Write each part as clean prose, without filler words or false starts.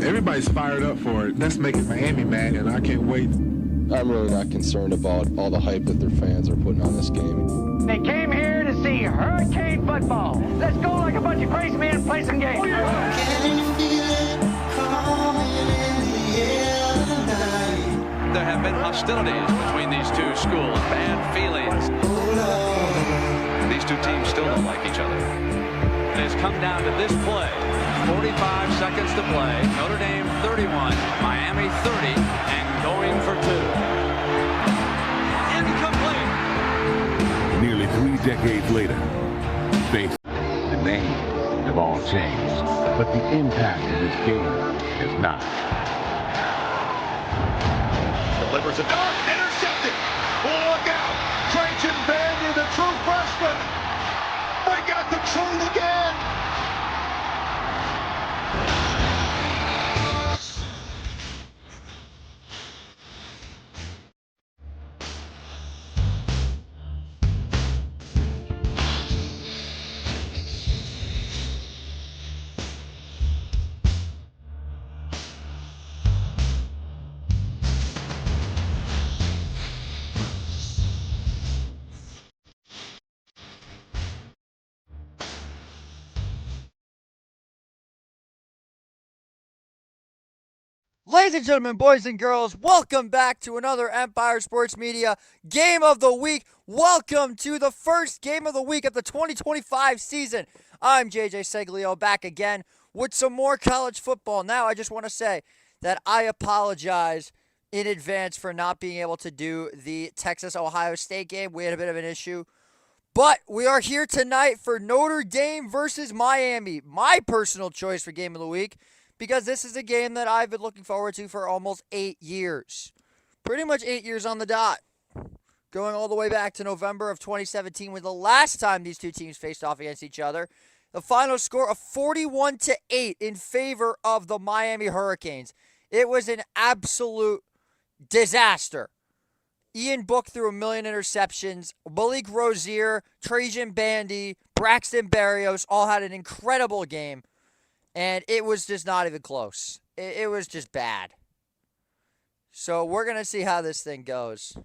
Everybody's fired up for it. That's making Miami mad, and I can't wait. I'm really not concerned about all the hype that their fans are putting on this game. They came here to see Hurricane football. Let's go like a bunch of crazy men and play some games. Can you feel it coming in the air tonight? There have been hostilities between these two schools, bad feelings. These two teams still don't like each other. It has come down to this play. 45 seconds to play. Notre Dame 31, Miami 30, and going for two. Incomplete. Nearly 3 decades later, the names have all changed, but the impact of this game has not. Delivers a dart, intercepted. Look out! Trajan Bandy, the true freshman. We got the truth again. Ladies and gentlemen, boys and girls, welcome back to another Empire Sports Media Game of the Week. Welcome to the first Game of the Week of the 2025 season. I'm JJ Seglio, back again with some more college football. Now, I just want to say that I apologize in advance for not being able to do the Texas-Ohio State game. We had a bit of an issue. But we are here tonight for Notre Dame versus Miami, my personal choice for Game of the Week, because this is a game that I've been looking forward to for almost 8 years. Pretty much 8 years on the dot. Going all the way back to November of 2017 was the last time these two teams faced off against each other. The final score of 41-8 in favor of the Miami Hurricanes. It was an absolute disaster. Ian Book threw 1 million interceptions. Malik Rozier, Trajan Bandy, Braxton Berrios all had an incredible game. And it was just not even close. It was just bad. So we're going to see how this thing goes.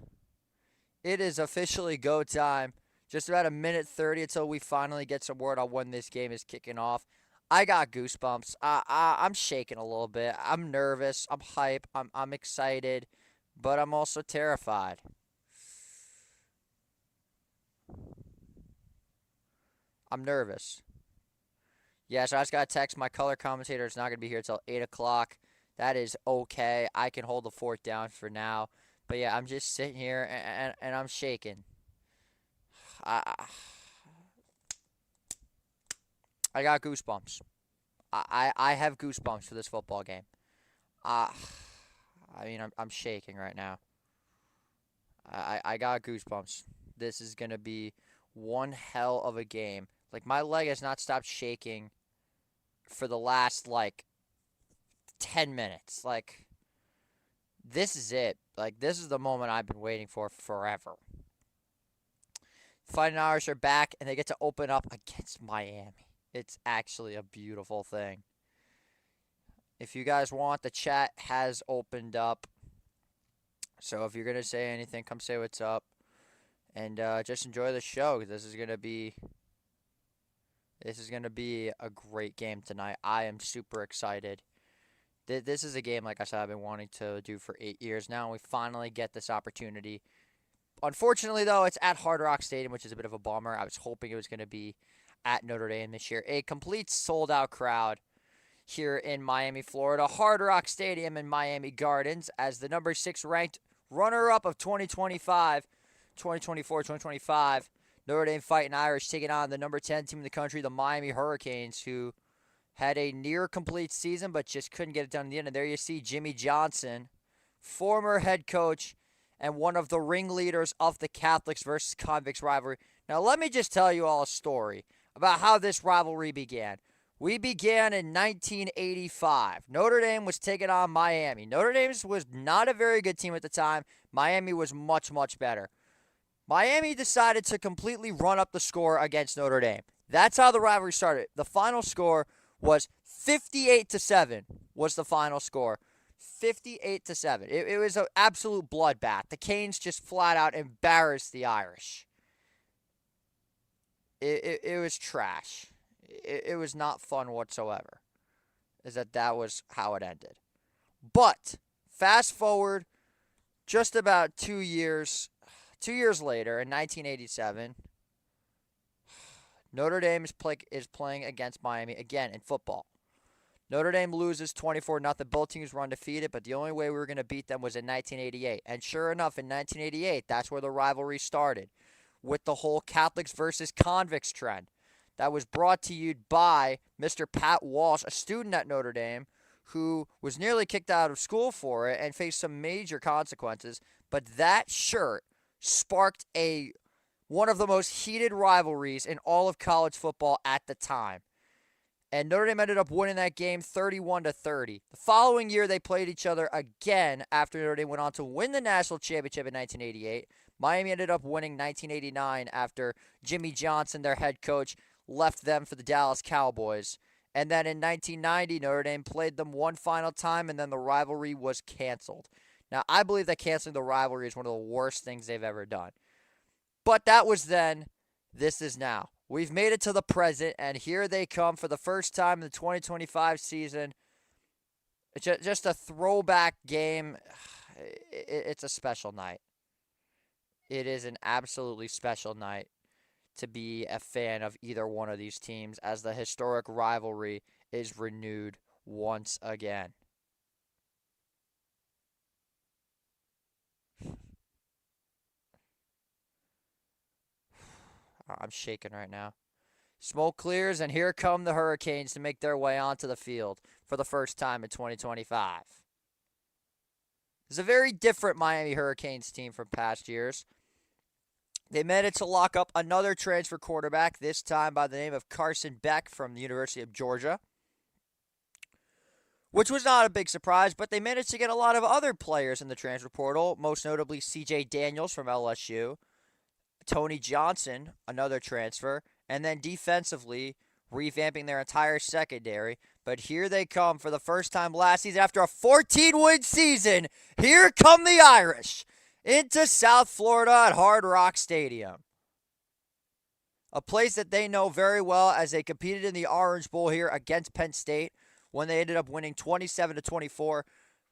It is officially go time. Just about 1:30 until we finally get some word on when this game is kicking off. I got goosebumps. I'm shaking a little bit. I'm nervous. I'm hype. I'm excited. But I'm also terrified. I'm nervous. Yeah, so I just got to text my color commentator. It's not going to be here until 8 o'clock. That is okay. I can hold the fort down for now. But, yeah, I'm just sitting here, and I'm shaking. I got goosebumps. I have goosebumps for this football game. I mean, I'm shaking right now. I got goosebumps. This is going to be one hell of a game. Like, my leg has not stopped shaking for the last, 10 minutes. Like, this is it. Like, this is the moment I've been waiting for forever. Fighting Irish are back, and they get to open up against Miami. It's actually a beautiful thing. If you guys want, the chat has opened up. So if you're going to say anything, come say what's up. And just enjoy the show, because this is going to be a great game tonight. I am super excited. This is a game, like I said, I've been wanting to do for 8 years now, and we finally get this opportunity. Unfortunately, though, it's at Hard Rock Stadium, which is a bit of a bummer. I was hoping it was going to be at Notre Dame this year. A complete sold-out crowd here in Miami, Florida. Hard Rock Stadium in Miami Gardens as the number 6 ranked runner-up of 2024-2025. Notre Dame Fighting Irish taking on the number 10 team in the country, the Miami Hurricanes, who had a near-complete season but just couldn't get it done in the end. And there you see Jimmy Johnson, former head coach and one of the ringleaders of the Catholics versus Convicts rivalry. Now, let me just tell you all a story about how this rivalry began. We began in 1985. Notre Dame was taking on Miami. Notre Dame was not a very good team at the time. Miami was much, much better. Miami decided to completely run up the score against Notre Dame. That's how the rivalry started. The final score was 58-7 was the final score. 58-7. It was an absolute bloodbath. The Canes just flat out embarrassed the Irish. It was trash. It was not fun whatsoever. That was how it ended. But fast forward just about 2 years later in 1987, Notre Dame is playing against Miami again in football. Notre Dame loses 24-0. Both teams were undefeated, but the only way we were going to beat them was in 1988. And sure enough, in 1988, that's where the rivalry started with the whole Catholics versus convicts trend. That was brought to you by Mr. Pat Walsh, a student at Notre Dame, who was nearly kicked out of school for it and faced some major consequences. But that shirt sparked one of the most heated rivalries in all of college football at the time. And Notre Dame ended up winning that game 31-30. The following year, they played each other again after Notre Dame went on to win the national championship in 1988. Miami ended up winning 1989 after Jimmy Johnson, their head coach, left them for the Dallas Cowboys. And then in 1990, Notre Dame played them one final time, and then the rivalry was canceled. Now, I believe that canceling the rivalry is one of the worst things they've ever done. But that was then. This is now. We've made it to the present, and here they come for the first time in the 2025 season. It's just a throwback game. It's a special night. It is an absolutely special night to be a fan of either one of these teams as the historic rivalry is renewed once again. I'm shaking right now. Smoke clears, and here come the Hurricanes to make their way onto the field for the first time in 2025. It's a very different Miami Hurricanes team from past years. They managed to lock up another transfer quarterback, this time by the name of Carson Beck from the University of Georgia, which was not a big surprise, but they managed to get a lot of other players in the transfer portal, most notably C.J. Daniels from LSU, Tony Johnson, another transfer, and then defensively revamping their entire secondary. But here they come for the first time last season after a 14-win season. Here come the Irish into South Florida at Hard Rock Stadium, a place that they know very well as they competed in the Orange Bowl here against Penn State when they ended up winning 27-24.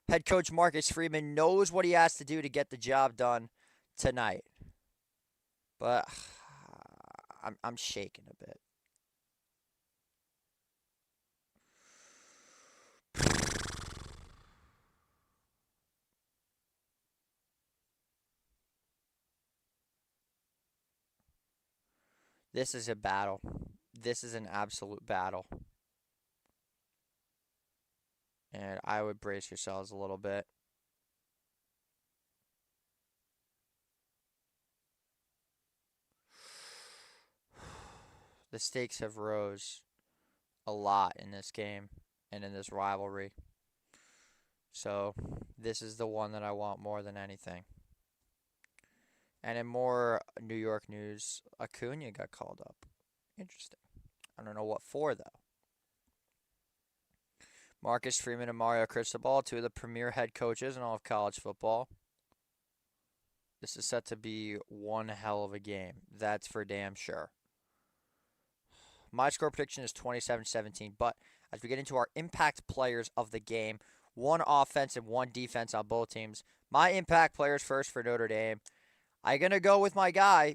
Head coach Marcus Freeman knows what he has to do to get the job done tonight. But I'm shaking a bit. This is a battle. This is an absolute battle. And I would brace yourselves a little bit. The stakes have rose a lot in this game and in this rivalry. So this is the one that I want more than anything. And in more New York news, Acuna got called up. Interesting. I don't know what for, though. Marcus Freeman and Mario Cristobal, two of the premier head coaches in all of college football. This is set to be one hell of a game. That's for damn sure. My score prediction is 27-17, but as we get into our impact players of the game, one offense and one defense on both teams. My impact players first for Notre Dame. I'm going to go with my guy,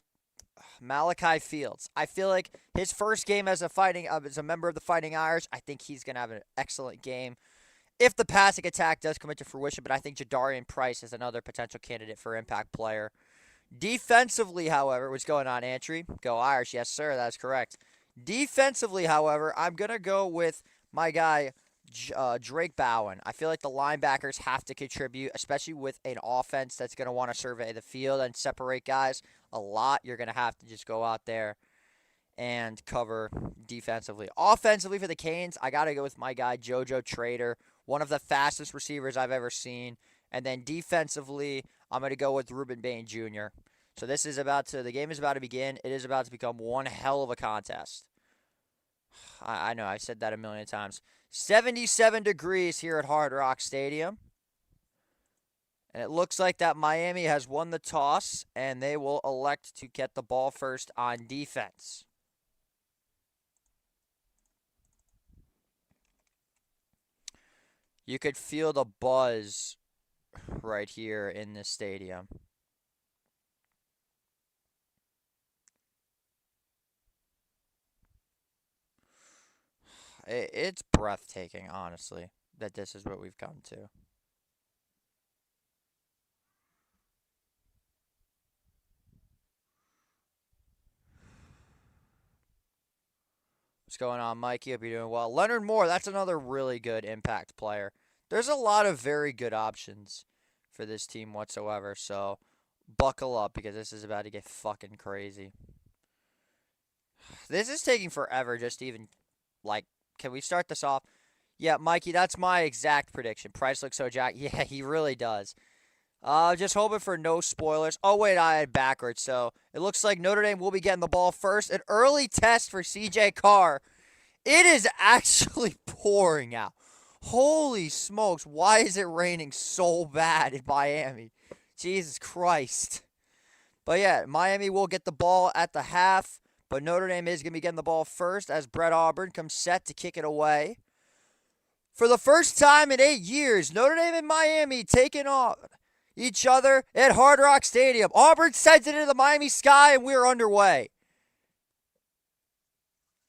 Malachi Fields. I feel like his first game as a member of the Fighting Irish, I think he's going to have an excellent game if the passing attack does come into fruition, but I think Jadarian Price is another potential candidate for impact player. Defensively, however, what's going on, Antry? Go Irish. Yes, sir, that's correct. Defensively, however, I'm going to go with my guy, Drake Bowen. I feel like the linebackers have to contribute, especially with an offense that's going to want to survey the field and separate guys a lot. You're going to have to just go out there and cover defensively. Offensively for the Canes, I got to go with my guy, JoJo Trader, one of the fastest receivers I've ever seen. And then defensively, I'm going to go with Ruben Bain Jr. So the game is about to begin. It is about to become one hell of a contest. I know, I said that a million times. 77 degrees here at Hard Rock Stadium. And it looks like that Miami has won the toss, and they will elect to get the ball first on defense. You could feel the buzz right here in this stadium. It's breathtaking, honestly, that this is what we've come to. What's going on, Mikey? Hope you're doing well. Leonard Moore, that's another really good impact player. There's a lot of very good options for this team whatsoever, so buckle up because this is about to get fucking crazy. This is taking forever just to even, like, can we start this off? Yeah, Mikey, that's my exact prediction. Price looks so jacked. Yeah, he really does. Just hoping for no spoilers. Oh, wait, I had backwards. So it looks like Notre Dame will be getting the ball first. An early test for C.J. Carr. It is actually pouring out. Holy smokes. Why is it raining so bad in Miami? Jesus Christ. But yeah, Miami will get the ball at the half. But Notre Dame is going to be getting the ball first as Brett Auburn comes set to kick it away. For the first time in 8 years, Notre Dame and Miami taking on each other at Hard Rock Stadium. Auburn sends it into the Miami sky, and we're underway.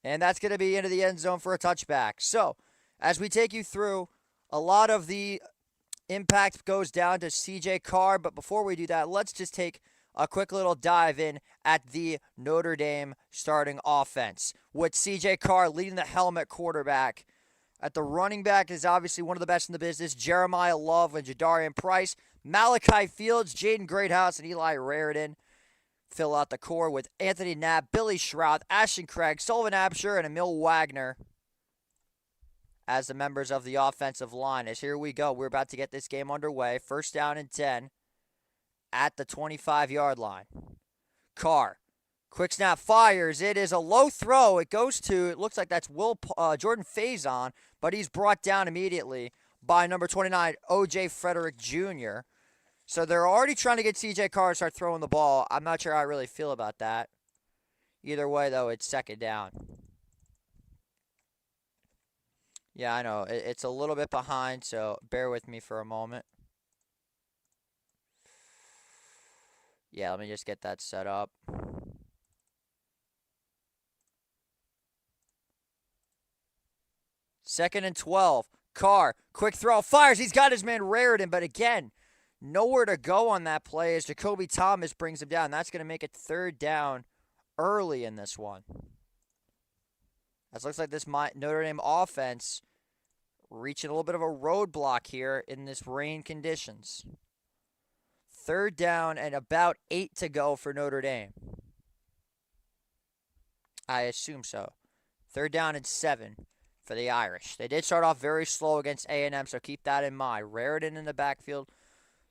And that's going to be into the end zone for a touchback. So, as we take you through, a lot of the impact goes down to C.J. Carr. But before we do that, let's just take a quick little dive in at the Notre Dame starting offense, with C.J. Carr leading the helmet quarterback. At the running back is obviously one of the best in the business, Jeremiah Love and Jadarian Price. Malachi Fields, Jaden Greathouse, and Eli Raridan fill out the core with Anthony Knapp, Billy Shroud, Ashton Craig, Sullivan Absher, and Emil Wagner as the members of the offensive line. As here we go. We're about to get this game underway. First down and 10 at the 25-yard line. Carr. Quick snap, fires. It is a low throw. It goes to, it looks like that's Jordan Faison, but he's brought down immediately by number 29, O.J. Frederick Jr. So they're already trying to get C.J. Carr to start throwing the ball. I'm not sure how I really feel about that. Either way, though, it's second down. Yeah, I know. It's a little bit behind, so bear with me for a moment. Yeah, let me just get that set up. Second and 12. Carr, quick throw, fires. He's got his man Raridan, but again, nowhere to go on that play as Jacoby Thomas brings him down. That's going to make it third down early in this one. That looks like this Notre Dame offense reaching a little bit of a roadblock here in this rain conditions. Third down and about 8 to go for Notre Dame. I assume so. Third down and 7 for the Irish. They did start off very slow against A&M, so keep that in mind. Raridan in the backfield.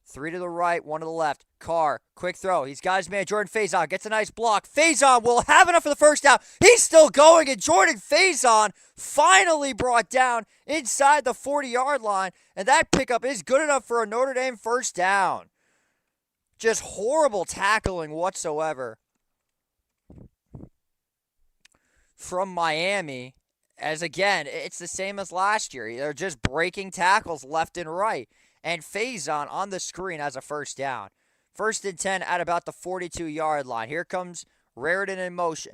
3 to the right, 1 to the left. Carr, quick throw. He's got his man Jordan Faison. Gets a nice block. Faison will have enough for the first down. He's still going, and Jordan Faison finally brought down inside the 40-yard line, and that pickup is good enough for a Notre Dame first down. Just horrible tackling whatsoever from Miami. As again, it's the same as last year. They're just breaking tackles left and right. And Faison on the screen as a first down. First and 10 at about the 42-yard line. Here comes Raridan in motion.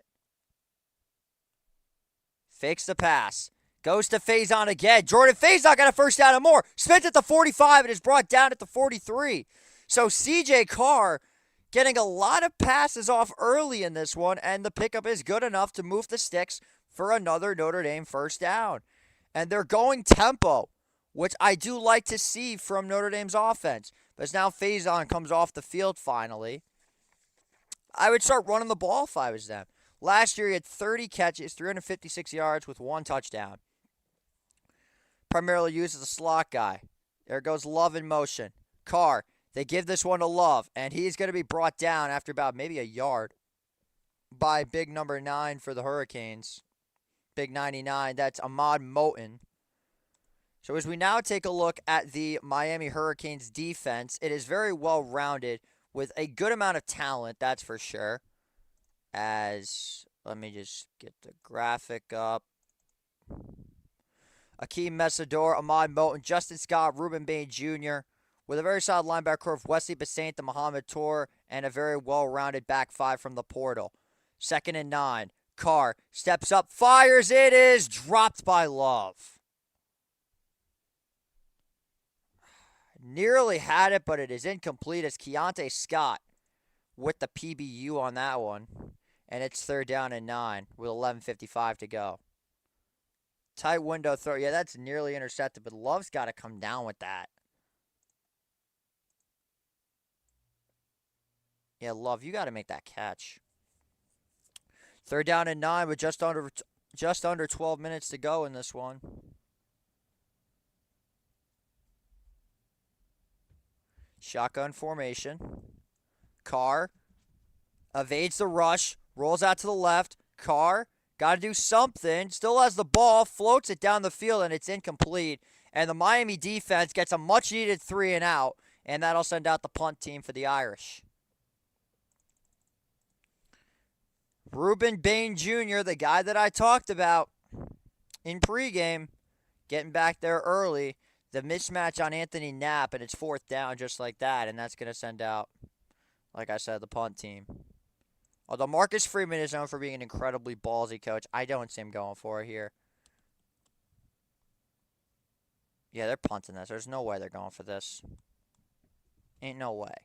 Fakes the pass. Goes to Faison again. Jordan Faison got a first down and more. Spins at the 45 and is brought down at the 43. So C.J. Carr getting a lot of passes off early in this one, and the pickup is good enough to move the sticks for another Notre Dame first down. And they're going tempo, which I do like to see from Notre Dame's offense. But now Faison comes off the field finally. I would start running the ball if I was them. Last year he had 30 catches, 356 yards with 1 touchdown. Primarily used as a slot guy. There goes Love in motion. Carr. They give this one to Love, and he's going to be brought down after about maybe a yard by big number 9 for the Hurricanes. Big 99. That's Ahmad Moten. So as we now take a look at the Miami Hurricanes defense, it is very well rounded with a good amount of talent, that's for sure. As, let me just get the graphic up. Akeem Mesidor, Ahmad Moten, Justin Scott, Ruben Bain Jr., with a very solid linebacker core of Wesley Basant and Muhammad Tor, and a very well-rounded back five from the portal. 2nd and 9. Carr steps up, fires. It is dropped by Love. Nearly had it, but it is incomplete as Keontae Scott with the PBU on that one. And it's 3rd down and 9 with 11:55 to go. Tight window throw. Yeah, that's nearly intercepted, but Love's got to come down with that. Yeah, Love, you got to make that catch. 3rd down and 9 with just under 12 minutes to go in this one. Shotgun formation. Carr evades the rush, rolls out to the left. Carr got to do something. Still has the ball, floats it down the field, and it's incomplete. And the Miami defense gets a much-needed 3 and out, and that'll send out the punt team for the Irish. Ruben Bain Jr., the guy that I talked about in pregame, getting back there early. The mismatch on Anthony Knapp, and it's 4th down just like that, and that's going to send out, like I said, the punt team. Although Marcus Freeman is known for being an incredibly ballsy coach, I don't see him going for it here. Yeah, they're punting this. There's no way they're going for this. Ain't no way.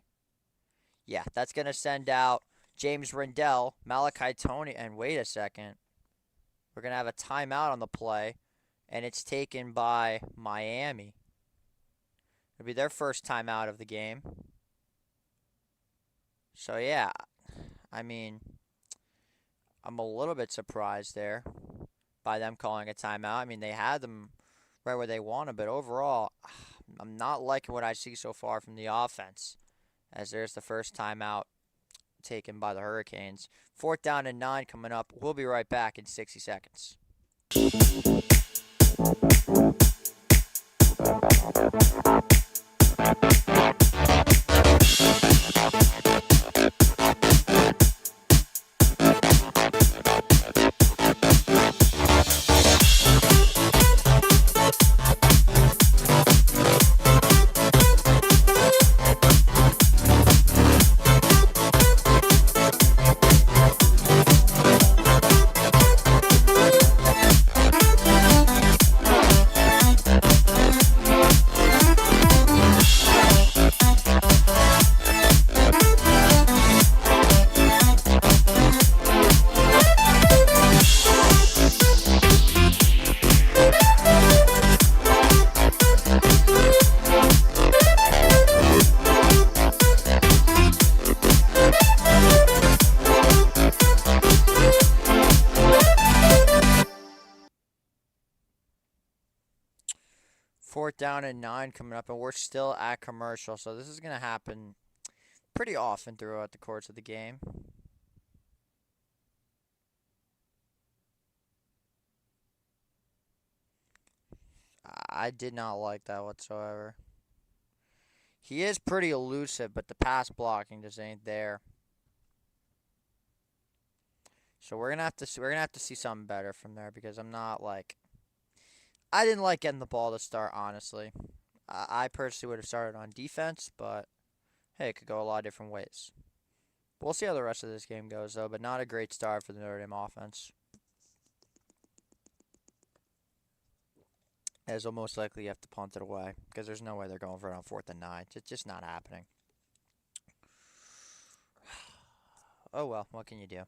Yeah, that's going to send out James Rendell, Malachi Tony, and wait a second. We're going to have a timeout on the play, and it's taken by Miami. It'll be their first timeout of the game. So, yeah, I mean, I'm a little bit surprised there by them calling a timeout. I mean, they had them right where they wanted, but overall, I'm not liking what I see so far from the offense, as there's the first timeout taken by the Hurricanes. 4th down and 9 coming up. We'll be right back in 60 seconds. Fourth down and 9 coming up, and we're still at commercial, so this is going to happen pretty often throughout the course of the game. I did not like that whatsoever. He is pretty elusive, but the pass blocking just ain't there. So we're gonna have to see something better from there, because I didn't like getting the ball to start, honestly. I personally would have started on defense, but hey, it could go a lot of different ways. We'll see how the rest of this game goes, though, but not a great start for the Notre Dame offense. As they'll most likely have to punt it away, because there's no way they're going for it on 4th and 9. It's just not happening. Oh, well, what can you do?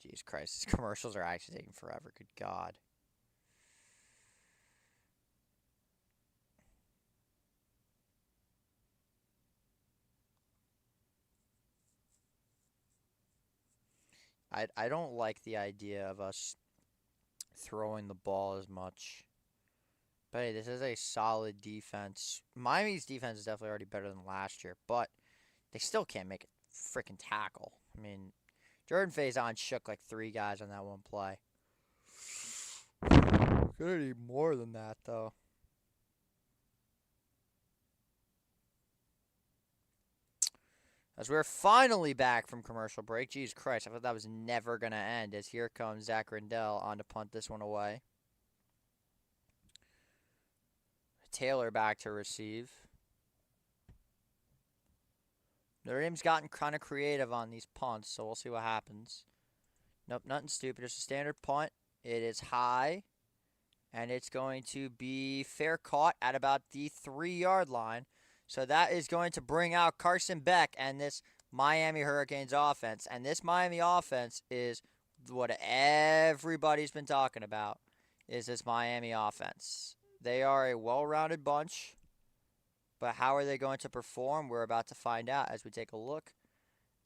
Jeez Christ, these commercials are actually taking forever. Good God. I don't like the idea of us throwing the ball as much. But hey, this is a solid defense. Miami's defense is definitely already better than last year, but they still can't make a freaking tackle. I mean, Jordan Faison shook like 3 guys on that one play. Gonna need more than that, though. As we're finally back from commercial break. Jesus Christ, I thought that was never going to end. As here comes Zach Rindell on to punt this one away. Taylor back to receive. Notre Dame's gotten kind of creative on these punts, so we'll see what happens. Nope, nothing stupid. Just a standard punt. It is high, and it's going to be fair caught at about the 3-yard line. So that is going to bring out Carson Beck and this Miami Hurricanes offense. And this Miami offense is what everybody's been talking about, is this Miami offense. They are a well-rounded bunch, but how are they going to perform? We're about to find out as we take a look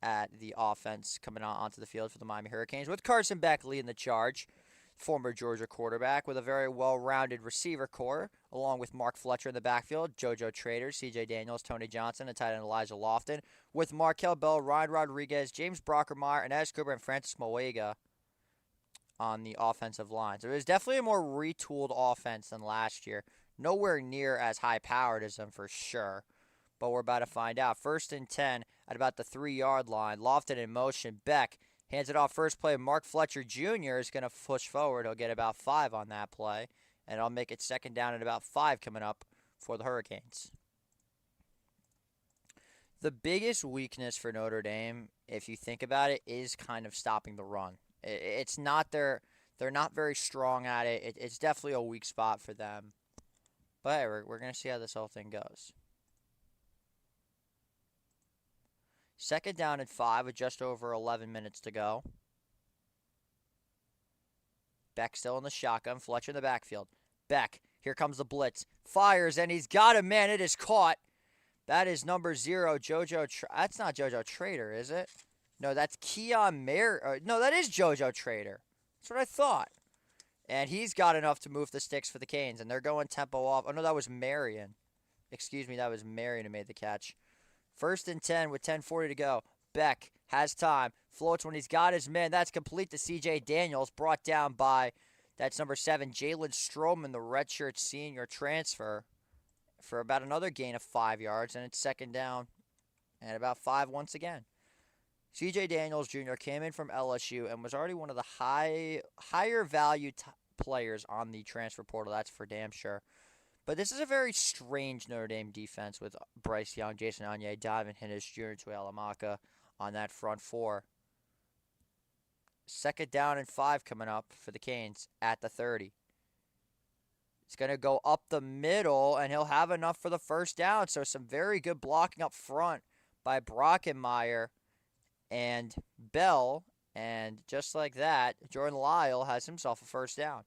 at the offense coming out onto the field for the Miami Hurricanes, with Carson Beck leading the charge. Former Georgia quarterback with a very well-rounded receiver core, along with Mark Fletcher in the backfield, JoJo Trader, CJ Daniels, Tony Johnson, and tight end Elijah Lofton, with Markel Bell, Ryan Rodriguez, James Brockermeyer, Inez Cooper, and Francis Moega on the offensive line. So it was definitely a more retooled offense than last year. Nowhere near as high-powered as them for sure, but we're about to find out. 1st and 10 at about the 3-yard line. Lofton in motion. Beck hands it off first play. Mark Fletcher Jr. is going to push forward. He'll get about 5 on that play. And I'll make it 2nd down at about 5 coming up for the Hurricanes. The biggest weakness for Notre Dame, if you think about it, is kind of stopping the run. It's not they're not very strong at it. It's definitely a weak spot for them. But hey, we're going to see how this whole thing goes. 2nd down and 5 with just over 11 minutes to go. Beck still in the shotgun. Fletcher in the backfield. Beck, here comes the blitz. Fires, and he's got him, man. It is caught. That is number 0, that's not JoJo Trader, is it? No, that's Keon no, that is JoJo Trader. That's what I thought. And he's got enough to move the sticks for the Canes, and they're going tempo off. Oh, no, that was Marion. Excuse me, that was Marion who made the catch. 1st and 10 with 10:40 to go. Beck has time. Floats when he's got his man. That's complete to C.J. Daniels, brought down by, that's number 7, Jalen Stroman, the redshirt senior transfer, for about another gain of 5 yards, and it's 2nd down and about 5 once again. C.J. Daniels Jr. came in from LSU and was already one of the higher value players on the transfer portal. That's for damn sure. But this is a very strange Notre Dame defense with Bryce Young, Jason Anye, Donovan Hinnis, Junior Tuihalamaka on that front 4. 2nd down and 5 coming up for the Canes at the 30. It's going to go up the middle, and he'll have enough for the 1st down. So some very good blocking up front by Brockenmeyer and Bell. And just like that, Jordan Lyle has himself a 1st down.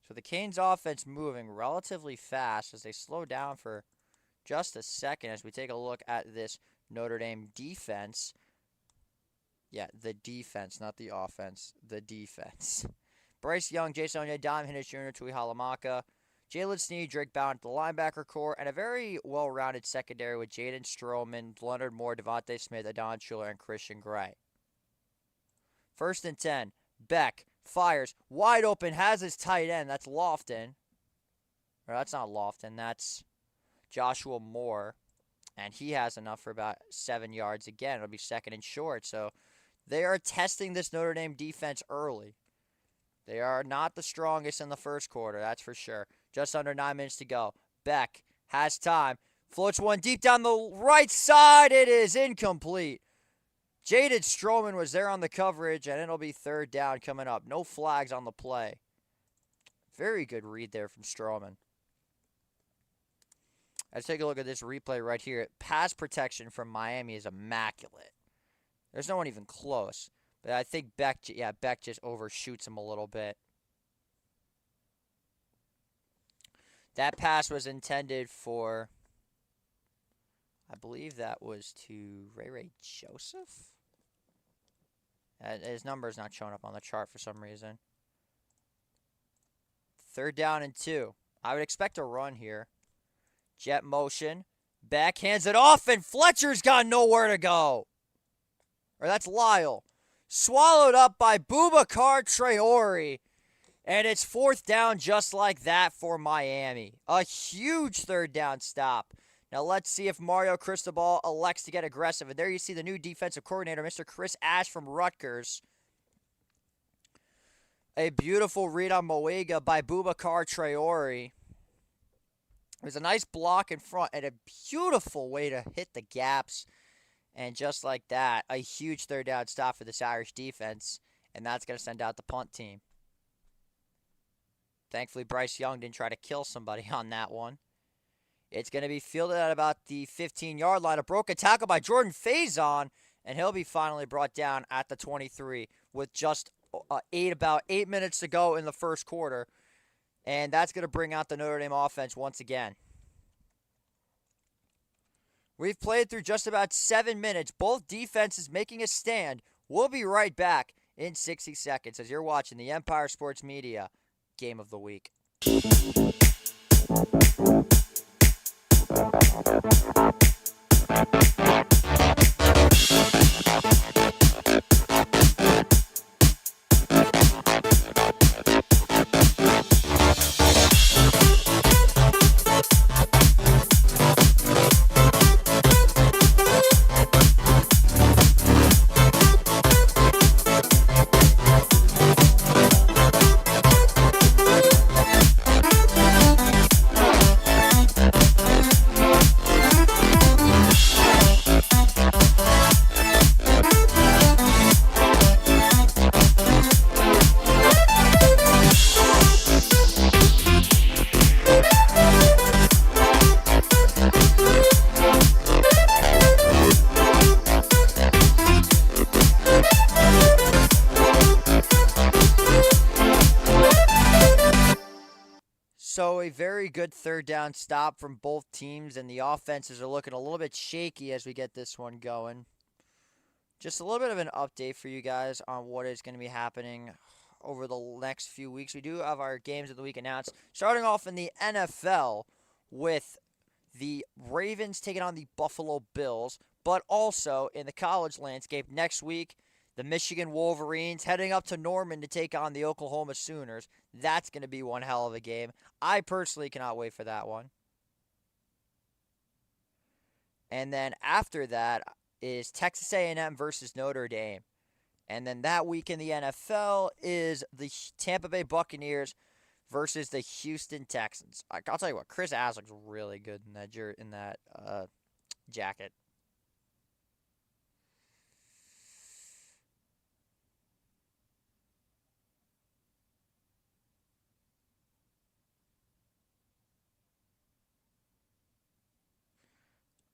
So the Canes offense moving relatively fast as they slow down for just a second as we take a look at this Notre Dame defense. Yeah, the defense, not the offense. The defense. Bryce Young, Jason Onyeka, Donovan Hinnis Jr., Tuihalamaka, Jalen Sneed, Drake Bound at the linebacker core, and a very well-rounded secondary with Jaden Stroman, Leonard Moore, Devontae Smith, Adon Schuler, and Christian Gray. 1st and 10. Beck fires. Wide open. Has his tight end. That's Lofton. Or that's not Lofton. That's Joshua Moore. And he has enough for about 7 yards again. It'll be 2nd and short. So they are testing this Notre Dame defense early. They are not the strongest in the 1st quarter. That's for sure. Just under 9 minutes to go. Beck has time. Floats one deep down the right side. It is incomplete. Jaden Stroman was there on the coverage, and it'll be 3rd down coming up. No flags on the play. Very good read there from Stroman. Let's take a look at this replay right here. Pass protection from Miami is immaculate. There's no one even close. But I think Beck just overshoots him a little bit. That pass was intended for, I believe that was to Ray Joseph. His number is not showing up on the chart for some reason. 3rd down and 2. I would expect a run here. Jet motion. Beck hands it off, and Fletcher's got nowhere to go. Or that's Lyle. swallowed up by Boubacar Traore. And it's fourth down just like that for Miami. A huge third down stop. Now let's see if Mario Cristobal elects to get aggressive. And there you see the new defensive coordinator, Mr. Chris Ash from Rutgers. A beautiful read on Moega by Boubacar Traore. There's a nice block in front and a beautiful way to hit the gaps. And just like that, a huge third down stop for this Irish defense. And that's going to send out the punt team. Thankfully, Bryce Young didn't try to kill somebody on that one. It's going to be fielded at about the 15-yard line. A broken tackle by Jordan Faison, and he'll be finally brought down at the 23 with just about 8 minutes to go in the first quarter. And that's going to bring out the Notre Dame offense once again. We've played through just about 7 minutes. Both defenses making a stand. We'll be right back in 60 seconds as you're watching the Empire Sports Media Game of the Week. So a very good third down stop from both teams, and the offenses are looking a little bit shaky as we get this one going. Just a little bit of an update for you guys on what is going to be happening over the next few weeks. We do have our games of the week announced. Starting off in the NFL with the Ravens taking on the Buffalo Bills, but also in the college landscape next week, the Michigan Wolverines heading up to Norman to take on the Oklahoma Sooners. That's going to be one hell of a game. I personally cannot wait for that one. And then after that is Texas A&M versus Notre Dame. And then that week in the NFL is the Tampa Bay Buccaneers versus the Houston Texans. I'll tell you what, Chris Ash looks really good in that jacket.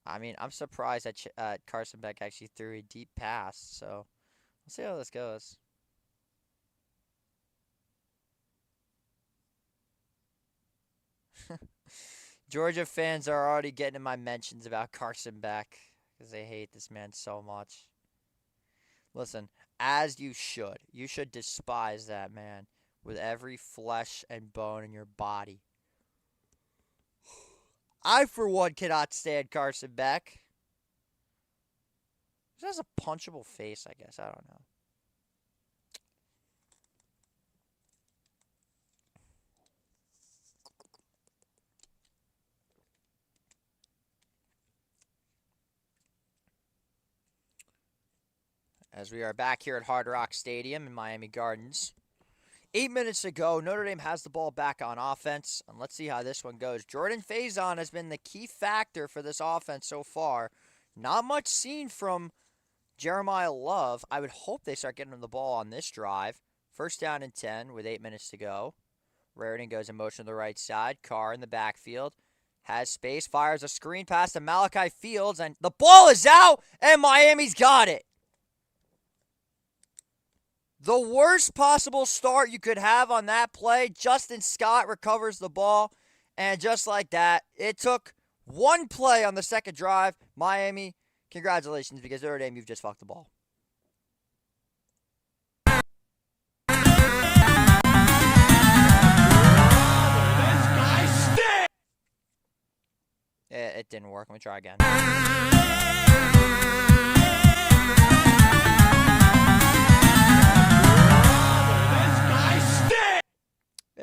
I mean, I'm surprised that Carson Beck actually threw a deep pass, so we'll see how this goes. Georgia fans are already getting in my mentions about Carson Beck because they hate this man so much. Listen, as you should. You should despise that man with every flesh and bone in your body. I, for one, cannot stand Carson Beck. He has a punchable face, I guess. I don't know. As we are back here at Hard Rock Stadium in Miami Gardens. 8 minutes ago, Notre Dame has the ball back on offense, and let's see how this one goes. Jordan Faison has been the key factor for this offense so far. Not much seen from Jeremiah Love. I would hope they start getting him the ball on this drive. First down and 10 with 8 minutes to go. Raritan goes in motion to the right side. Carr in the backfield. Has space, fires a screen pass to Malachi Fields, and the ball is out, and Miami's got it. The worst possible start you could have on that play. Justin Scott recovers the ball, and just like that, it took one play on the second drive. Miami, congratulations, because Notre Dame, you've just fucked the ball. It didn't work. Let me try again.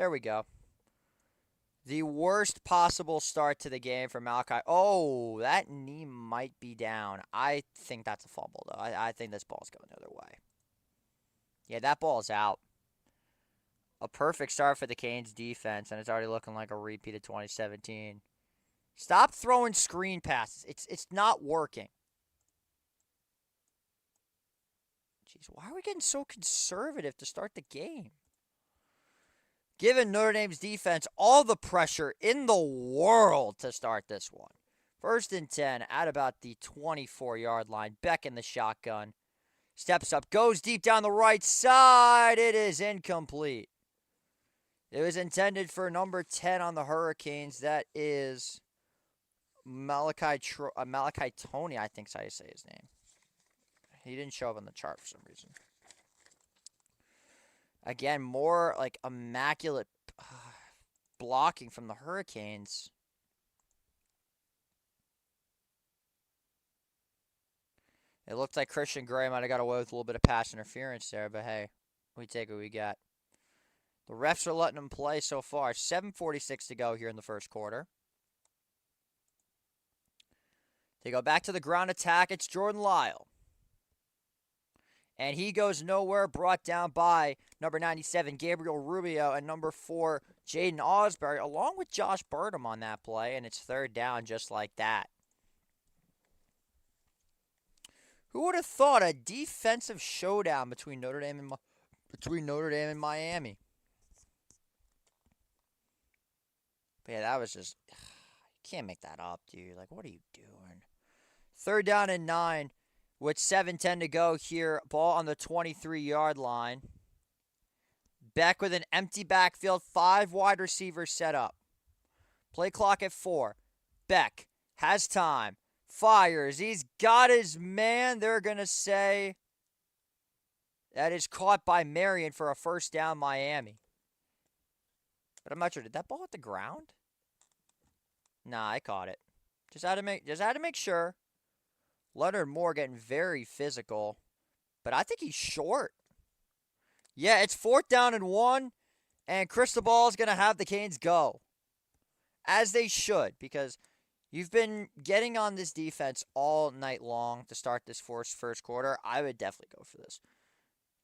There we go. The worst possible start to the game for Malachi. Oh, that knee might be down. I think that's a fumble, though. I think this ball's going the other way. Yeah, that ball's out. A perfect start for the Canes defense, and it's already looking like a repeat of 2017. Stop throwing screen passes. It's not working. Jeez, why are we getting so conservative to start the game? Giving Notre Dame's defense all the pressure in the world to start this one. 1st and 10 at about the 24-yard line. Beck in the shotgun. Steps up, goes deep down the right side. It is incomplete. It was intended for number 10 on the Hurricanes. That is Malachi Tony, I think is how you say his name. He didn't show up on the chart for some reason. Again, more like immaculate blocking from the Hurricanes. It looked like Christian Gray might have got away with a little bit of pass interference there, but hey, we take what we got. The refs are letting them play so far. 7:46 to go here in the first quarter. They go back to the ground attack. It's Jordan Lyle. And he goes nowhere, brought down by number 97, Gabriel Rubio, and number 4, Jaden Osbury, along with Josh Burnham on that play, and it's 3rd down just like that. Who would have thought a defensive showdown between Notre Dame and Miami? But yeah, that was just, you can't make that up, dude. Like, what are you doing? 3rd down and 9 with 7:10 to go here. Ball on the 23-yard line. Beck with an empty backfield, 5 wide receivers set up. Play clock at 4. Beck has time. Fires. He's got his man. They're going to say that is caught by Marion for a 1st down, Miami. But I'm not sure. Did that ball hit the ground? Nah, I caught it. Just had to make sure. Leonard Moore getting very physical. But I think he's short. Yeah, it's 4th down and 1. And Cristobal is going to have the Canes go. As they should. Because you've been getting on this defense all night long to start this first quarter. I would definitely go for this.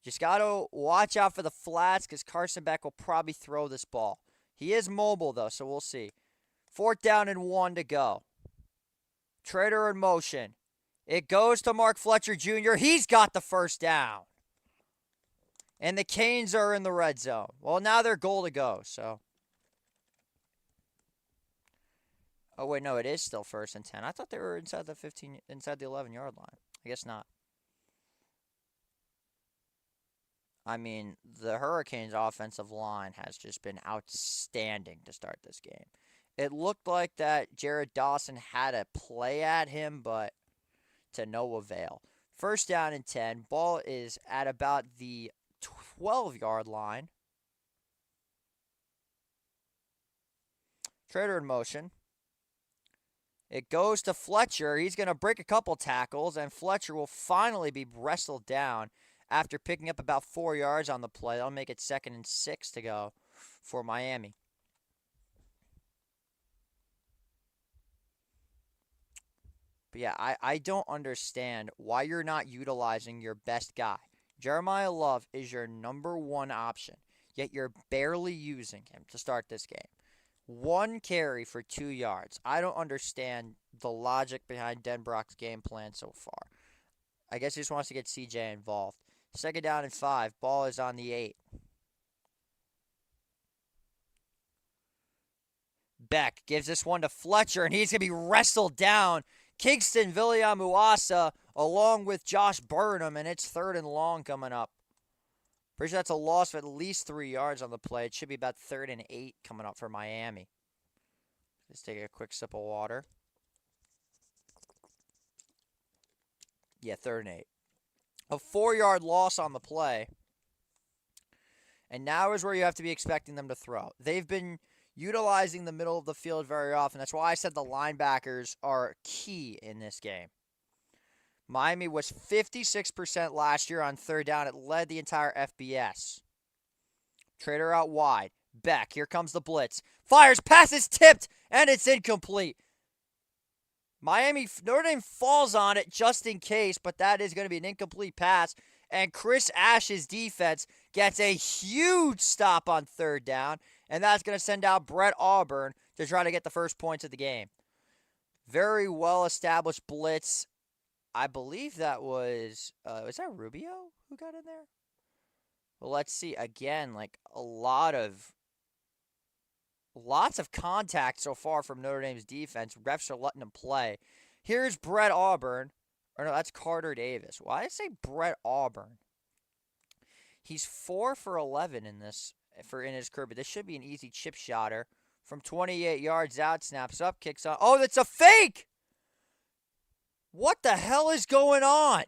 Just got to watch out for the flats because Carson Beck will probably throw this ball. He is mobile, though, so we'll see. 4th down and 1 to go. Trader in motion. It goes to Mark Fletcher Jr. He's got the 1st down. And the Canes are in the red zone. Well, now they're goal to go, so. Oh, wait, no, it is still 1st and 10. I thought they were inside the 11-yard line. I guess not. I mean, the Hurricanes' offensive line has just been outstanding to start this game. It looked like that Jared Dawson had a play at him, but to no avail. 1st down and 10. Ball is at about the 12-yard line. Trader in motion. It goes to Fletcher. He's going to break a couple tackles, and Fletcher will finally be wrestled down after picking up about 4 yards on the play. That'll make it 2nd and 6 to go for Miami. But yeah, I don't understand why you're not utilizing your best guy. Jeremiah Love is your number 1 option, yet you're barely using him to start this game. 1 carry for 2 yards. I don't understand the logic behind Denbrock's game plan so far. I guess he just wants to get CJ involved. 2nd down and 5. Ball is on the 8. Beck gives this one to Fletcher, and he's going to be wrestled down. Kingston Viliamuasa along with Josh Burnham, and it's 3rd and long coming up. Pretty sure that's a loss of at least 3 yards on the play. It should be about 3rd and 8 coming up for Miami. Let's take a quick sip of water. Yeah, 3rd and 8. A 4-yard loss on the play. And now is where you have to be expecting them to throw. They've been utilizing the middle of the field very often. That's why I said the linebackers are key in this game. Miami was 56% last year on 3rd down. It led the entire FBS. Trader out wide. Beck, here comes the blitz. Fires, pass is tipped, and it's incomplete. Notre Dame falls on it just in case, but that is going to be an incomplete pass. And Chris Ash's defense gets a huge stop on third down, and that's going to send out Brett Auburn to try to get the first points of the game. Very well-established blitz. I believe that was that Rubio who got in there? Well, let's see. Again, like lots of contact so far from Notre Dame's defense. Refs are letting them play. Here's Brett Auburn. Or no, that's Carter Davis. Why did I say Brett Auburn? He's 4 for 11 in his career, but this should be an easy chip shotter. From 28 yards out, snaps up, kicks on. Oh, that's a fake! What the hell is going on?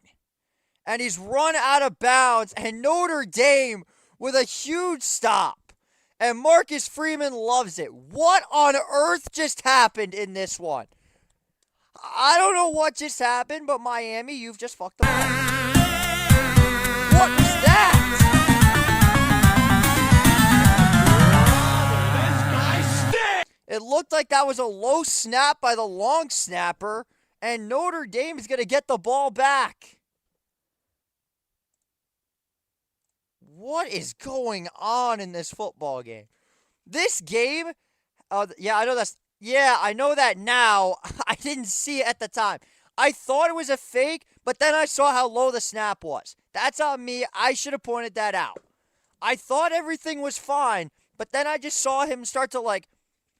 And he's run out of bounds, and Notre Dame with a huge stop. And Marcus Freeman loves it. What on earth just happened in this one? I don't know what just happened, but Miami, you've just fucked them up. What was that? It looked like that was a low snap by the long snapper, and Notre Dame is going to get the ball back. What is going on in this football game? This game, I know that now. I didn't see it at the time. I thought it was a fake, but then I saw how low the snap was. That's on me. I should have pointed that out. I thought everything was fine, but then I just saw him start to,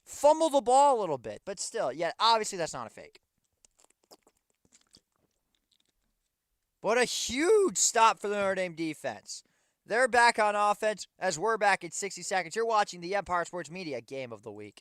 fumble the ball a little bit. But still, yeah, obviously that's not a fake. What a huge stop for the Notre Dame defense. They're back on offense as we're back in 60 seconds. You're watching the Empire Sports Media Game of the Week.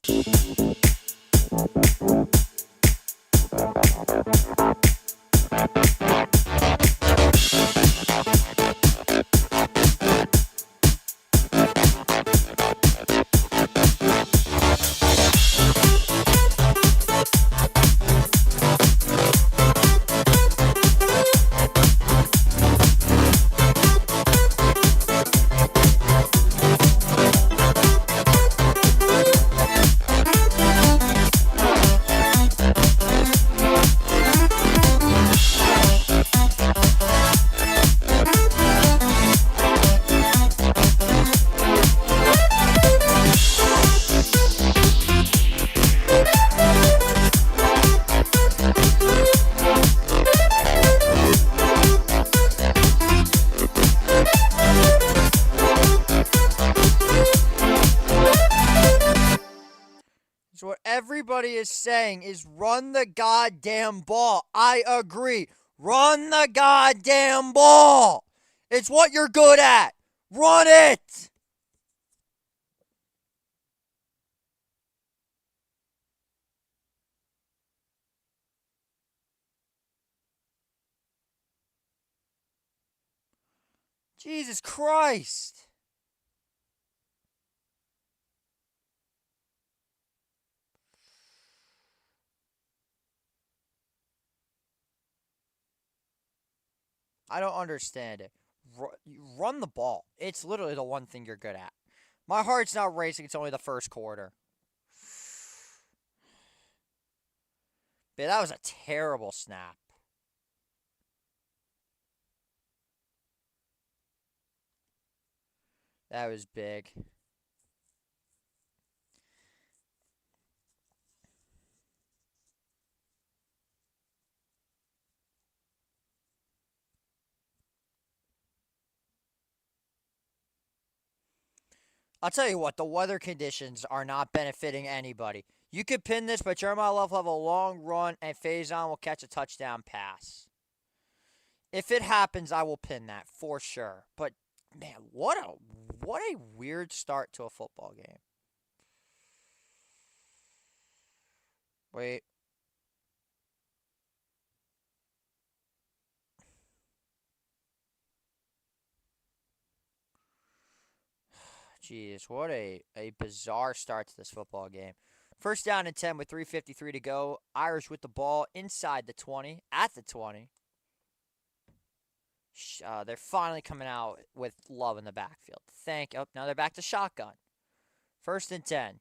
Everybody is saying is run the goddamn ball. I agree. Run the goddamn ball. It's what you're good at. Run it. Jesus Christ. I don't understand it. Run the ball. It's literally the one thing you're good at. My heart's not racing. It's only the first quarter. But that was a terrible snap. That was big. I'll tell you what, the weather conditions are not benefiting anybody. You could pin this, but Jeremiah Love will have a long run, and Faison will catch a touchdown pass. If it happens, I will pin that for sure. But, man, what a weird start to a football game. Wait. Jeez, what a bizarre start to this football game. First down and 10 with 3:53 to go. Irish with the ball inside the 20, at the 20. They're finally coming out with Love in the backfield. Now they're back to shotgun. First and 10.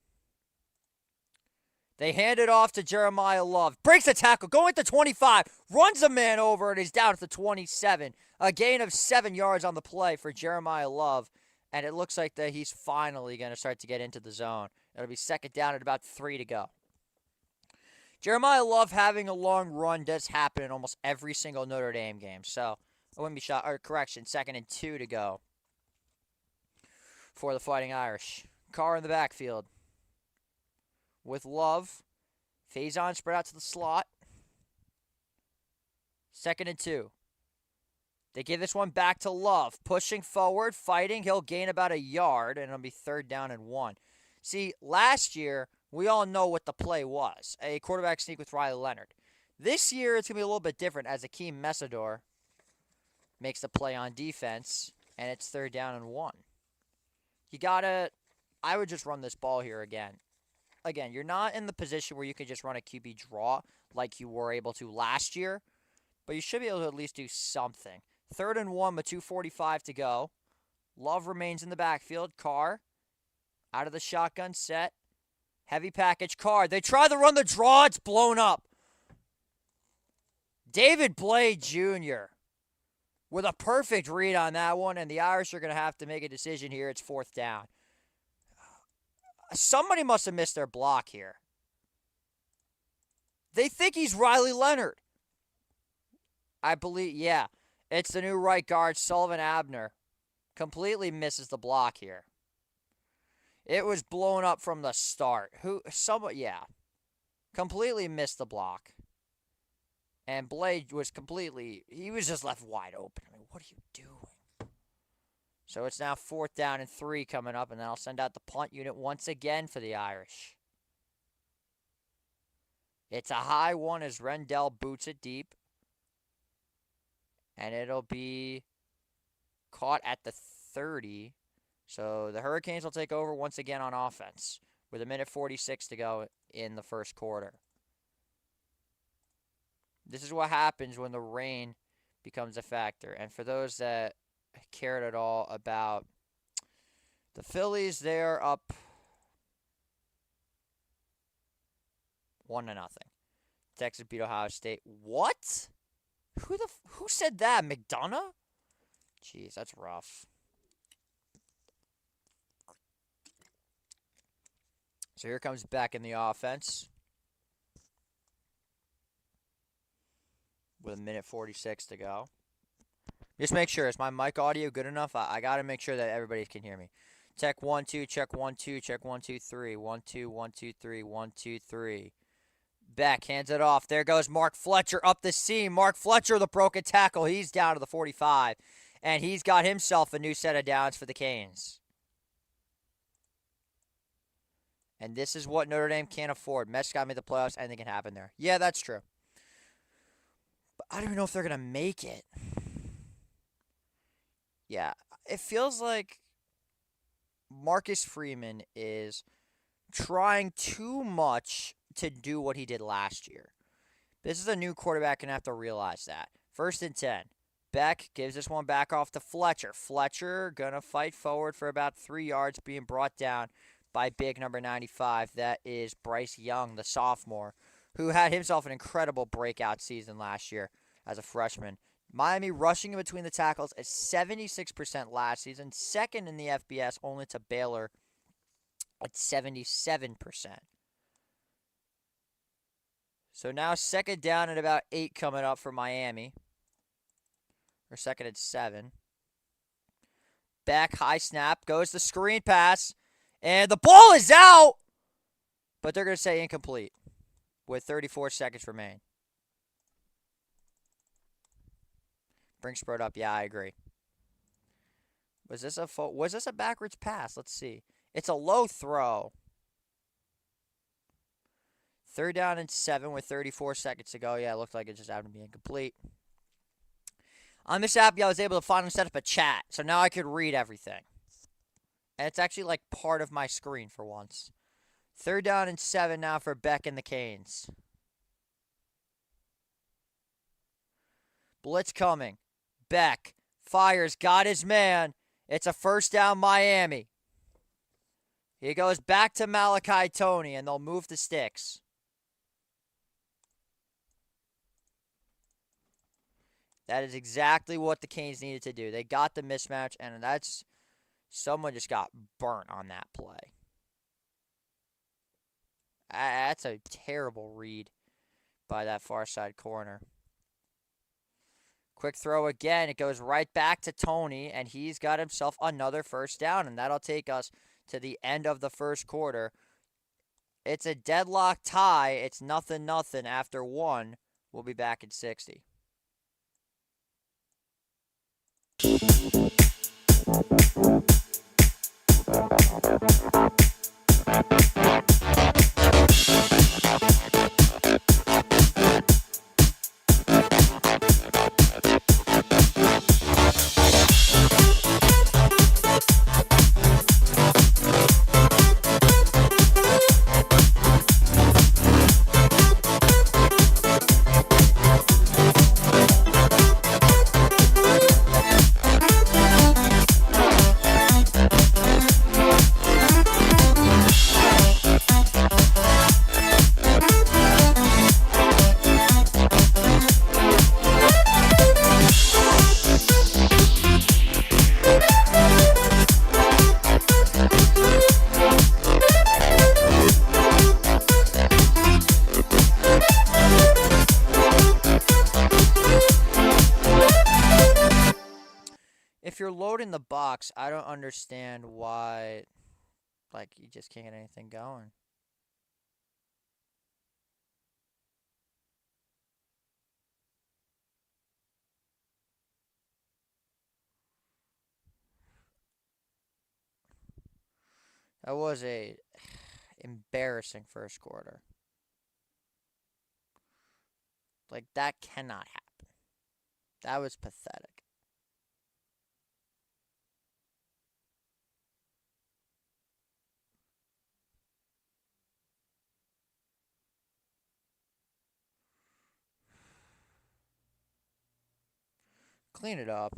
They hand it off to Jeremiah Love. Breaks a tackle, going to 25. Runs a man over and he's down at the 27. A gain of 7 yards on the play for Jeremiah Love. And it looks like that he's finally going to start to get into the zone. It'll be second down at about 3 to go. Jeremiah Love having a long run does happen in almost every single Notre Dame game. So I wouldn't be shocked. Or correction, second and 2 to go for the Fighting Irish. Carr in the backfield with Love. Faison spread out to the slot. Second and 2. They give this one back to Love. Pushing forward, fighting. He'll gain about a yard, and it'll be third down and 1. See, last year, we all know what the play was. A quarterback sneak with Riley Leonard. This year, it's going to be a little bit different as Akeem Messidor makes the play on defense, and it's third down and 1. I would just run this ball here again. Again, you're not in the position where you can just run a QB draw like you were able to last year, but you should be able to at least do something. Third and 1 with 2:45 to go. Love remains in the backfield. Carr out of the shotgun set. Heavy package. Carr. They try to run the draw. It's blown up. David Blade Jr. with a perfect read on that one, and the Irish are going to have to make a decision here. It's fourth down. Somebody must have missed their block here. They think he's Riley Leonard. I believe, yeah. It's the new right guard, Sullivan Abner. Completely misses the block here. It was blown up from the start. Completely missed the block. And Blade was he was just left wide open. I mean, what are you doing? So it's now fourth down and 3 coming up, and then I'll send out the punt unit once again for the Irish. It's a high one as Rendell boots it deep. And it'll be caught at the 30. So the Hurricanes will take over once again on offense with 1:46 to go in the first quarter. This is what happens when the rain becomes a factor. And for those that cared at all about the Phillies, they're up 1-0. Texas beat Ohio State. What? Who said that? McDonough? Jeez, that's rough. So here comes Beck in the offense with 1:46 to go. Just make sure, is my mic audio good enough? I got to make sure that everybody can hear me. Check 1 2, check 1 2, check 1 2 3, 1 2 1 2 3, 1 2 3. Beck hands it off. There goes Mark Fletcher up the seam. Mark Fletcher, the broken tackle. He's down to the 45. And he's got himself a new set of downs for the Canes. And this is what Notre Dame can't afford. Mesh got made the playoffs. Anything can happen there. Yeah, that's true. But I don't even know if they're going to make it. Yeah, it feels like Marcus Freeman is trying too much to do what he did last year. This is a new quarterback, and have to realize that. First and 10. Beck gives this one back off to Fletcher. Fletcher going to fight forward for about 3 yards, being brought down by big number 95. That is Bryce Young, the sophomore, who had himself an incredible breakout season last year as a freshman. Miami rushing in between the tackles at 76% last season, second in the FBS, only to Baylor at 77%. So now second down and about 8 coming up for Miami. Or second and 7. Back, high snap, goes the screen pass, and the ball is out! But they're going to say incomplete with 34 seconds remain. Bring spread up. Yeah, I agree. Was this a backwards pass? Let's see. It's a low throw. Third down and 7 with 34 seconds to go. Yeah, it looked like it just happened to be incomplete. On this app, I was able to finally set up a chat, so now I could read everything. And it's actually like part of my screen for once. Third down and 7 now for Beck and the Canes. Blitz coming. Beck fires, got his man. It's a first down Miami. He goes back to Malachi Tony, and they'll move the sticks. That is exactly what the Canes needed to do. They got the mismatch, and that's... Someone just got burnt on that play. That's a terrible read by that far side corner. Quick throw again. It goes right back to Tony, and he's got himself another first down, and that'll take us to the end of the first quarter. It's a deadlock tie. It's 0-0 after one. We'll be back in 60. If you're loading the box, I don't understand why, like, you just can't get anything going. That was a embarrassing first quarter. Like, that cannot happen. That was pathetic. Clean it up.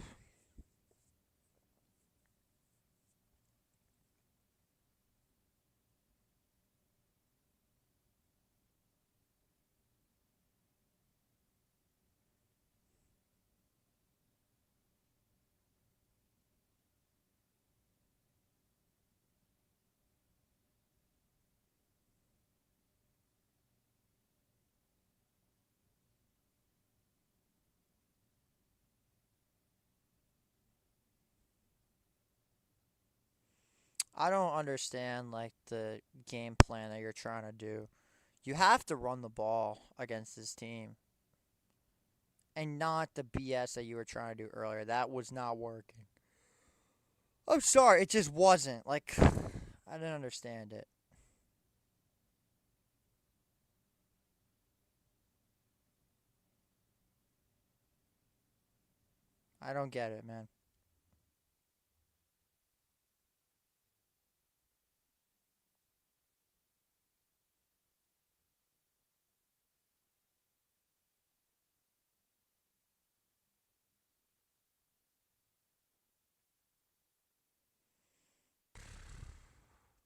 I don't understand, like, the game plan that you're trying to do. You have to run the ball against this team. And not the BS that you were trying to do earlier. That was not working. I'm sorry, it just wasn't. Like, I didn't understand it. I don't get it, man.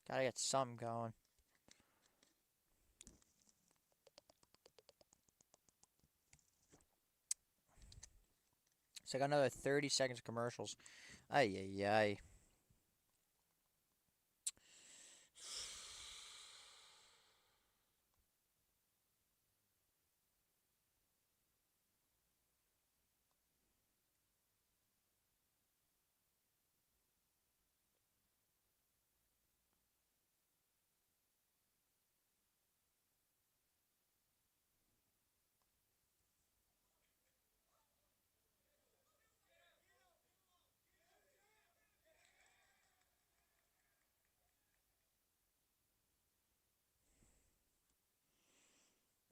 Gotta get something going. So I got another 30 seconds of commercials. Ay, ay, ay.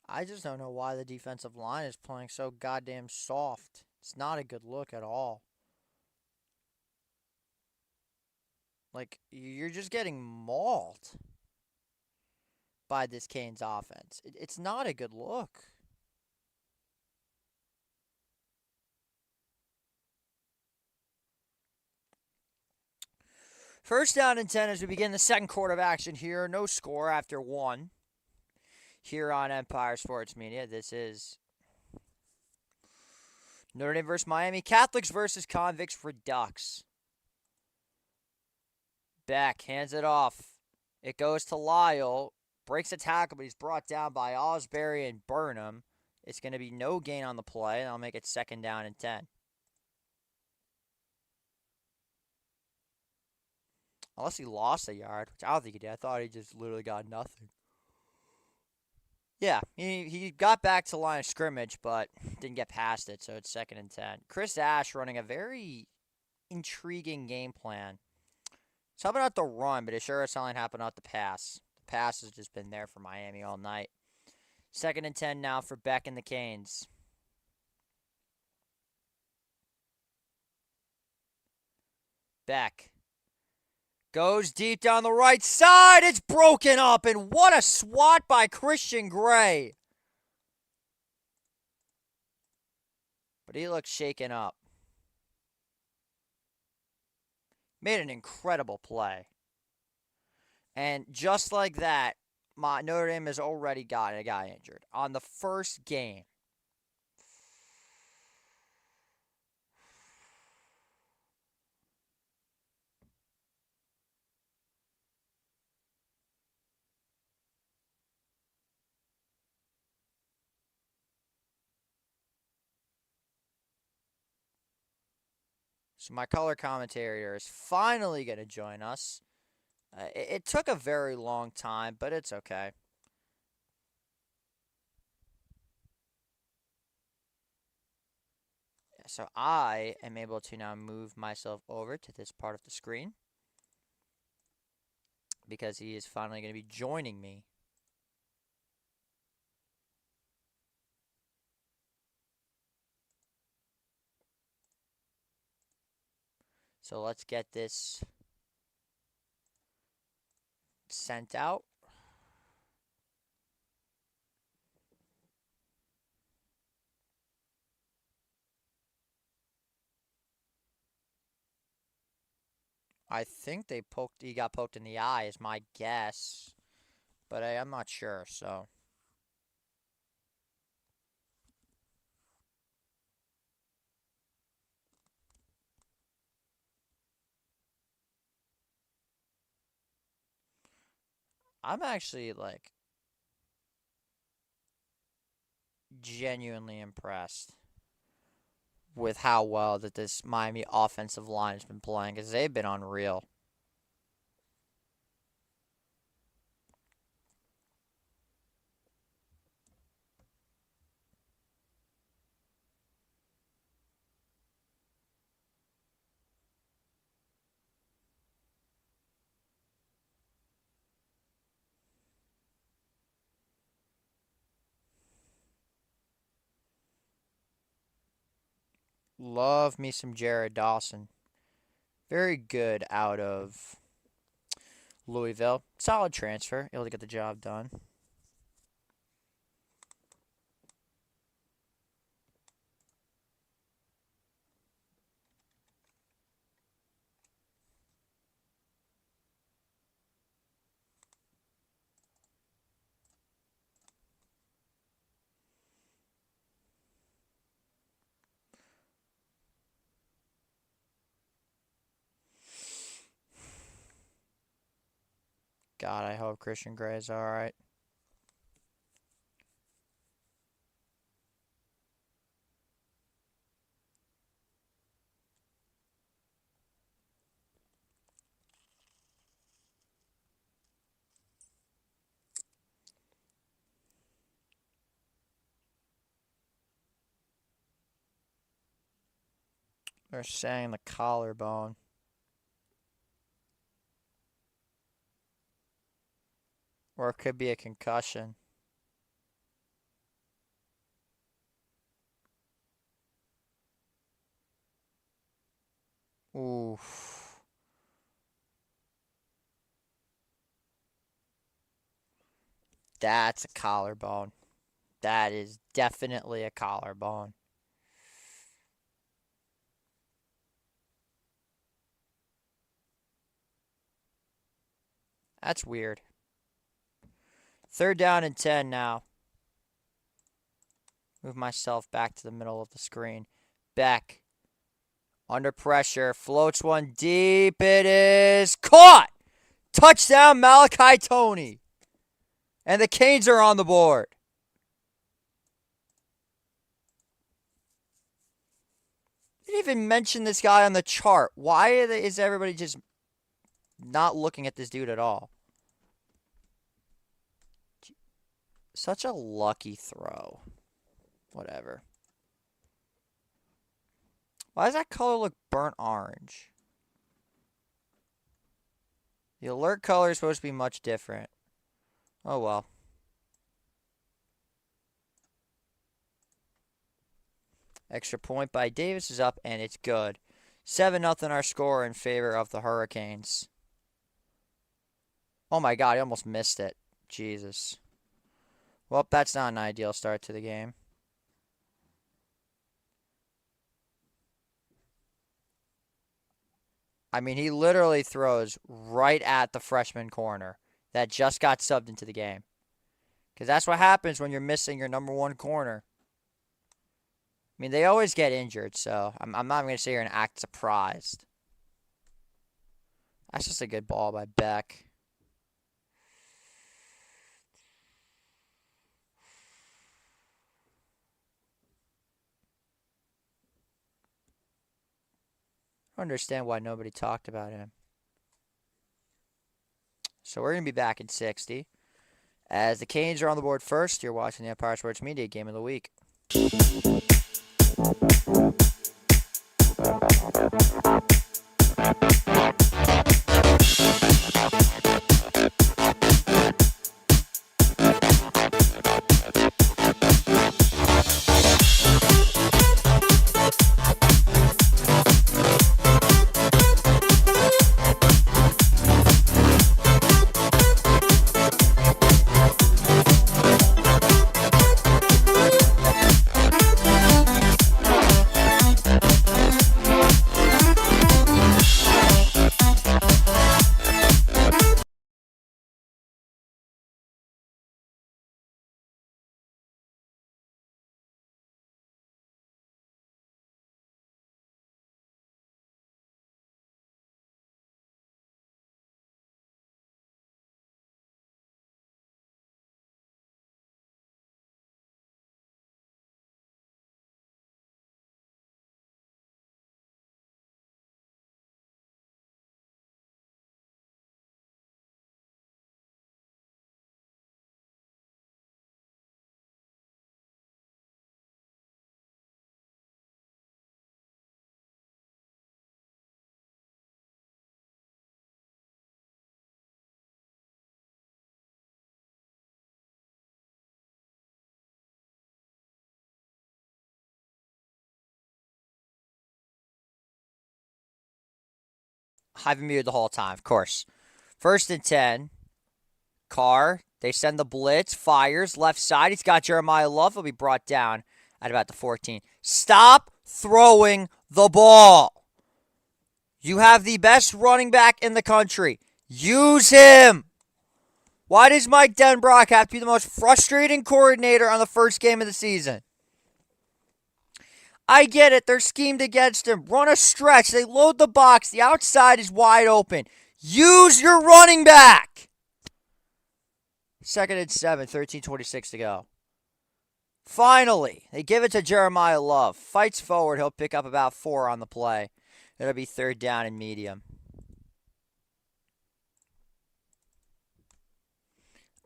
I just don't know why the defensive line is playing so goddamn soft. It's not a good look at all. Like, you're just getting mauled by this Canes offense. It's not a good look. First down and 10 as we begin the second quarter of action here. No score after one here on Empire Sports Media. This is Notre Dame versus Miami. Catholics versus Convicts Redux. Beck hands it off. It goes to Lyle. Breaks a tackle, but he's brought down by Osbury and Burnham. It's going to be no gain on the play, and I'll make it second down and 10. Unless he lost a yard, which I don't think he did. I thought he just literally got nothing. Yeah, he got back to line of scrimmage, but didn't get past it, so it's second and 10. Chris Ash running a very intriguing game plan. It's helping out the run, but it sure is something happening out the pass. The pass has just been there for Miami all night. Second and 10 now for Beck and the Canes. Beck goes deep down the right side. It's broken up, and what a swat by Christian Gray. But he looks shaken up. Made an incredible play. And just like that, Notre Dame has already gotten a guy injured on the first game. So my color commentator is finally going to join us. It took a very long time, but it's okay. So I am able to now move myself over to this part of the screen because he is finally going to be joining me. So let's get this sent out. I think he got poked in the eye is my guess, but I'm not sure, so. I'm actually, genuinely impressed with how well that this Miami offensive line has been playing, because they've been unreal. Love me some Jared Dawson. Very good out of Louisville. Solid transfer. Able to get the job done. God, I hope Christian Gray is all right. They're saying the collarbone. Or it could be a concussion. Oof. That's a collarbone. That is definitely a collarbone. That's weird. 3rd down and 10 now. Move myself back to the middle of the screen. Beck. Under pressure. Floats one deep. It is caught! Touchdown, Malachi Toney. And the Canes are on the board. Didn't even mention this guy on the chart. Why is everybody just not looking at this dude at all? Such a lucky throw. Whatever. Why does that color look burnt orange? The alert color is supposed to be much different. Oh well. Extra point by Davis is up, and it's good. 7-0 our score in favor of the Hurricanes. Oh my god, I almost missed it. Jesus. Well, that's not an ideal start to the game. I mean, he literally throws right at the freshman corner that just got subbed into the game. Because that's what happens when you're missing your number one corner. I mean, they always get injured, so I'm not even going to sit here and act surprised. That's just a good ball by Beck. I don't understand why nobody talked about him. So we're going to be back in 60. As the Canes are on the board first, you're watching the Empire Sports Media Game of the Week. I've been muted the whole time, of course. 1st and 10. Carr, they send the blitz, fires, left side. He's got Jeremiah Love. He'll be brought down at about the 14. Stop throwing the ball. You have the best running back in the country. Use him. Why does Mike Denbrock have to be the most frustrating coordinator on the first game of the season? I get it. They're schemed against him. Run a stretch. They load the box. The outside is wide open. Use your running back. 2nd and 7, 13:26 to go. Finally, they give it to Jeremiah Love. Fights forward. He'll pick up about 4 on the play. It'll be 3rd down and medium.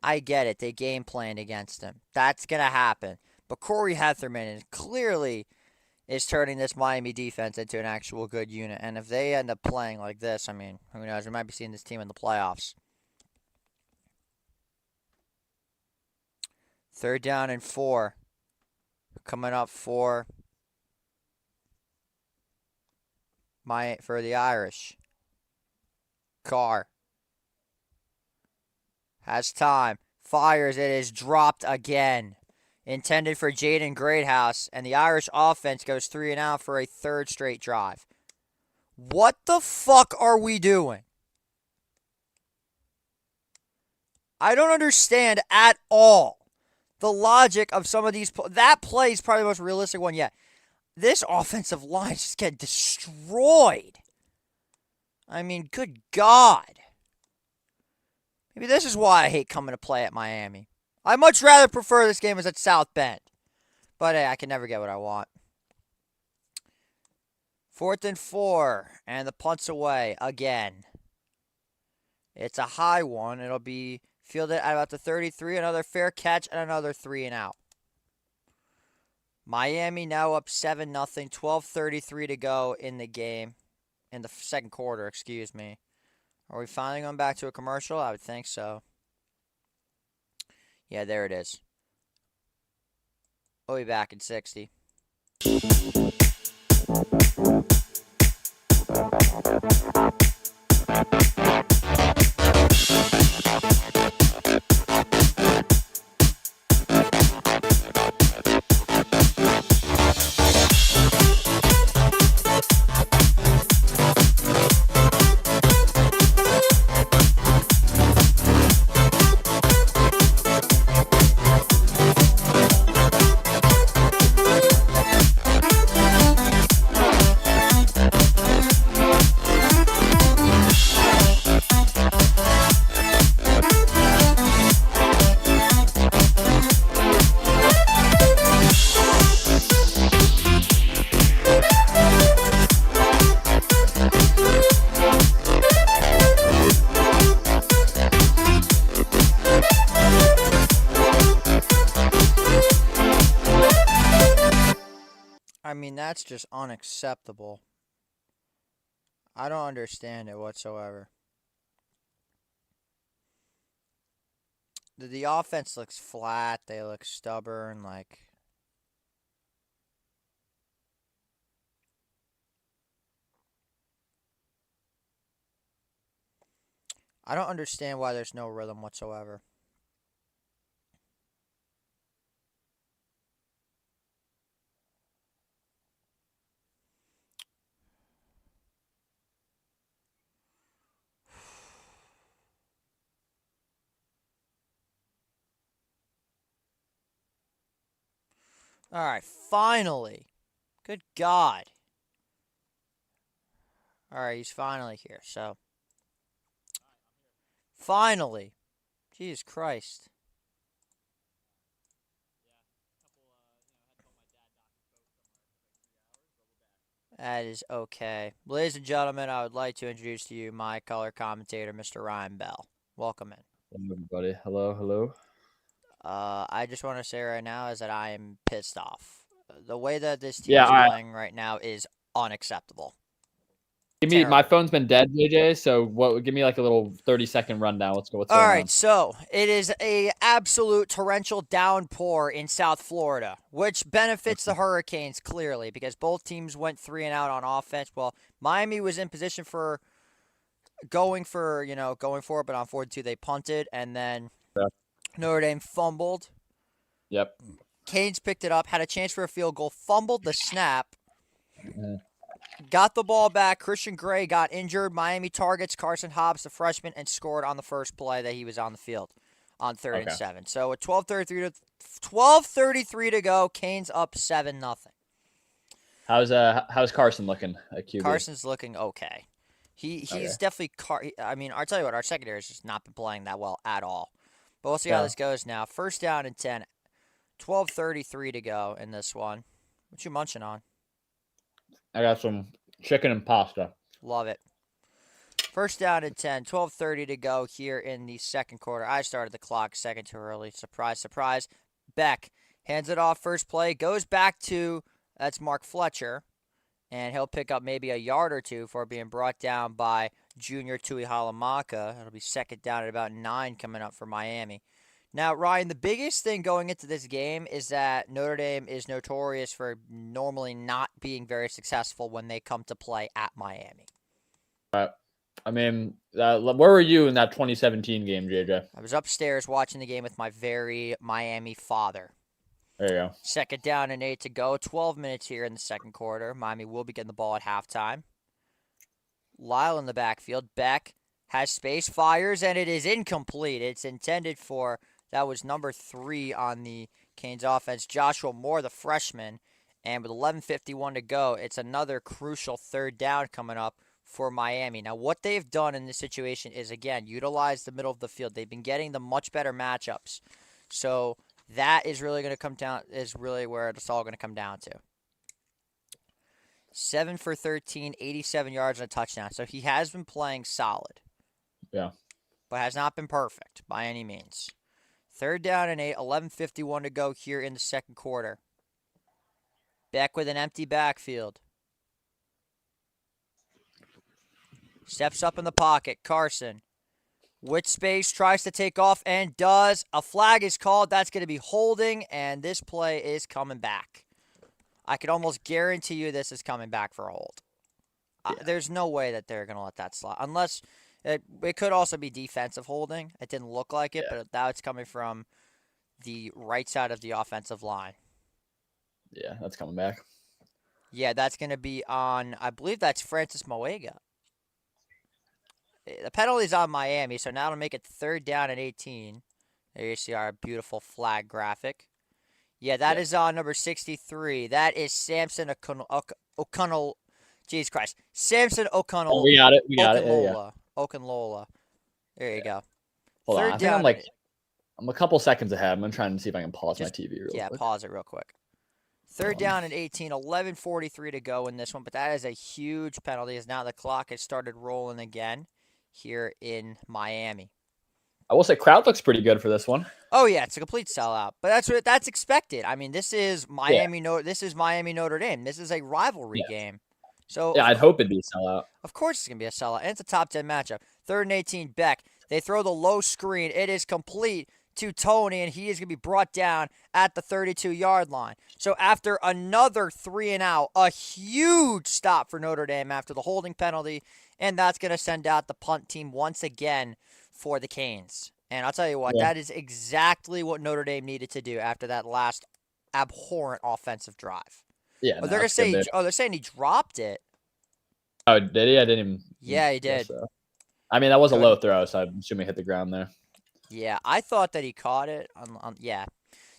I get it. They game planned against him. That's going to happen. But Corey Hetherman clearly is turning this Miami defense into an actual good unit. And if they end up playing like this, I mean, who knows? We might be seeing this team in the playoffs. 3rd down and 4. Coming up for the Irish. Carr has time. Fires. It is dropped again. Intended for Jaden Greathouse, and the Irish offense goes 3 and out for a 3rd straight drive. What the fuck are we doing? I don't understand at all the logic of some of these. That play is probably the most realistic one yet. This offensive line just get destroyed. I mean, good God. Maybe this is why I hate coming to play at Miami. I much rather prefer this game as at South Bend. But hey, I can never get what I want. 4th and 4, and the punt's away again. It's a high one. It'll be fielded at about the 33. Another fair catch and another 3 and out. Miami now up 7-0. 12:33 to go in the game. In the second quarter, excuse me. Are we finally going back to a commercial? I would think so. Yeah, there it is. We'll be back in 60. I mean, that's just unacceptable. I don't understand it whatsoever. The offense looks flat. They look stubborn. Like, I don't understand why there's no rhythm whatsoever. All right, finally. Good God. All right, he's finally here. So, finally. Jesus Christ. That is okay. Ladies and gentlemen, I would like to introduce to you my color commentator, Mr. Ryan Bell. Welcome in. Hello, everybody. Hello, hello. I just want to say right now is that I am pissed off. The way that this team Yeah, is I- playing right now is unacceptable. Give me my Terrible. phone's been dead, JJ. So what? Give me like a little 30-second rundown. Let's go. What's All going right, on? so it is a absolute torrential downpour in South Florida, which benefits the Hurricanes clearly because both teams went 3 and out on offense. Well, Miami was in position for going for it, but on 4-2 they punted, and then Yeah. Notre Dame fumbled. Yep. Canes picked it up, had a chance for a field goal, fumbled the snap, Mhm. got the ball back. Christian Gray got injured. Miami targets Carson Hobbs, the freshman, and scored on the first play that he was on the field on 3rd and 7. So at 12:33 to go, Canes up 7-0. How's Carson looking at QB? Carson's looking okay. He's Okay. definitely I mean, I'll tell you what, our secondary has just not been playing that well at all. But we'll see how this goes now. 1st down and 10. 12:33 to go in this one. What you munching on? I got some chicken and pasta. Love it. 1st down and 10. 12:30 to go here in the second quarter. I started the clock second too early. Surprise, surprise. Beck hands it off first play. Goes back to, that's Mark Fletcher. And he'll pick up maybe a yard or two for being brought down by Junior Tui Halamaka. It'll be 2nd down at about 9 coming up for Miami. Now, Ryan, the biggest thing going into this game is that Notre Dame is notorious for normally not being very successful when they come to play at Miami. I mean, where were you in that 2017 game, JJ? I was upstairs watching the game with my very Miami father. There you go. 2nd down and 8 to go. 12 minutes here in the second quarter. Miami will be getting the ball at halftime. Lyle in the backfield. Beck has space, fires, and it is incomplete. It's intended for, that was number 3 on the Canes offense, Joshua Moore, the freshman. And with 11:51 to go, it's another crucial third down coming up for Miami. Now, what they've done in this situation is, again, utilize the middle of the field. They've been getting the much better matchups. So that is really going to come down, is really where it's all going to come down to. 7 for 13, 87 yards and a touchdown. So he has been playing solid. Yeah. But has not been perfect by any means. Third down and 8, 11:51 to go here in the second quarter. Beck with an empty backfield. Steps up in the pocket. Carson. With space, tries to take off and does. A flag is called. That's going to be holding, and this play is coming back. I could almost guarantee you this is coming back for a hold. Yeah. There's no way that they're going to let that slide. Unless it could also be defensive holding. It didn't look like it, but now it's coming from the right side of the offensive line. Yeah, that's coming back. Yeah, that's going to be on, I believe that's Francis Moega. The penalty's on Miami, so now it'll make it third down and 18. There you see our beautiful flag graphic. Yeah, that is on number 63. That is Samson O'Connell. Jesus Christ. Samson O'Connell. Oh, we got it. Okunlola. There you go. Hold Third on. I down. think I'm a couple seconds ahead. I'm trying to see if I can pause my TV real quick. Yeah, pause it real quick. Third down and 18, 11:43 to go in this one, but that is a huge penalty as now the clock has started rolling again here in Miami. I will say crowd looks pretty good for this one. Oh yeah, it's a complete sellout, but that's expected. I mean, this is Miami. This is Miami Notre Dame. This is a rivalry game. So yeah, I'd hope it'd be a sellout. Of course, it's gonna be a sellout, and it's a top 10 matchup. Third and 18, Beck. They throw the low screen. It is complete to Tony, and he is going to be brought down at the 32-yard line. So after another 3 and out, a huge stop for Notre Dame after the holding penalty, and that's going to send out the punt team once again for the Canes. And I'll tell you what, that is exactly what Notre Dame needed to do after that last abhorrent offensive drive. Yeah, they're going to say, they're saying he dropped it. Oh, did he? I didn't even. Yeah, he did. So. I mean, that was a low throw, so I'm assuming he hit the ground there. Yeah, I thought that he caught it. Yeah,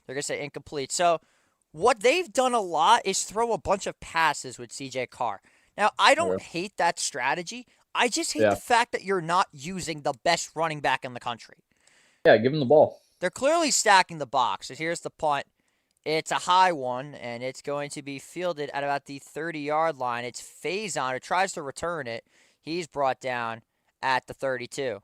they're going to say incomplete. So what they've done a lot is throw a bunch of passes with C.J. Carr. Now, I don't hate that strategy. I just hate the fact that you're not using the best running back in the country. Yeah, give him the ball. They're clearly stacking the box. So here's the punt. It's a high one, and it's going to be fielded at about the 30-yard line. It's Faison who tries to return it. He's brought down at the 32.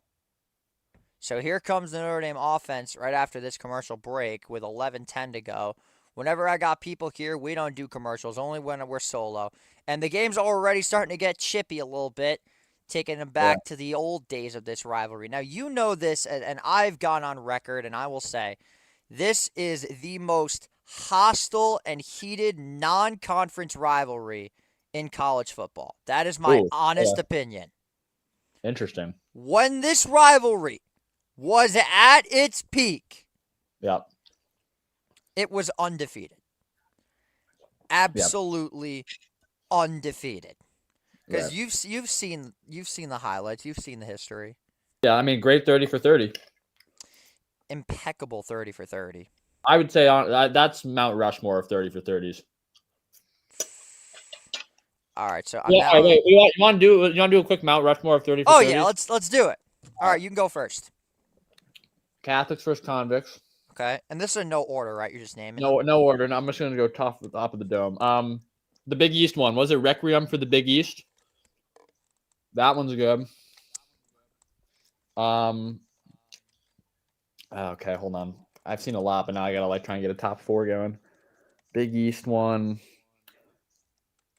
So here comes the Notre Dame offense right after this commercial break with 11:10 to go. Whenever I got people here, we don't do commercials, only when we're solo. And the game's already starting to get chippy a little bit, taking them back to the old days of this rivalry. Now, you know this, and I've gone on record, and I will say, this is the most hostile and heated non-conference rivalry in college football. That is my honest opinion. Interesting. When this rivalry was at its peak, it was undefeated. Absolutely undefeated. Because you've seen the highlights, you've seen the history. Yeah, I mean, great 30 for 30. Impeccable 30 for 30. I would say that's Mount Rushmore of 30 for 30s. All right, so wait, you want to do a quick Mount Rushmore of 30 for 30s? Oh yeah, let's do it. All right, you can go first. Catholics versus convicts. Okay, and this is in no order, right? You're just naming. No order. No, I'm just gonna go top of the dome. The Big East one, was it Requiem for the Big East? That one's good. Okay, hold on. I've seen a lot, but now I gotta try and get a top 4 going. Big East one.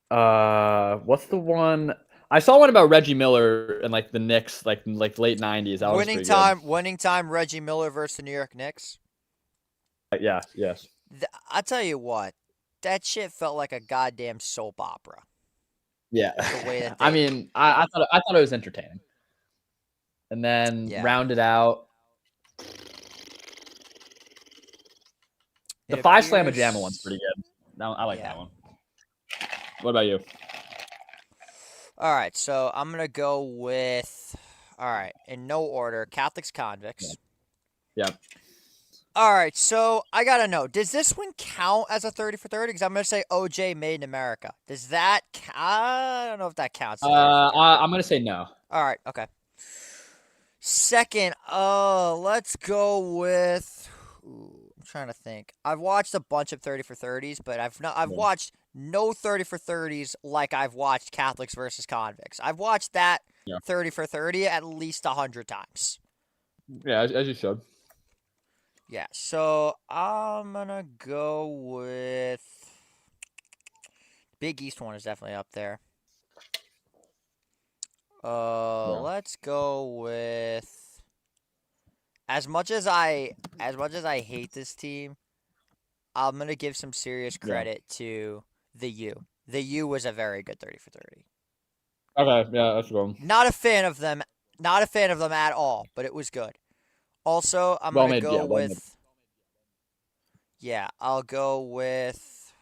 What's the one? I saw one about Reggie Miller and the Knicks, like late 90s. That winning time. Reggie Miller versus the New York Knicks. Yes. I'll tell you what, that shit felt like a goddamn soap opera. Yeah. The way that I mean, I thought it was entertaining, and then rounded out. The 5 Slamma Jamma one's pretty good. I like that one. What about you? All right, so I'm going to go with All right, in no order, Catholics, convicts. Yeah. All right, so I got to know, does this one count as a 30 for 30? Because I'm going to say OJ Made in America. Does that I don't know if that counts. I'm going to say no. All right, okay. Second, let's go with. I'm trying to think. I've watched a bunch of 30 for 30s, but I've watched no 30 for 30s like I've watched Catholics versus convicts. I've watched that 30 for 30 at least 100 times. Yeah, as you should. Yeah, so I'm gonna go with Big East one is definitely up there. Let's go with as much as I hate this team, I'm gonna give some serious credit to the U. The U was a very good 30 for 30. Okay, yeah, that's good. Not a fan of them at all, but it was good. Also, I'm gonna go with. Yeah, I'll go with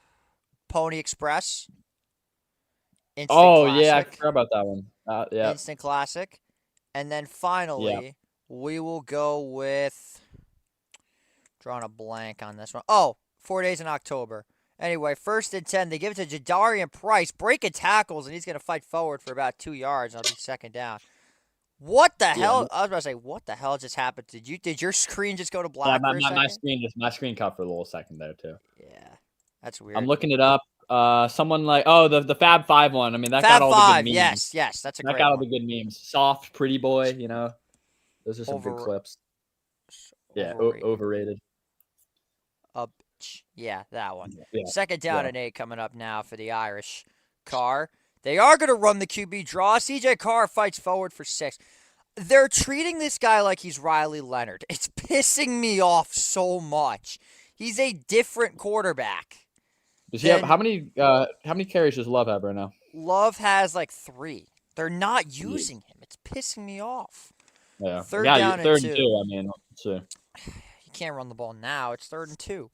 Pony Express. Instant classic. Yeah, I forgot about that one. Yeah. Instant classic. And then finally, we will go with. Drawing a blank on this one. Oh, 4 days in October. Anyway, 1st and 10. They give it to Jadarian Price. Breaking tackles, and he's going to fight forward for about 2 yards. And I'll be second down. What the hell? I was about to say, what the hell just happened? Did your screen just go to black for a second? My screen cut for a little second there too. Yeah, that's weird. I'm looking it up. Someone like the Fab Five one. I mean, that Fab got all Five, the good memes. yes, that's a great one. That got all the good memes. Soft, pretty boy. You know, those are some good clips. Yeah, overrated. Yeah, that one. Yeah. Second down and 8 coming up now for the Irish. Carr. They are going to run the QB draw. CJ Carr fights forward for 6. They're treating this guy like he's Riley Leonard. It's pissing me off so much. He's a different quarterback. Does he have how many carries does Love have right now? Love has like 3. They're not using him. It's pissing me off. Yeah. Third down and 2. I mean, let's see. You can't run the ball now. It's 3rd and 2.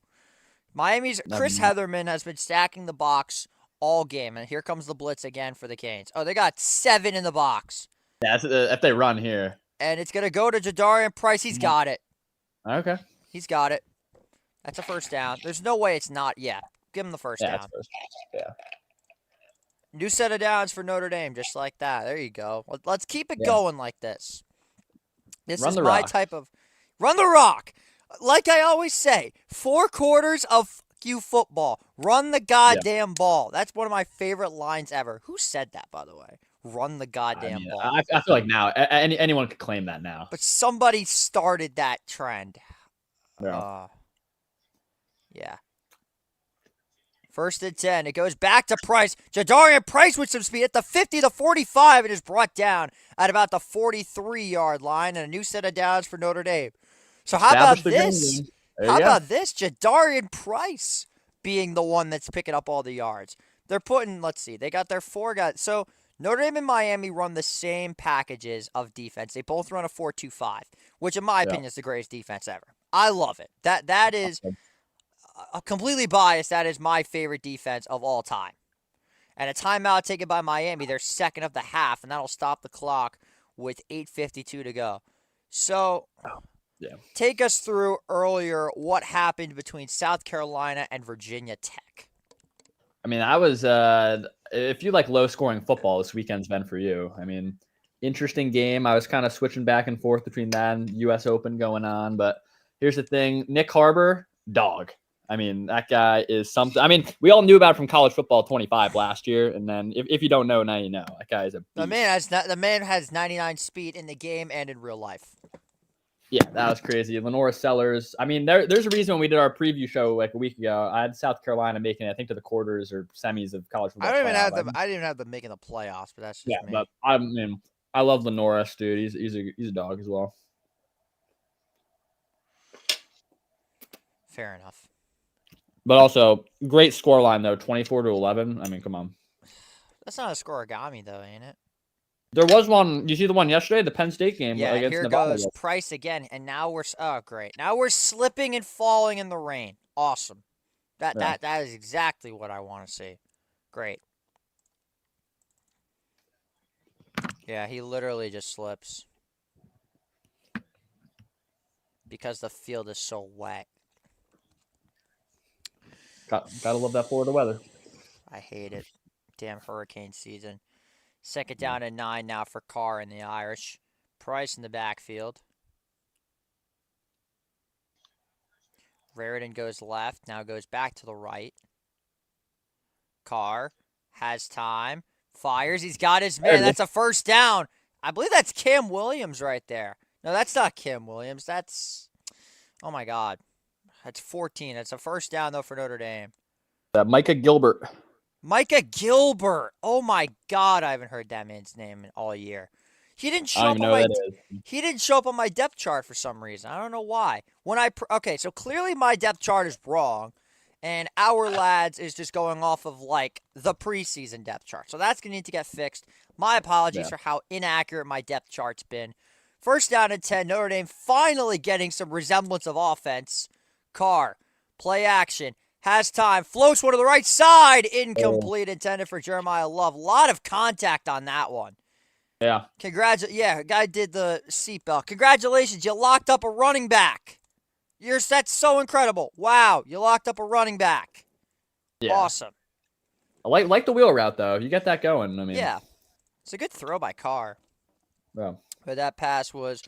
Miami's Chris Heatherman has been stacking the box all game, and here comes the blitz again for the Canes. Oh, they got 7 in the box. Yeah, if they run here. And it's going to go to Jadarian Price. He's got it. Okay. He's got it. That's a first down. There's no way it's not yet. Give him the first down. Yeah. New set of downs for Notre Dame, just like that. There you go. Let's keep it going like this. This is my type of... Run the rock. Like I always say, 4 quarters of you football. Run the goddamn ball. That's one of my favorite lines ever. Who said that, by the way? Run the goddamn ball. I feel like now anyone could claim that now. But somebody started that trend. Yeah. 1st and 10. It goes back to Price. Jadarian Price with some speed at the 50, the 45. It is brought down at about the 43-yard line. And a new set of downs for Notre Dame. So how about this? About this? Jadarian Price being the one that's picking up all the yards. They're putting, let's see, they got their 4 guys. So Notre Dame and Miami run the same packages of defense. They both run a 4-2-5, which in my opinion is the greatest defense ever. I love it. That is completely biased. That is my favorite defense of all time. And a timeout taken by Miami. They're second of the half, and that'll stop the clock with 8:52 to go. So take us through earlier what happened between South Carolina and Virginia Tech. I mean, I was if you like low-scoring football, this weekend's been for you. I mean, interesting game. I was kind of switching back and forth between that and U.S. Open going on. But here's the thing. Nick Harbor, dog. I mean, that guy is something. I mean, we all knew about it from College Football 25 last year. And then if you don't know, now you know. That guy is a beast. The man has 99 speed in the game and in real life. Yeah, that was crazy. Lenora Sellers. I mean, there's a reason when we did our preview show like a week ago, I had South Carolina making it, I think, to the quarters or semis of college football. I didn't even have them making the playoffs, but that's just me. But I mean, I love Lenora, dude. He's a dog as well. Fair enough. But also, great scoreline though, 24-11. I mean, come on. That's not a scoregami though, ain't it? There was one. You see the one yesterday, the Penn State game. Yeah, against here Nevada. goes Price again, and now we're great. Now we're slipping and falling in the rain. Awesome. That is exactly what I want to see. Great. Yeah, he literally just slips. because the field is so wet. Gotta love that Florida weather. I hate it. Damn hurricane season. Second down and 9 now for Carr and the Irish. Price in the backfield. Raritan goes left, now goes back to the right. Carr has time, fires, he's got his man. That's a first down. I believe that's Cam Williams right there. No, that's not Cam Williams. That's, oh my God. That's 14. That's a first down, though, for Notre Dame. Micah Gilbert. Micah Gilbert. Oh my God, I haven't heard that man's name in all year. He didn't show up on my he didn't show up on my depth chart for some reason. I don't know why. Okay, so clearly my depth chart is wrong, and our lads is just going off of like the preseason depth chart. So that's gonna need to get fixed. My apologies for how inaccurate my depth chart's been. First down and 10. Notre Dame finally getting some resemblance of offense. Carr, play action. Has time, floats one to the right side, incomplete, intended for Jeremiah Love. A lot of contact on that one. Yeah. Guy did the seatbelt. Congratulations, you locked up a running back. That's so incredible. Wow, you locked up a running back. Yeah. Awesome. I like the wheel route, though. You get that going. I mean, yeah. It's a good throw by Carr. Yeah. But that pass was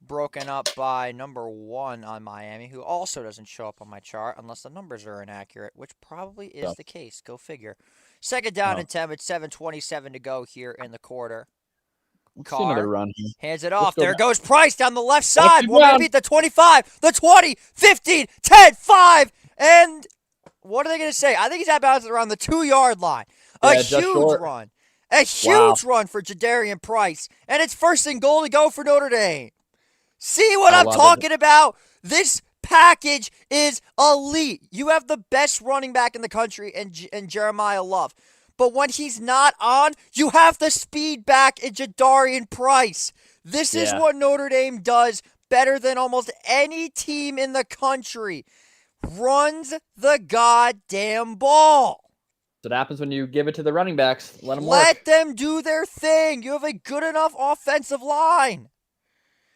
broken up by number 1 on Miami, who also doesn't show up on my chart unless the numbers are inaccurate, which probably is the case. Go figure. Second down and 10 with 7:27 to go here in the quarter. Carr another run. Hands it off. There goes Price down the left side. Want to beat the 25, the 20, 15, 10, 5, and what are they going to say? I think he's at bounds around the 2-yard line. A huge run. A huge run for Jadarian Price. And it's first and goal to go for Notre Dame. See what I'm talking about? This package is elite. You have the best running back in the country in Jeremiah Love. But when he's not on, you have the speed back in Jadarian Price. This is what Notre Dame does better than almost any team in the country. Runs the goddamn ball. That's what happens when you give it to the running backs. Let them work. Let them do their thing. You have a good enough offensive line.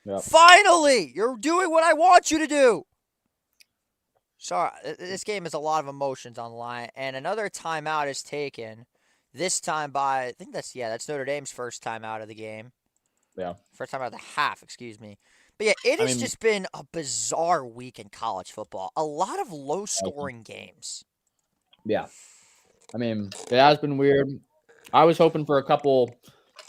Yep. Finally, you're doing what I want you to do. Sorry, this game has a lot of emotions on the line, and another timeout is taken. This time by, I think that's Notre Dame's first time out of the game. Yeah. First time out of the half, excuse me. But yeah, it has just been a bizarre week in college football. A lot of low-scoring games. Yeah. I mean, it has been weird. I was hoping for a couple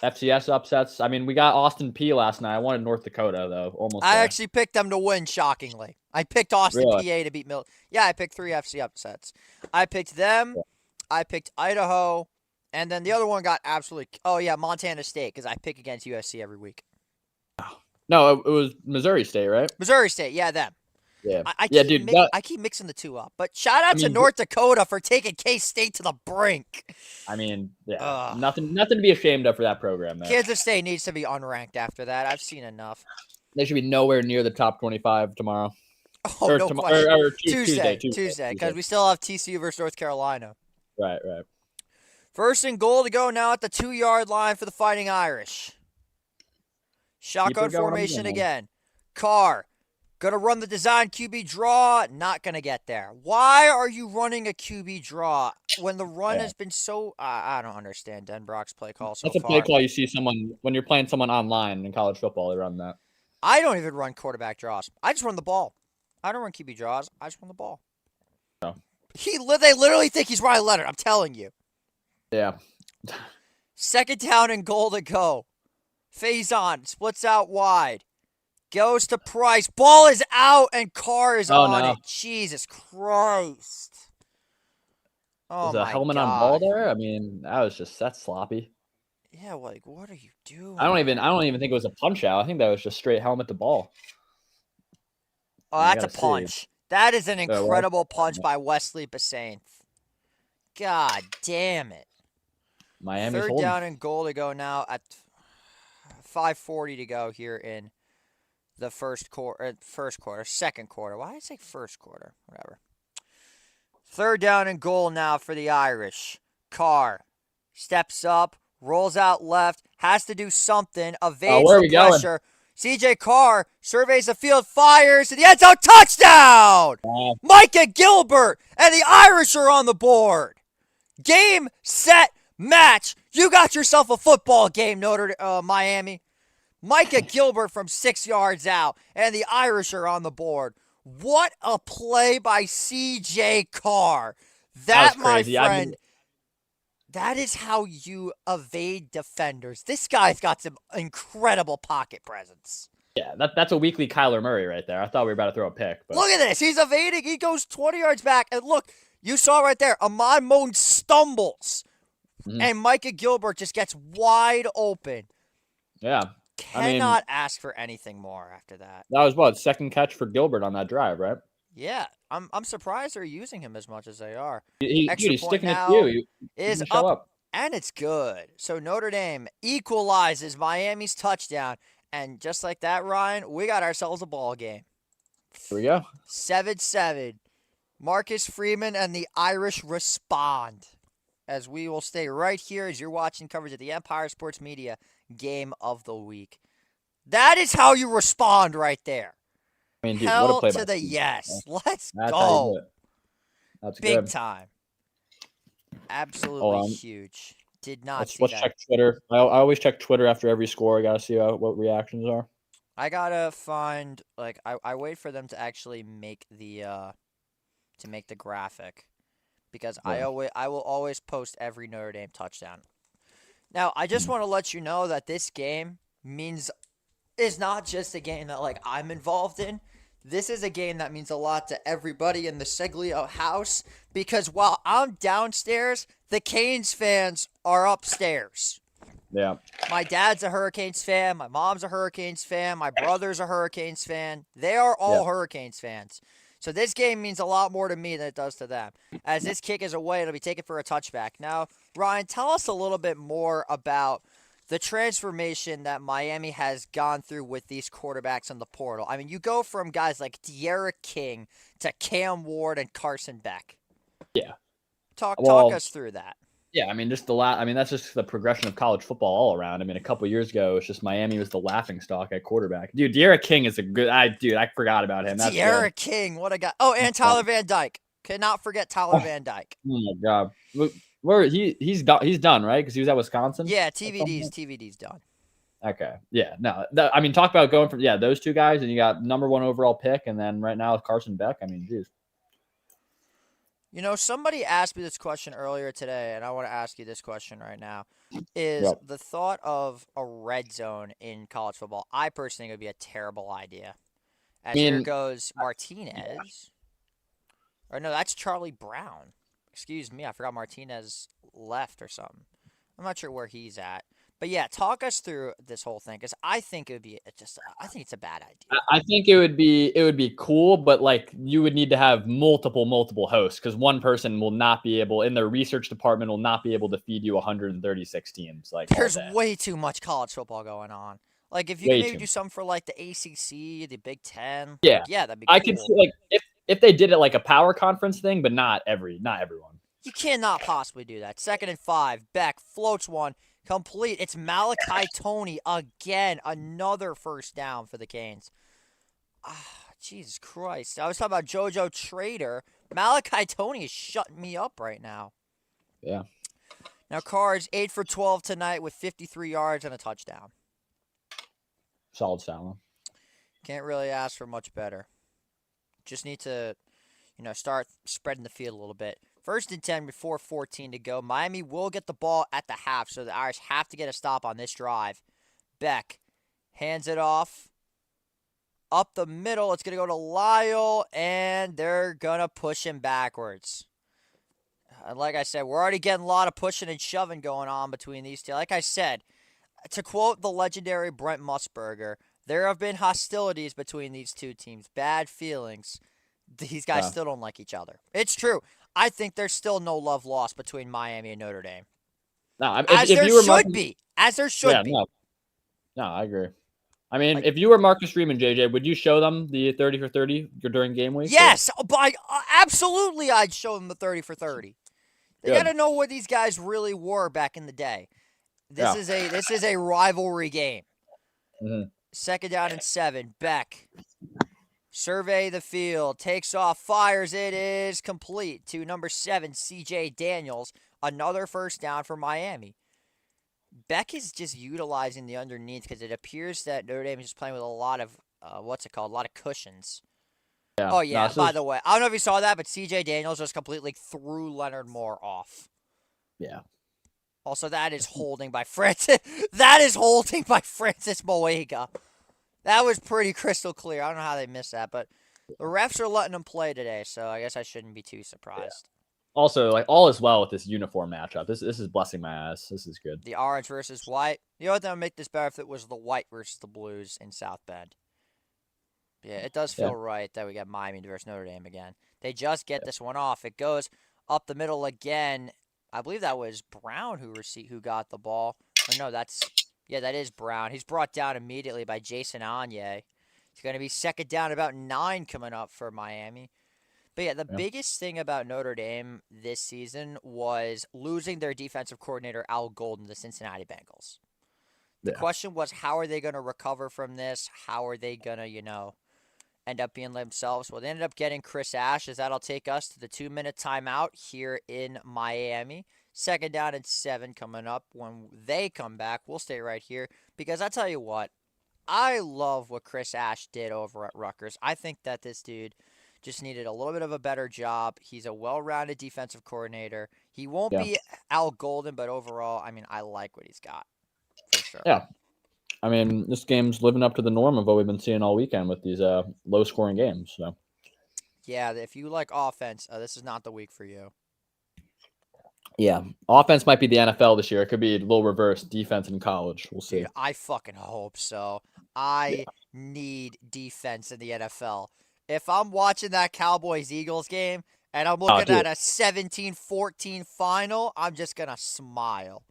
FCS upsets. I mean, we got Austin P last night. I wanted North Dakota, though. Almost. I actually picked them to win, shockingly. I picked Austin PA to beat Mill. Yeah, I picked 3 FC upsets. I picked them. Yeah. I picked Idaho. And then the other one got absolutely... Oh, yeah, Montana State, because I pick against USC every week. No, it was Missouri State, right? Missouri State, yeah, them. Yeah, I keep mixing the two up. But shout out to North Dakota for taking K-State to the brink. I mean, nothing to be ashamed of for that program. Though. Kansas State needs to be unranked after that. I've seen enough. They should be nowhere near the top 25 tomorrow. Oh, no question. Or Tuesday, because we still have TCU versus North Carolina. Right. First and goal to go now at the 2-yard line for the Fighting Irish. Shotgun formation again. Carr, going to run the design QB draw. Not going to get there. Why are you running a QB draw when the run has been so... I don't understand Denbrock's play call so far. That's a play call you see someone... When you're playing someone online in college football, they run that. I don't even run quarterback draws. I just run the ball. I don't run QB draws. I just run the ball. No. They literally think he's Riley Leonard. I'm telling you. Yeah. Second down and goal to go. Faison splits out wide. Goes to Price. Ball is out and Carr is on it. Jesus Christ. Oh, was a helmet on ball there? I mean, that's sloppy. Yeah, like what are you doing? I don't even think it was a punch out. I think that was just straight helmet to ball. Oh, that's a punch. That is an incredible punch by Wesley Basaint. God damn it. Miami's Third down and goal to go now at 5:40 to go here in the second quarter. Why did I say first quarter? Whatever. Third down and goal now for the Irish. Carr steps up, rolls out left, has to do something, evades the pressure. CJ Carr surveys the field, fires to the end zone, touchdown! Micah Gilbert and the Irish are on the board. Game, set, match. You got yourself a football game, Miami. Micah Gilbert from 6 yards out, and the Irish are on the board. What a play by CJ Carr. That my friend, that is how you evade defenders. This guy's got some incredible pocket presence. Yeah, that's a weekly Kyler Murray right there. I thought we were about to throw a pick. But. Look at this. He's evading. He goes 20 yards back. And look, you saw right there, Ahmad Moan stumbles. And Micah Gilbert just gets wide open. Yeah. Cannot ask for anything more after that. That was what, second catch for Gilbert on that drive, right? Yeah, I'm surprised they're using him as much as they are. He's sticking it to you. Is up, and it's good. So Notre Dame equalizes Miami's touchdown, and just like that, Ryan, we got ourselves a ball game. Here we go. 7-7. Marcus Freeman and the Irish respond. As we will stay right here as you're watching coverage of the Empire Sports Media Game of the Week. That is how you respond right there. I mean, dude, Hell what a play to by the yes. Let's That's go. That's big good. time. Absolutely huge. Did not see let's that. Check Twitter. I always check Twitter after every score. I gotta see what reactions are. I gotta find I wait for them to actually make the graphic. Because I will always post every Notre Dame touchdown. Now, I just want to let you know that this game is not just a game that I'm involved in. This is a game that means a lot to everybody in the Seglio house because while I'm downstairs, the Canes fans are upstairs. Yeah. My dad's a Hurricanes fan. My mom's a Hurricanes fan. My brother's a Hurricanes fan. They are all Hurricanes fans. So this game means a lot more to me than it does to them. As this kick is away, it'll be taken for a touchback. Now, Ryan, tell us a little bit more about the transformation that Miami has gone through with these quarterbacks in the portal. I mean, you go from guys like De'Ara King to Cam Ward and Carson Beck. Yeah. Talk us through that. Yeah, I mean, that's just the progression of college football all around. I mean, a couple years ago, it's just Miami was the laughing stock at quarterback. Dude, De'Ara King is a good. I forgot about him. De'Ara King, what a guy! Oh, and Tyler Van Dyke. Cannot forget Tyler Van Dyke. Oh my God, where he's done, right? Because he was at Wisconsin. Yeah, TVD's done. Okay, yeah, no, I mean, talk about going from those two guys, and you got number 1 overall pick, and then right now with Carson Beck. I mean, geez. You know, somebody asked me this question earlier today, and I want to ask you this question right now. Is the thought of a red zone in college football, I personally think it would be a terrible idea. Here goes Martinez. Or no, that's Charlie Brown. Excuse me, I forgot Martinez left or something. I'm not sure where he's at. But yeah, talk us through this whole thing because I think I think it's a bad idea. I think it would be cool, but you would need to have multiple hosts because one person will not be able in their research department will not be able to feed you 136 teams. There's way too much college football going on. If you could maybe do something for the ACC, the Big Ten. Yeah, that'd be cool. I could see if they did it like a power conference thing, but not everyone. You cannot possibly do that. 2nd and 5. Beck floats one. Complete. It's Malachi Toney again. Another first down for the Canes. Jesus Christ. I was talking about JoJo Trader. Malachi Toney is shutting me up right now. Yeah. Now, Carr's 8 for 12 tonight with 53 yards and a touchdown. Solid sound. Can't really ask for much better. Just need to, start spreading the field a little bit. 1st and 10 before 14 to go. Miami will get the ball at the half, so the Irish have to get a stop on this drive. Beck hands it off. Up the middle, it's going to go to Lyle, and they're going to push him backwards. And like I said, we're already getting a lot of pushing and shoving going on between these two. Like I said, to quote the legendary Brent Musburger, there have been hostilities between these two teams, bad feelings. These guys still don't like each other. It's true. I think there's still no love lost between Miami and Notre Dame. No, as there should be. As there should be. No, I agree. I mean, if you were Marcus Freeman, JJ, would you show them the 30 for 30 during game week? Yes, but absolutely I'd show them the 30 for 30. They got to know what these guys really were back in the day. This is a rivalry game. Mm-hmm. Second down and 7. Beck. Survey the field. Takes off. Fires. It is complete to number 7, C.J. Daniels. Another first down for Miami. Beck is just utilizing the underneath because it appears that Notre Dame is just playing with a lot of, a lot of cushions. Yeah. Oh, yeah. No, By the way, I don't know if you saw that, but C.J. Daniels just completely threw Leonard Moore off. Yeah. Also, that is holding by Francis. That is holding by Francis Moega. That was pretty crystal clear. I don't know how they missed that, but the refs are letting them play today, so I guess I shouldn't be too surprised. Also, like, all is well with this uniform matchup. This is blessing my ass. This is good. The orange versus white. You know what? That would make this better if it was the white versus the blues in South Bend. Yeah, it does feel right that we got Miami versus Notre Dame again. They just get this one off. It goes up the middle again. I believe that was Brown who got the ball. Or no, that is Brown. He's brought down immediately by Jason Anye. It's going to be second down, about 9 coming up for Miami. But yeah, the biggest thing about Notre Dame this season was losing their defensive coordinator, Al Golden, to the Cincinnati Bengals. The question was, how are they going to recover from this? How are they going to, end up being themselves? Well, they ended up getting Chris Ash, as that'll take us to the 2-minute timeout here in Miami. Second down and 7 coming up. When they come back, we'll stay right here because I tell you what, I love what Chris Ash did over at Rutgers. I think that this dude just needed a little bit of a better job. He's a well-rounded defensive coordinator. He won't be Al Golden, but overall, I mean, I like what he's got for sure. Yeah. I mean, this game's living up to the norm of what we've been seeing all weekend with these low-scoring games. So, yeah, if you like offense, this is not the week for you. Yeah. Offense might be the NFL this year. It could be a little reverse defense in college. We'll see. Dude, I fucking hope so. I need defense in the NFL. If I'm watching that Cowboys-Eagles game and I'm looking at a 17-14 final, I'm just going to smile.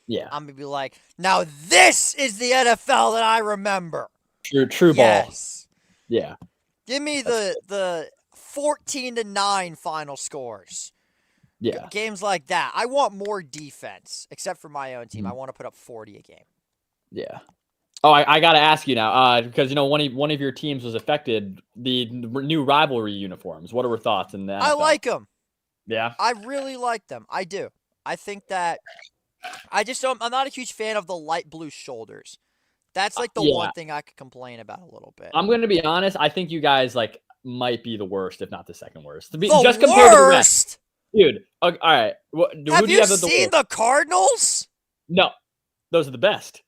Yeah. I'm going to be like, now this is the NFL that I remember. True ball. Yeah. Give me the 14-9 final scores. Yeah. Games like that. I want more defense, except for my own team. I want to put up 40 a game. Yeah. Oh, I got to ask you now, because one of your teams was affected. The new rivalry uniforms. What are your thoughts in that? I like them. Yeah. I really like them. I do. I think that I just don't. I'm not a huge fan of the light blue shoulders. That's like the one thing I could complain about a little bit. I'm going to be honest. I think you guys might be the worst, if not the second worst. Just compared to the rest. Dude, okay, all right. Have you seen the Cardinals? No, those are the best.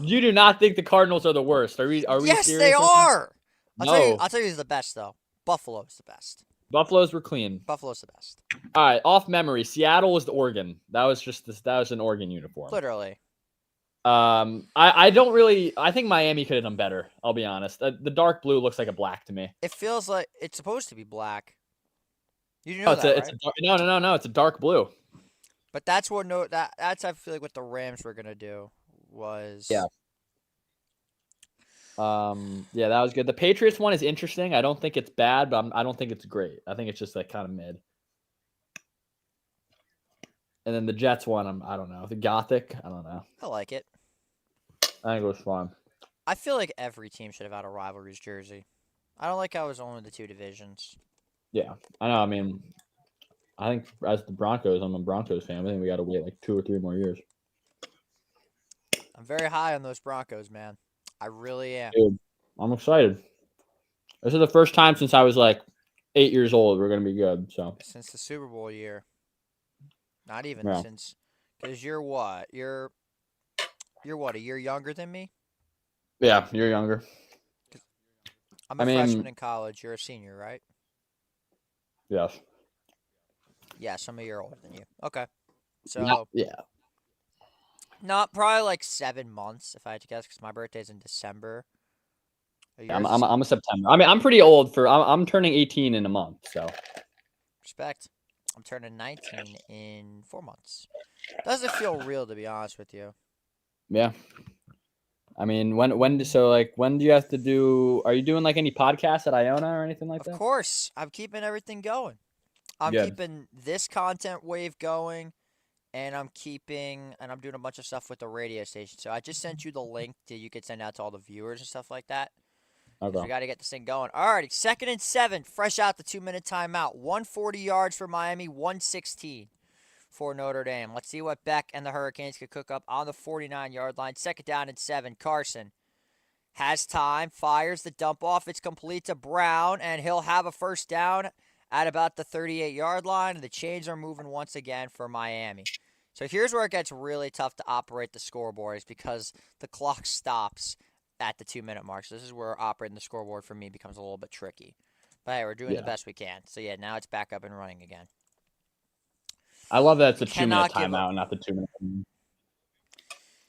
You do not think the Cardinals are the worst? Are we? Yes, serious? They are. No. I'll tell you who's the best though. Buffalo's the best. Buffalo's were clean. Buffalo's the best. All right, off memory. Seattle was the Oregon. That was an Oregon uniform. Literally. I don't really. I think Miami could have done better. I'll be honest. The dark blue looks like a black to me. It feels like it's supposed to be black. You know no, right? No. It's a dark blue. But that's that's I feel like what the Rams were gonna do was. Yeah. Yeah, that was good. The Patriots one is interesting. I don't think it's bad, but I don't think it's great. I think it's just kind of mid. And then the Jets one, I don't know. The Gothic, I don't know. I like it. I think it was fun. I feel like every team should have had a rivalries jersey. I don't like how it was only the 2 divisions. Yeah, I know. I mean, I think as the Broncos, I'm a Broncos fan. I think we got to wait like 2 or 3 more years. I'm very high on those Broncos, man. I really am. Dude, I'm excited. This is the first time since I was 8 years old we're going to be good. So since the Super Bowl year. Not even since, because you're what? You're what? A year younger than me? Yeah, you're younger. I'm a freshman in college. You're a senior, right? Yes. Yes, I'm a year older than you. Okay. So yeah. Not probably 7 months if I had to guess, because my birthday's in December. I'm a September. I mean, I'm pretty old I'm turning 18 in a month, so. Respect. I'm turning 19 in 4 months. Doesn't feel real, to be honest with you. Yeah. I mean, when do you have to do? Are you doing any podcasts at Iona or anything like that? Of course, I'm keeping everything going. I'm keeping this content wave going, and I'm doing a bunch of stuff with the radio station. So I just sent you the link that you could send out to all the viewers and stuff like that. Because we got to get this thing going. Alrighty, 2nd and 7, fresh out the 2-minute timeout. 140 yards for Miami, 116 for Notre Dame. Let's see what Beck and the Hurricanes could cook up on the 49-yard line. 2nd down and 7. Carson has time, fires the dump off. It's complete to Brown, and he'll have a first down at about the 38-yard line. And the chains are moving once again for Miami. So here's where it gets really tough to operate the scoreboard, is because the clock stops at the 2-minute mark. So this is where operating the scoreboard for me becomes a little bit tricky. But hey, we're doing the best we can. So yeah, now it's back up and running again. I love that it's a 2-minute timeout, not the 2-minute.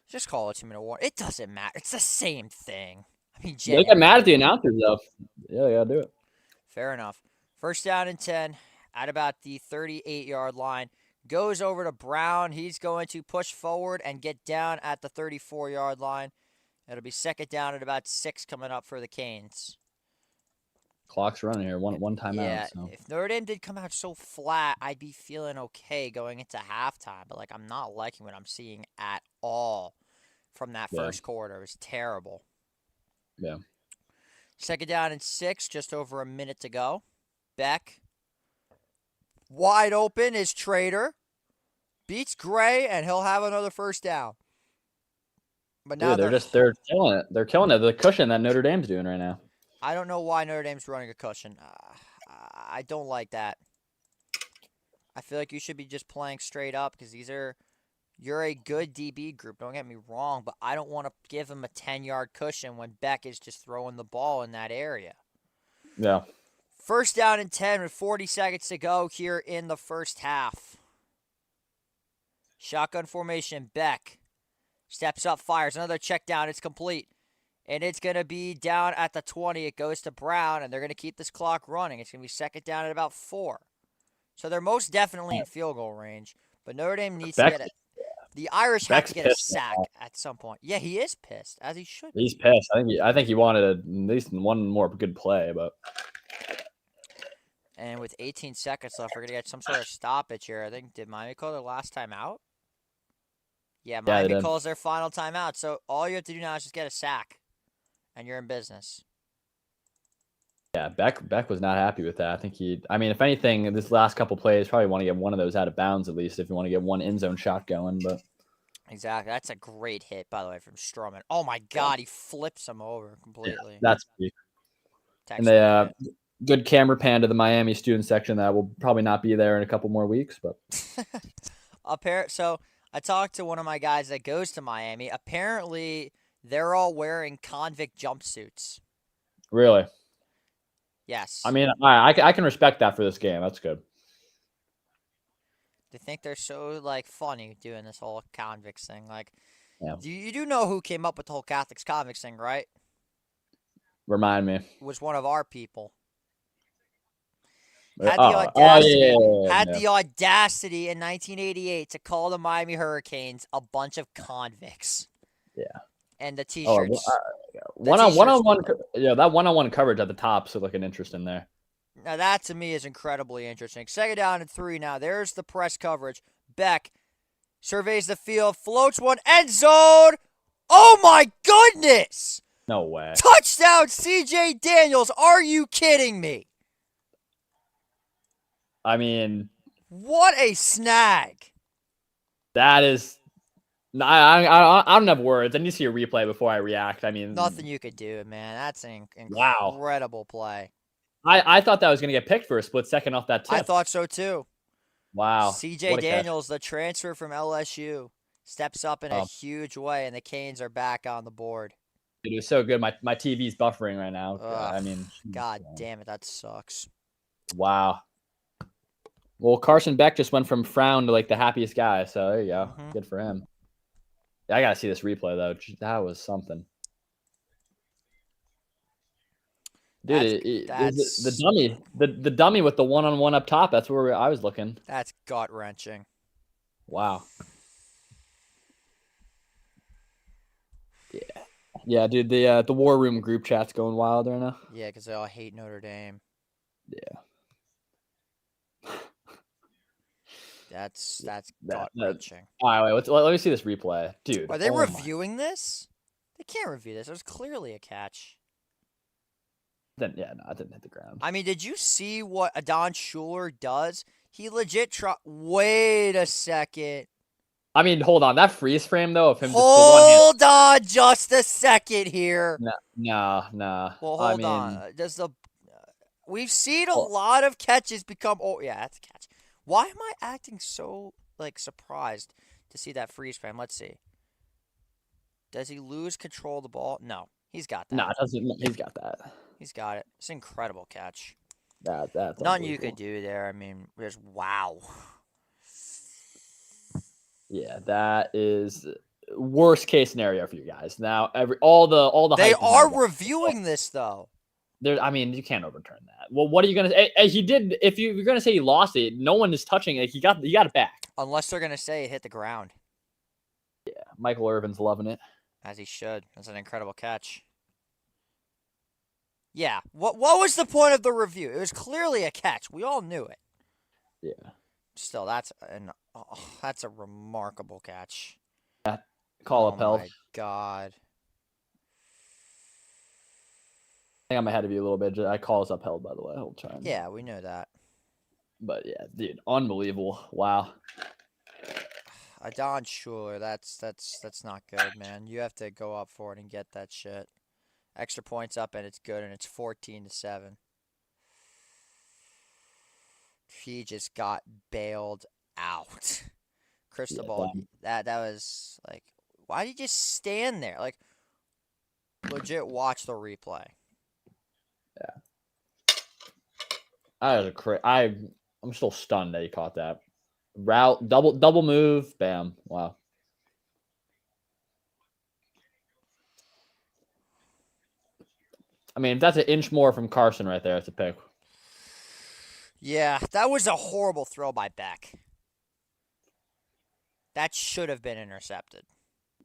Just call it 2-minute warning. It doesn't matter. It's the same thing. I mean, they get mad at the announcers though. Yeah, they gotta do it. Fair enough. 1st down and 10 at about the 38-yard line. Goes over to Brown. He's going to push forward and get down at the 34-yard line. It'll be 2nd down at about 6 coming up for the Canes. Clock's running here. One timeout. Yeah, so. if Notre Dame did come out so flat, I'd be feeling okay going into halftime. But, I'm not liking what I'm seeing at all from that first quarter. It was terrible. Yeah. 2nd down and 6, just over a minute to go. Beck. Wide open is Trader. Beats Gray, and he'll have another first down. But now they're killing it. They're killing it. The cushion that Notre Dame's doing right now. I don't know why Notre Dame's running a cushion. I don't like that. I feel like you should be just playing straight up, because you're a good DB group. Don't get me wrong, but I don't want to give him a 10-yard cushion when Beck is just throwing the ball in that area. Yeah. 1st down and 10 with 40 seconds to go here in the first half. Shotgun formation, Beck. Steps up, fires. Another check down. It's complete. And it's going to be down at the 20. It goes to Brown, and they're going to keep this clock running. It's going to be 2nd down at about 4. So they're most definitely in field goal range. But Notre Dame needs to get it. The Irish have to get a sack at some point. Yeah, he is pissed, as he should be. He's pissed. I think he wanted at least one more good play, but. And with 18 seconds left, we're going to get some sort of stoppage here. I think, did Miami call their last timeout? Yeah, Miami calls their final timeout. So all you have to do now is just get a sack, and you're in business. Yeah, Beck was not happy with that. I think if anything, this last couple plays, probably want to get one of those out of bounds at least if you want to get one end zone shot going. But exactly, that's a great hit, by the way, from Stroman. Oh my God, he flips him over completely. Yeah, that's big. And they good camera pan to the Miami student section that will probably not be there in a couple more weeks. But so I talked to one of my guys that goes to Miami. Apparently, they're all wearing convict jumpsuits. Really? Yes. I mean, I can respect that for this game. That's good. They think they're so funny doing this whole convicts thing. Yeah. You do know who came up with the whole Catholics convicts thing, right? Remind me. It was one of our people. Had the audacity in 1988 to call the Miami Hurricanes a bunch of convicts. Yeah. And the T-shirts. That one-on-one coverage at the top is looking interesting there. Now that to me is incredibly interesting. 2nd down and 3 now. There's the press coverage. Beck surveys the field, floats one, end zone. Oh my goodness! No way. Touchdown, C.J. Daniels. Are you kidding me? I mean, what a snag! That is. I don't have words. I need to see a replay before I react. I mean, nothing you could do, man. That's an incredible play. I thought that was going to get picked for a split second off that tip. I thought so too. Wow. C.J. Daniels, the transfer from LSU, steps up in a huge way, and the Canes are back on the board. It was so good. My TV's buffering right now. God damn it, that sucks. Wow. Well, Carson Beck just went from frown to the happiest guy. So there you go. Mm-hmm. Good for him. Yeah, I gotta see this replay though. That was something. Dude, the dummy with the one-on-one up top. That's where I was looking. That's gut-wrenching. Wow. Yeah, dude. The War Room group chat's going wild right now. Yeah, because they all hate Notre Dame. Yeah. That's that, gut wrenching. all right, wait, let me see this replay, dude. Are they oh my- reviewing this? They can't review this. It was clearly a catch. Then yeah, no, I didn't hit the ground. I mean, did you see what Adon Schuler does? He legit wait a second. I mean, hold on. That freeze frame though of him just the Hold on just a second here. No. Well, I hold mean, on. Does the we've seen a lot of catches become yeah, that's a catch. Why am I acting so like surprised to see that freeze frame? Let's see. Does he lose control of the ball? No. He's got that. No, it doesn't. He's got that. He's got it. It's an incredible catch. That's Nothing you could do there. I mean, just wow. Yeah, that is worst case scenario for you guys. Now, all the They hype is are now reviewing this though. I mean, you can't overturn that. Well, what are you gonna say? He did. If you're gonna say he lost it, no one is touching it. He got it back. Unless they're gonna say it hit the ground. Yeah, Michael Irvin's loving it. As he should. That's an incredible catch. Yeah. What was the point of the review? It was clearly a catch. We all knew it. Yeah. Still, that's a remarkable catch. Call upheld. Oh my god. I think I'm ahead of you a little bit. I call us upheld, by the way. Hold time. Yeah, we know that. But yeah, dude, unbelievable. Wow. Adon Schuler, that's not good, man. You have to go up for it and get that shit. Extra points up and it's good, and it's 14-7. He just got bailed out. Cristobal, that was like, why did you just stand there? Like, legit watch the replay. Yeah. I'm still stunned that he caught that. Route, double move, bam. Wow. I mean, if that's an inch more from Carson right there, it's a pick. Yeah, that was a horrible throw by Beck. That should have been intercepted.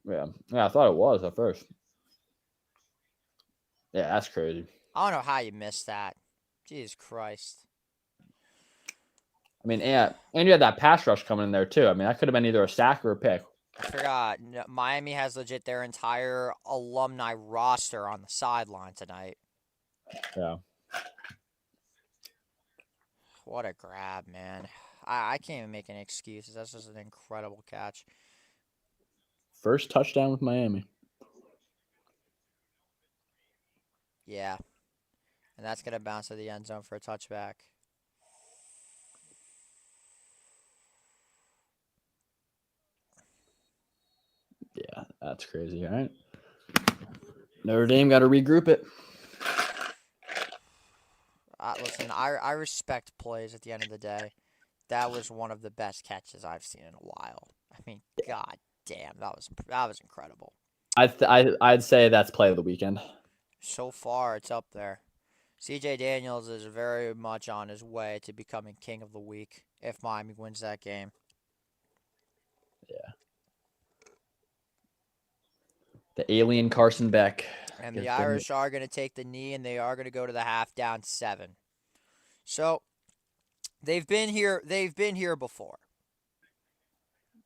Yeah, I thought it was at first. Yeah, that's crazy. I don't know how you missed that. Jesus Christ. I mean, and you had that pass rush coming in there too. I mean, that could have been either a sack or a pick. I forgot. Miami has legit their entire alumni roster on the sideline tonight. Yeah. What a grab, man. I can't even make any excuses. That's just an incredible catch. First touchdown with Miami. Yeah. And that's going to bounce to the end zone for a touchback. Yeah, that's crazy. All right. Notre Dame got to regroup it. Listen, I respect plays at the end of the day. That was one of the best catches I've seen in a while. I mean, god damn, that was incredible. I'd say that's play of the weekend. So far, it's up there. CJ Daniels is very much on his way to becoming king of the week if Miami wins that game. Yeah. The alien Carson Beck. And the Irish are going to take the knee, and they are going to go to the half down 7. So they've been here before,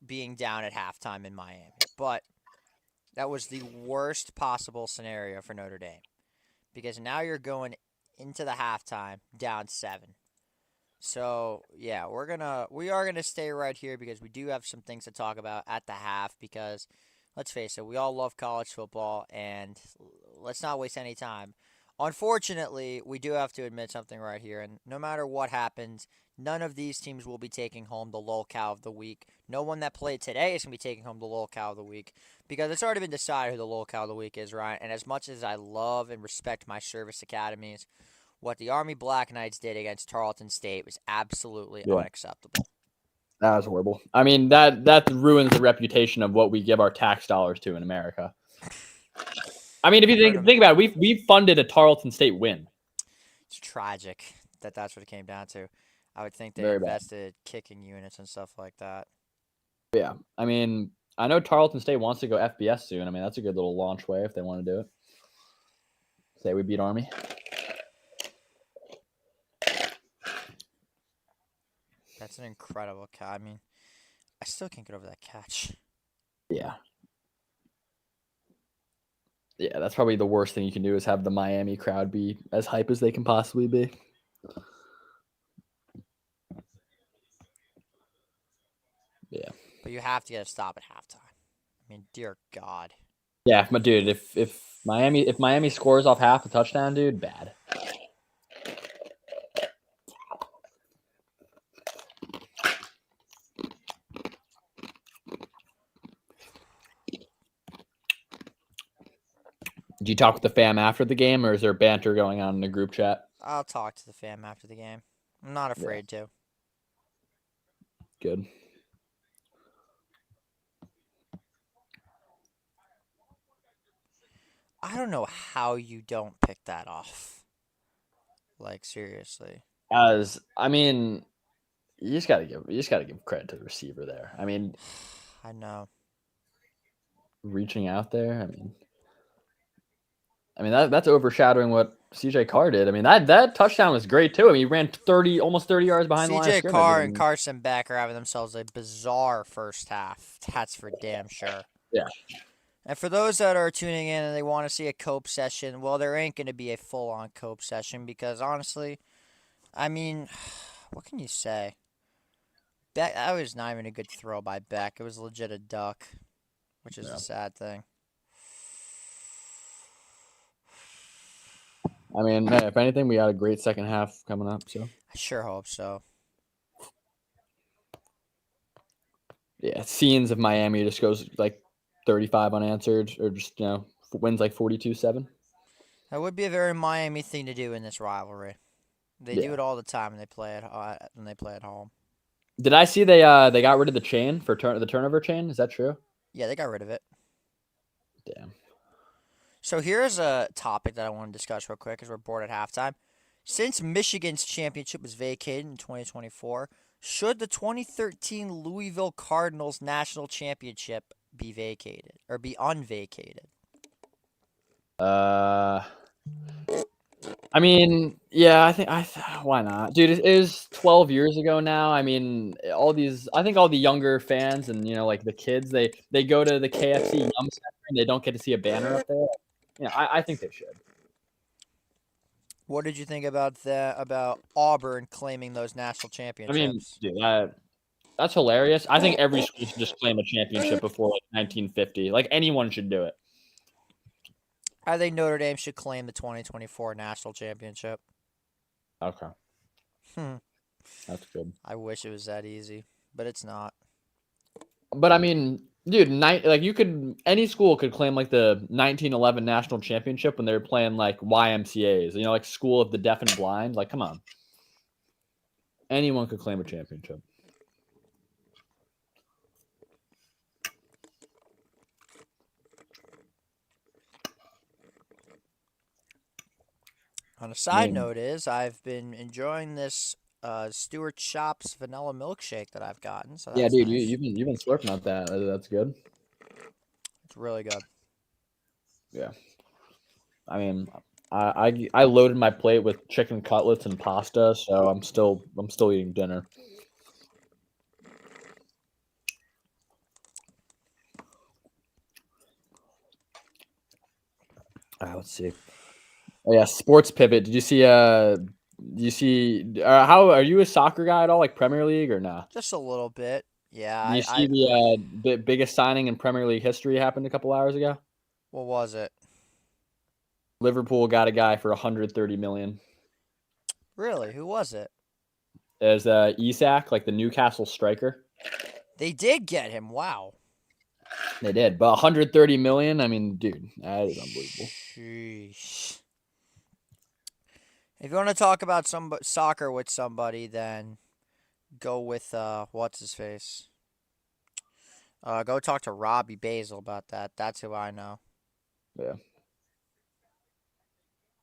being down at halftime in Miami. But that was the worst possible scenario for Notre Dame, because now you're going into the halftime down 7. So yeah, we are gonna stay right here because we do have some things to talk about at the half, because let's face it, we all love college football, and let's not waste any time. Unfortunately, we do have to admit something right here, and no matter what happens, none of these teams will be taking home the lolcow of the week. No one that played today is going to be taking home the lolcow of the week, because it's already been decided who the lolcow of the week is, Ryan. And as much as I love and respect my service academies, what the Army Black Knights did against Tarleton State was absolutely unacceptable. That was horrible. I mean, that ruins the reputation of what we give our tax dollars to in America. I mean, if you think about it, we funded a Tarleton State win. It's tragic that that's what it came down to. I would think they Very invested kicking units and stuff like that. Yeah, I mean, I know Tarleton State wants to go FBS soon. I mean, that's a good little launch way if they want to do it. Say we beat Army. That's an incredible catch. I mean, I still can't get over that catch. Yeah. Yeah, that's probably the worst thing you can do is have the Miami crowd be as hype as they can possibly be. Yeah. But you have to get a stop at halftime. I mean, dear God. Yeah, but dude, if Miami scores off half a touchdown, dude, bad. Did you talk with the fam after the game, or is there banter going on in the group chat? I'll talk to the fam after the game. I'm not afraid to. Good. I don't know how you don't pick that off. Like, seriously. I mean, you just gotta give credit to the receiver there. I mean, I know. reaching out there. I mean that's overshadowing what CJ Carr did. I mean that touchdown was great too. I mean he ran almost 30 yards behind the line of CJ scrimmage. Carr and Carson Beck are having themselves a bizarre first half. That's for damn sure. Yeah. And for those that are tuning in and they want to see a cope session, well, there ain't going to be a full-on cope session because honestly, I mean, what can you say? Beck, that was not even a good throw by Beck. It was legit a duck, which is a sad thing. I mean, man, if anything, we got a great second half coming up. So I sure hope so. yeah, scenes of Miami just goes like 35 unanswered, or just wins like 42-7. That would be a very Miami thing to do in this rivalry. They do it all the time when they play at home. Did I see they got rid of the chain for the turnover chain? Is that true? Yeah, they got rid of it. Damn. So here's a topic that I want to discuss real quick because we're bored at halftime. Since Michigan's championship was vacated in 2024, should the 2013 Louisville Cardinals national championship be vacated or be unvacated? I mean, yeah, I think why not, dude? It is 12 years ago now. I mean, I think all the younger fans and like the kids, they go to the KFC Yum Center and they don't get to see a banner up there. I think they should. What did you think about Auburn claiming those national championships? I mean, dude, that's hilarious. I think every school should just claim a championship before like 1950. Like anyone should do it. I think Notre Dame should claim the 2024 national championship. Okay. That's good. I wish it was that easy, but it's not. But I mean, dude, any school could claim like the 1911 national championship when they're playing like YMCA's, like School of the Deaf and Blind. Like, come on. Anyone could claim a championship. On a side note I've been enjoying this Stewart Shop's vanilla milkshake that I've gotten. So yeah, dude, nice. you've been slurping out that. That's good. It's really good. Yeah. I mean, I loaded my plate with chicken cutlets and pasta, so I'm still eating dinner. Let's see. Oh yeah, sports pivot. Did you see? How are you a soccer guy at all? Like Premier League or not? Just a little bit. Yeah. Did you see the biggest signing in Premier League history happened a couple hours ago? What was it? Liverpool got a guy for 130 million. Really? Who was it? As Isak, like the Newcastle striker. They did get him. Wow. They did, but 130 million. I mean, dude, that is unbelievable. Sheesh. If you want to talk about soccer with somebody, then go with what's his face. Go talk to Robbie Basil about that. That's who I know. Yeah.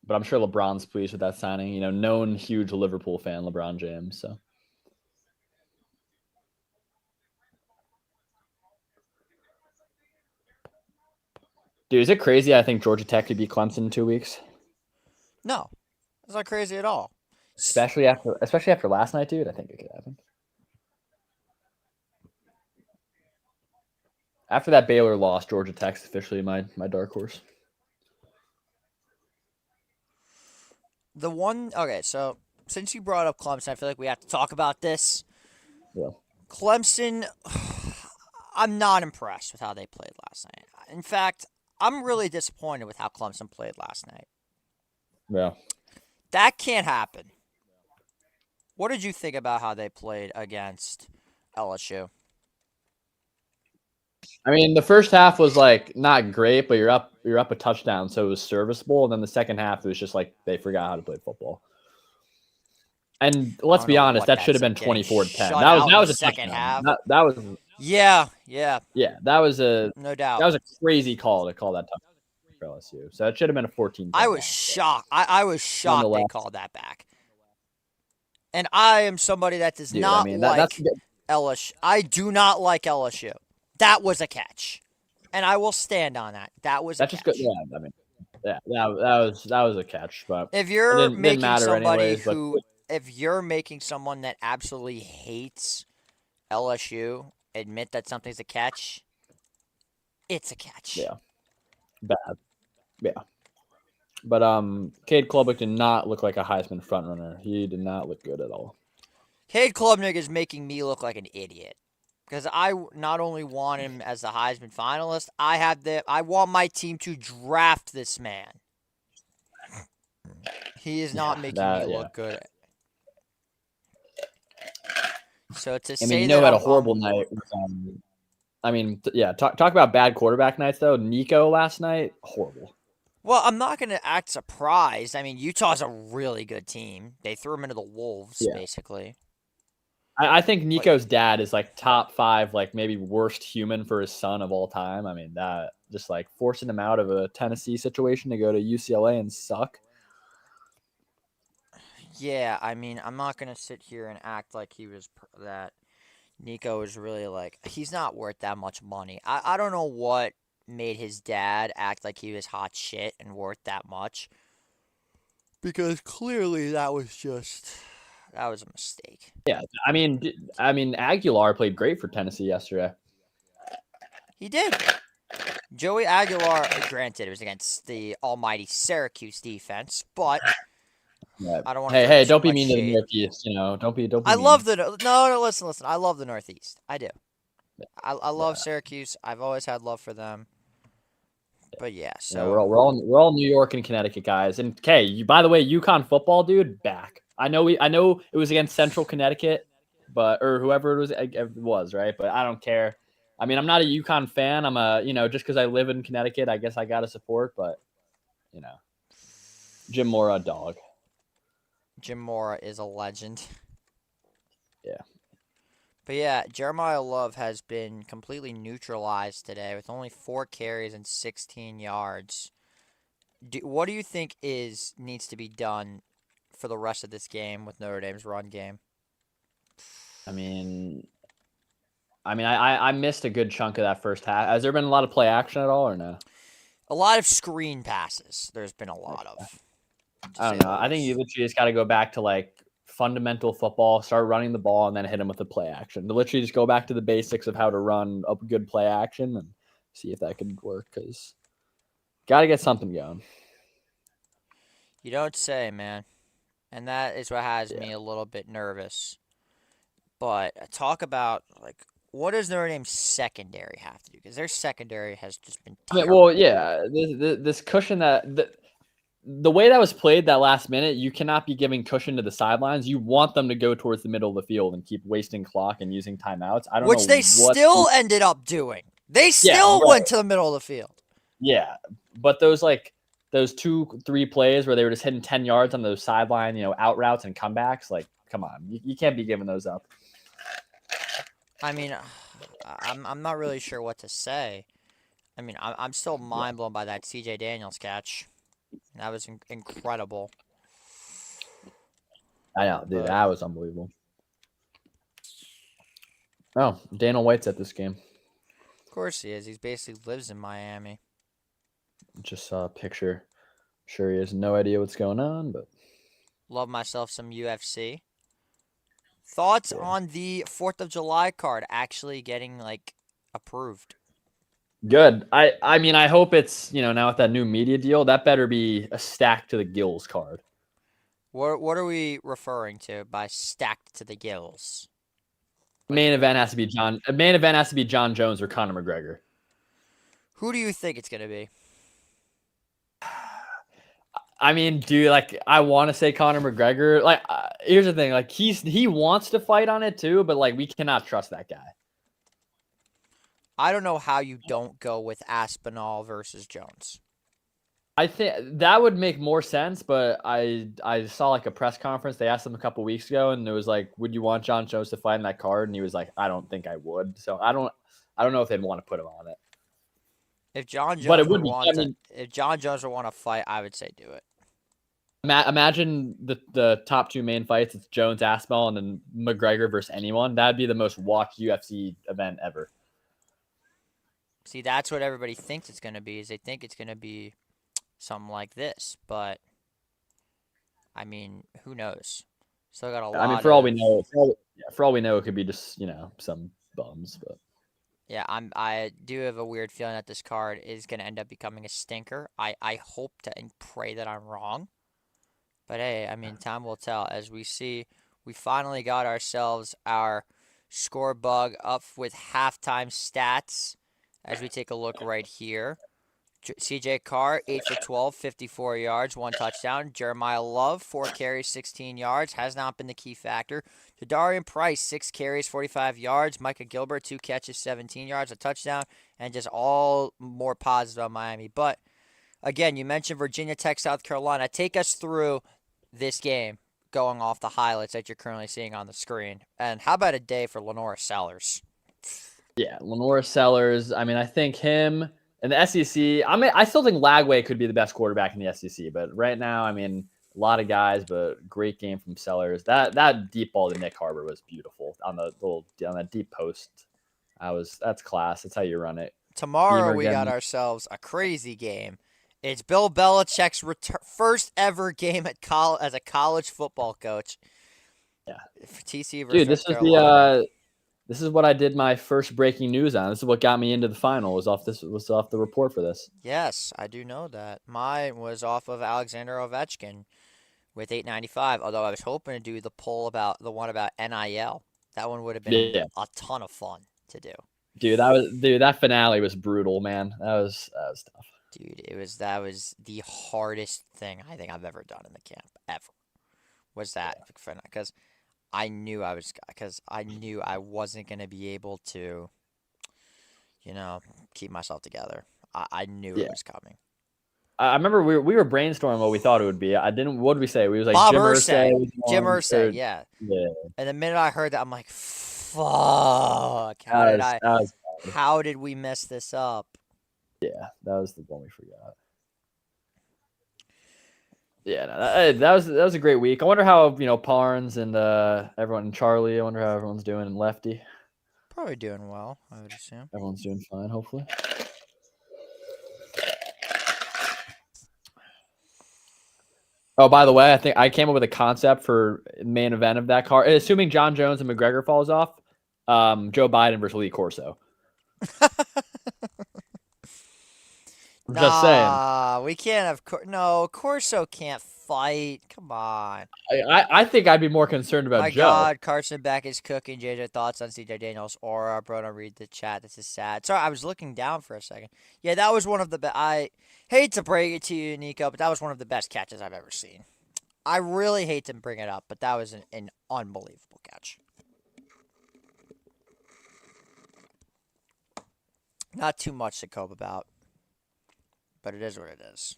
But I'm sure LeBron's pleased with that signing. Known huge Liverpool fan, LeBron James. So. Dude, is it crazy? I think Georgia Tech could beat Clemson in 2 weeks. No, it's not crazy at all. Especially after last night, dude. I think it could happen. After that Baylor loss, Georgia Tech's officially my dark horse. Okay, so since you brought up Clemson, I feel like we have to talk about this. Yeah. Clemson, I'm not impressed with how they played last night. In fact, I'm really disappointed with how Clemson played last night. Yeah. That can't happen. What did you think about how they played against LSU? I mean, the first half was like not great, but you're up a touchdown, so it was serviceable. And then the second half, it was just like they forgot how to play football. And let's be honest, that should have been 24-10. That was a second half. That was yeah. That was no doubt. That was a crazy call to call that touchdown for LSU. So it should have been a 14. I was shocked. I was shocked they called that back. And I am somebody that does not like LSU. I do not like LSU. That was a catch, and I will stand on that. That was a catch. That was a catch. But if you're making somebody anyways, if you're making someone that absolutely hates LSU admit that something's a catch, it's a catch. Yeah, bad. Yeah, but Cade Klubnik did not look like a Heisman frontrunner. He did not look good at all. Cade Klubnik is making me look like an idiot. Because I not only want him as the Heisman finalist, I want my team to draft this man. He is not making me look good. So to say that had a horrible night. Talk about bad quarterback nights though. Nico last night, horrible. Well, I'm not going to act surprised. I mean, Utah's a really good team. They threw him into the Wolves, basically. I think Nico's dad is like top 5, like maybe worst human for his son of all time. I mean, that just like forcing him out of a Tennessee situation to go to UCLA and suck. Yeah, I mean, I'm not going to sit here and act like that Nico is really like, he's not worth that much money. I don't know what made his dad act like he was hot shit and worth that much. Because clearly that was a mistake. Yeah, I mean, Aguilar played great for Tennessee yesterday. He did. Joey Aguilar, granted, it was against the almighty Syracuse defense, but I don't want to. Hey, don't be mean to the Northeast. Don't be. I love listen. I love the Northeast. I do. I love Syracuse. I've always had love for them. But so we're all New York and Connecticut guys. And by the way, UConn football, dude, back. I know it was against Central Connecticut, or whoever it was, right? But I don't care. I mean, I'm not a UConn fan. I'm just because I live in Connecticut, I guess I got to support. But Jim Mora, dog. Jim Mora is a legend. Yeah. But Jeremiah Love has been completely neutralized today with only 4 carries and 16 yards. What do you think needs to be done for the rest of this game with Notre Dame's run game? I missed a good chunk of that first half. Has there been a lot of play action at all or no? A lot of screen passes. There's been a lot of. I don't know. I think you literally just got to go back to like fundamental football, start running the ball, and then hit them with a play action. To literally just go back to the basics of how to run a good play action and see if that could work. Because got to get something going. You don't say, man. And that is what has me a little bit nervous. But talk about, like, what does Notre Dame's secondary have to do? Because their secondary has just been terrible. This cushion the way that was played that last minute, you cannot be giving cushion to the sidelines. You want them to go towards the middle of the field and keep wasting clock and using timeouts. I don't know. Which they still ended up doing. They still went to the middle of the field. Yeah, but those 2-3 plays where they were just hitting 10 yards on those sideline, out routes and comebacks, like, come on, you can't be giving those up. I mean, I'm not really sure what to say. I mean, I'm still mind blown by that C.J. Daniels catch. That was incredible. I know, dude. That was unbelievable. Oh, Daniel White's at this game. Of course he is. He basically lives in Miami. Just saw a picture. Sure, he has no idea what's going on, but love myself some UFC. Thoughts on the 4th of July card actually getting approved? Good. I mean, I hope it's, now with that new media deal, that better be a stack to the gills card. What are we referring to by stacked to the gills? Main event has to be John Jones or Conor McGregor. Who do you think it's going to be? I mean, I want to say Conor McGregor. Here's the thing. He wants to fight on it too, but we cannot trust that guy. I don't know how you don't go with Aspinall versus Jones. I think that would make more sense, but I saw a press conference. They asked him a couple weeks ago, and it was would you want John Jones to fight in that card? And he was like, I don't think I would. So I don't know if they'd want to put him on it. If John Jones would want to fight, I would say do it. Imagine the top two main fights. It's Jones, Aspinall, and then McGregor versus anyone. That'd be the most watched UFC event ever. See, that's what everybody thinks it's going to be. Is they think it's going to be something like this, but I mean, who knows? Still got a lot. I mean, for all we know, it could be just some bums. But yeah, I do have a weird feeling that this card is going to end up becoming a stinker. I hope and pray that I'm wrong, but hey, I mean, time will tell. As we see, we finally got ourselves our score bug up with halftime stats. As we take a look right here. CJ Carr, 8 for 12, 54 yards, 1 touchdown. Jeremiah Love, 4 carries, 16 yards, has not been the key factor. Jadarian Price, 6 carries, 45 yards. Micah Gilbert, 2 catches, 17 yards, a touchdown, and just all more positive on Miami. But, again, you mentioned Virginia Tech, South Carolina. Take us through this game, going off the highlights that you're currently seeing on the screen. And how about a day for Lenora Sellers? Yeah, Lenora Sellers. I mean, I think him and the SEC. I still think Lagway could be the best quarterback in the SEC, but right now, I mean, a lot of guys, but great game from Sellers. That deep ball to Nick Harbor was beautiful on that deep post. That's class. That's how you run it. Tomorrow we got ourselves a crazy game. It's Bill Belichick's first ever game as a college football coach. Yeah, for TC versus Dude, this is what I did my first breaking news on. This is what got me into the final. Was off the report for this. Yes, I do know that. Mine was off of Alexander Ovechkin with 895. Although I was hoping to do the one about NIL. That one would have been a ton of fun to do. Dude, that finale was brutal, man. That was tough. Dude, that was the hardest thing I think I've ever done in the camp ever. Was that because I knew I wasn't going to be able to, keep myself together. I knew it was coming. I remember we were brainstorming what we thought it would be. What did we say? We was like Bob Jim Irsay. Jim Irsay, Irsay, yeah. And the minute I heard that, I'm like, fuck. How did we mess this up? Yeah, that was the one we forgot. Yeah, no, that was a great week. I wonder how Parnes and everyone and Charlie. I wonder how everyone's doing and Lefty. Probably doing well, I would assume. Everyone's doing fine, hopefully. Oh, by the way, I think I came up with a concept for main event of that card. Assuming John Jones and McGregor falls off, Joe Biden versus Lee Corso. Just saying. We can't have Corso can't fight. Come on. I think I'd be more concerned about My Joe. God, Carson Beck is cooking. JJ, thoughts on CJ Daniels' aura? Bro, don't read the chat. This is sad. Sorry, I was looking down for a second. Yeah, that was one of the best. I hate to break it to you, Nico, but that was one of the best catches I've ever seen. I really hate to bring it up, but that was an unbelievable catch. Not too much to cope about. But it is what it is.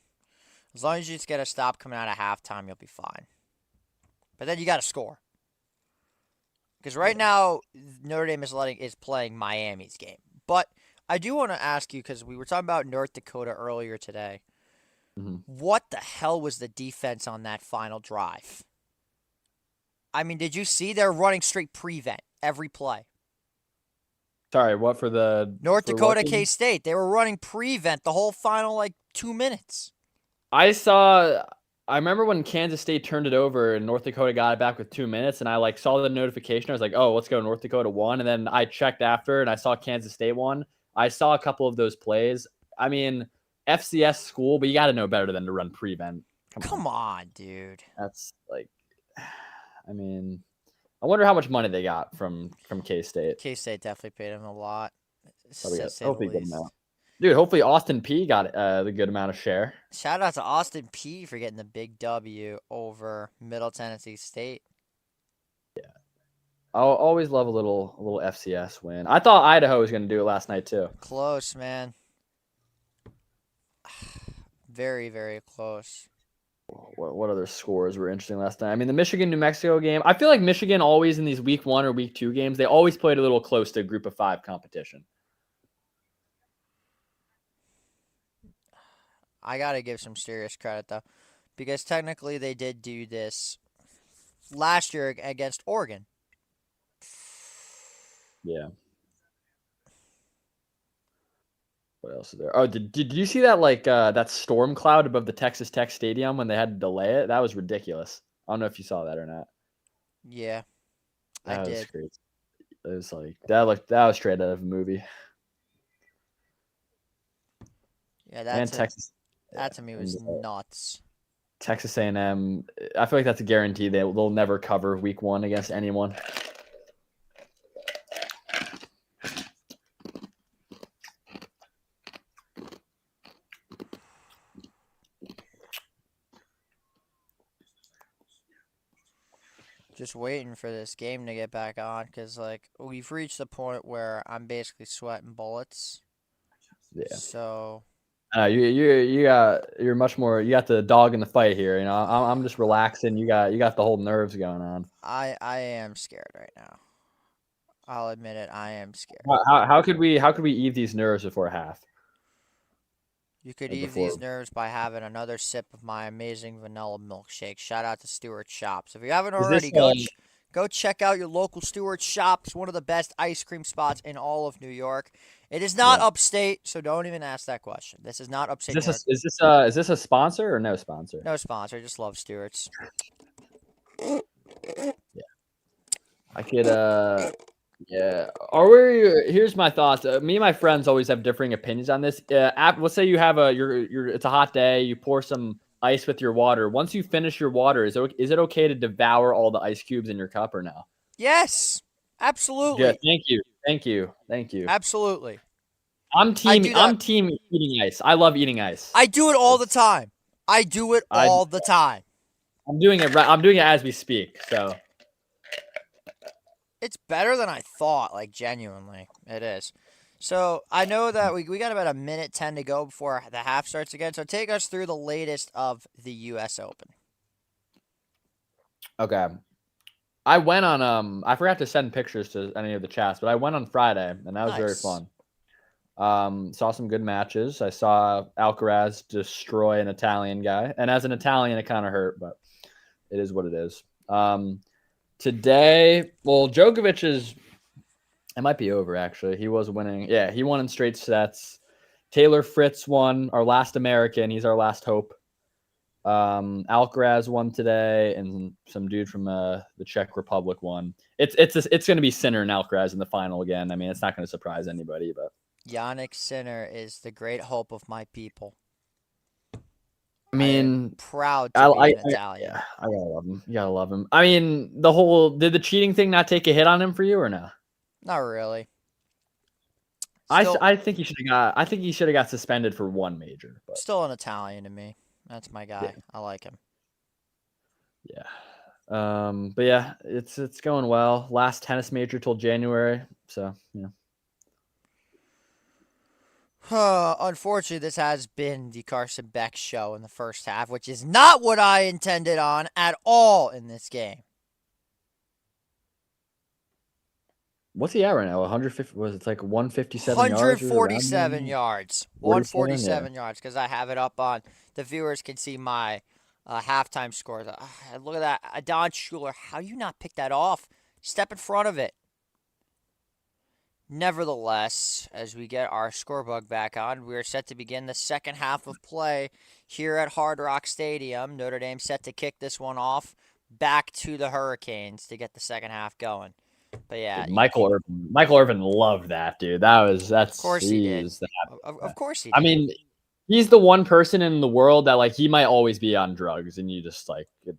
As long as you just get a stop coming out of halftime, you'll be fine. But then you got to score. Because right now, Notre Dame is playing Miami's game. But I do want to ask you, because we were talking about North Dakota earlier today. Mm-hmm. What the hell was the defense on that final drive? I mean, did you see they're running straight prevent every play? Sorry, what for the North Dakota K-State? They were running prevent the whole final 2 minutes. I remember when Kansas State turned it over and North Dakota got it back with 2 minutes, and I saw the notification. I was like, "Oh, let's go North Dakota 1." And then I checked after and I saw Kansas State 1. I saw a couple of those plays. I mean, FCS school, but you got to know better than to run prevent. Come on, dude. That's like, I mean, I wonder how much money they got from K-State. K-State definitely paid him a lot. Hopefully good amount. Dude, hopefully Austin P got the good amount of share. Shout out to Austin P for getting the big W over Middle Tennessee State. Yeah. I'll always love a little FCS win. I thought Idaho was going to do it last night too. Close, man. Very, very close. What other scores were interesting last night? I mean, the Michigan-New Mexico game. I feel like Michigan always in these week 1 or week 2 games, they always played a little close to Group of 5 competition. I got to give some serious credit, though, because technically they did do this last year against Oregon. Yeah. What else is there? Oh, did you see that that storm cloud above the Texas Tech Stadium when they had to delay it? That was ridiculous. I don't know if you saw that or not. Yeah, I did. Crazy. It was like that was straight out of a movie. Yeah, that to me was nuts. Texas A&M. I feel like that's a guarantee. They'll never cover week 1 against anyone. Just waiting for this game to get back on because, like, we've reached the point where I'm basically sweating bullets. Yeah. So. You're much more. You got the dog in the fight here. You know, I'm just relaxing. You got the whole nerves going on. I am scared right now. I'll admit it. I am scared. How could we ease these nerves before half? You could ease these nerves by having another sip of my amazing vanilla milkshake. Shout out to Stewart Shops. If you haven't already, go check out your local Stewart Shops. One of the best ice cream spots in all of New York. It is not upstate, so don't even ask that question. This is not upstate. Is this a sponsor or no sponsor? No sponsor. I just love Stewart's. Yeah, I could. Yeah. Here's my thoughts. Me and my friends always have differing opinions on this. Let's say you have it's a hot day. You pour some ice with your water. Once you finish your water, is it okay to devour all the ice cubes in your cup or no? Yes, absolutely. Yeah. Thank you. Absolutely. I'm team eating ice. I love eating ice. I do it all the time. I'm doing it right. I'm doing it as we speak. So. It's better than I thought, like, genuinely. It is. So, I know that we got about 1:10 to go before the half starts again. So, take us through the latest of the U.S. Open. Okay. I went on, I forgot to send pictures to any of the chats, but I went on Friday, and that was very fun. Saw some good matches. I saw Alcaraz destroy an Italian guy. And as an Italian, it kind of hurt, but it is what it is. Today, well, Djokovic it might be over, actually. He was winning. Yeah, he won in straight sets. Taylor Fritz won, our last American. He's our last hope. Alcaraz won today, and some dude from the Czech Republic won. It's going to be Sinner and Alcaraz in the final again. I mean, it's not going to surprise anybody, but Yannick Sinner is the great hope of my people. I mean, proud to be an Italian. Yeah, I gotta love him. You gotta love him. I mean, did the cheating thing not take a hit on him for you or no? Not really. I think he should have got suspended for one major. But. Still an Italian to me. That's my guy. Yeah. I like him. Yeah. But yeah, it's going well. Last tennis major till January. So yeah. Unfortunately, this has been the Carson Beck show in the first half, which is not what I intended on at all in this game. What's he at right now? 150? Was it like 157 147 yards? 147 yeah. yards, because I have it up on. The viewers can see my halftime scores. Look at that. Don Schuler, how you not pick that off? Step in front of it. Nevertheless, as we get our scorebug back on, we are set to begin the second half of play here at Hard Rock Stadium. Notre Dame set to kick this one off back to the Hurricanes to get the second half going. But yeah, Dude, Michael Irvin loved that, dude. That's of course he did. that. Of course he did. I mean, he's the one person in the world that like he might always be on drugs, and you just like, yeah,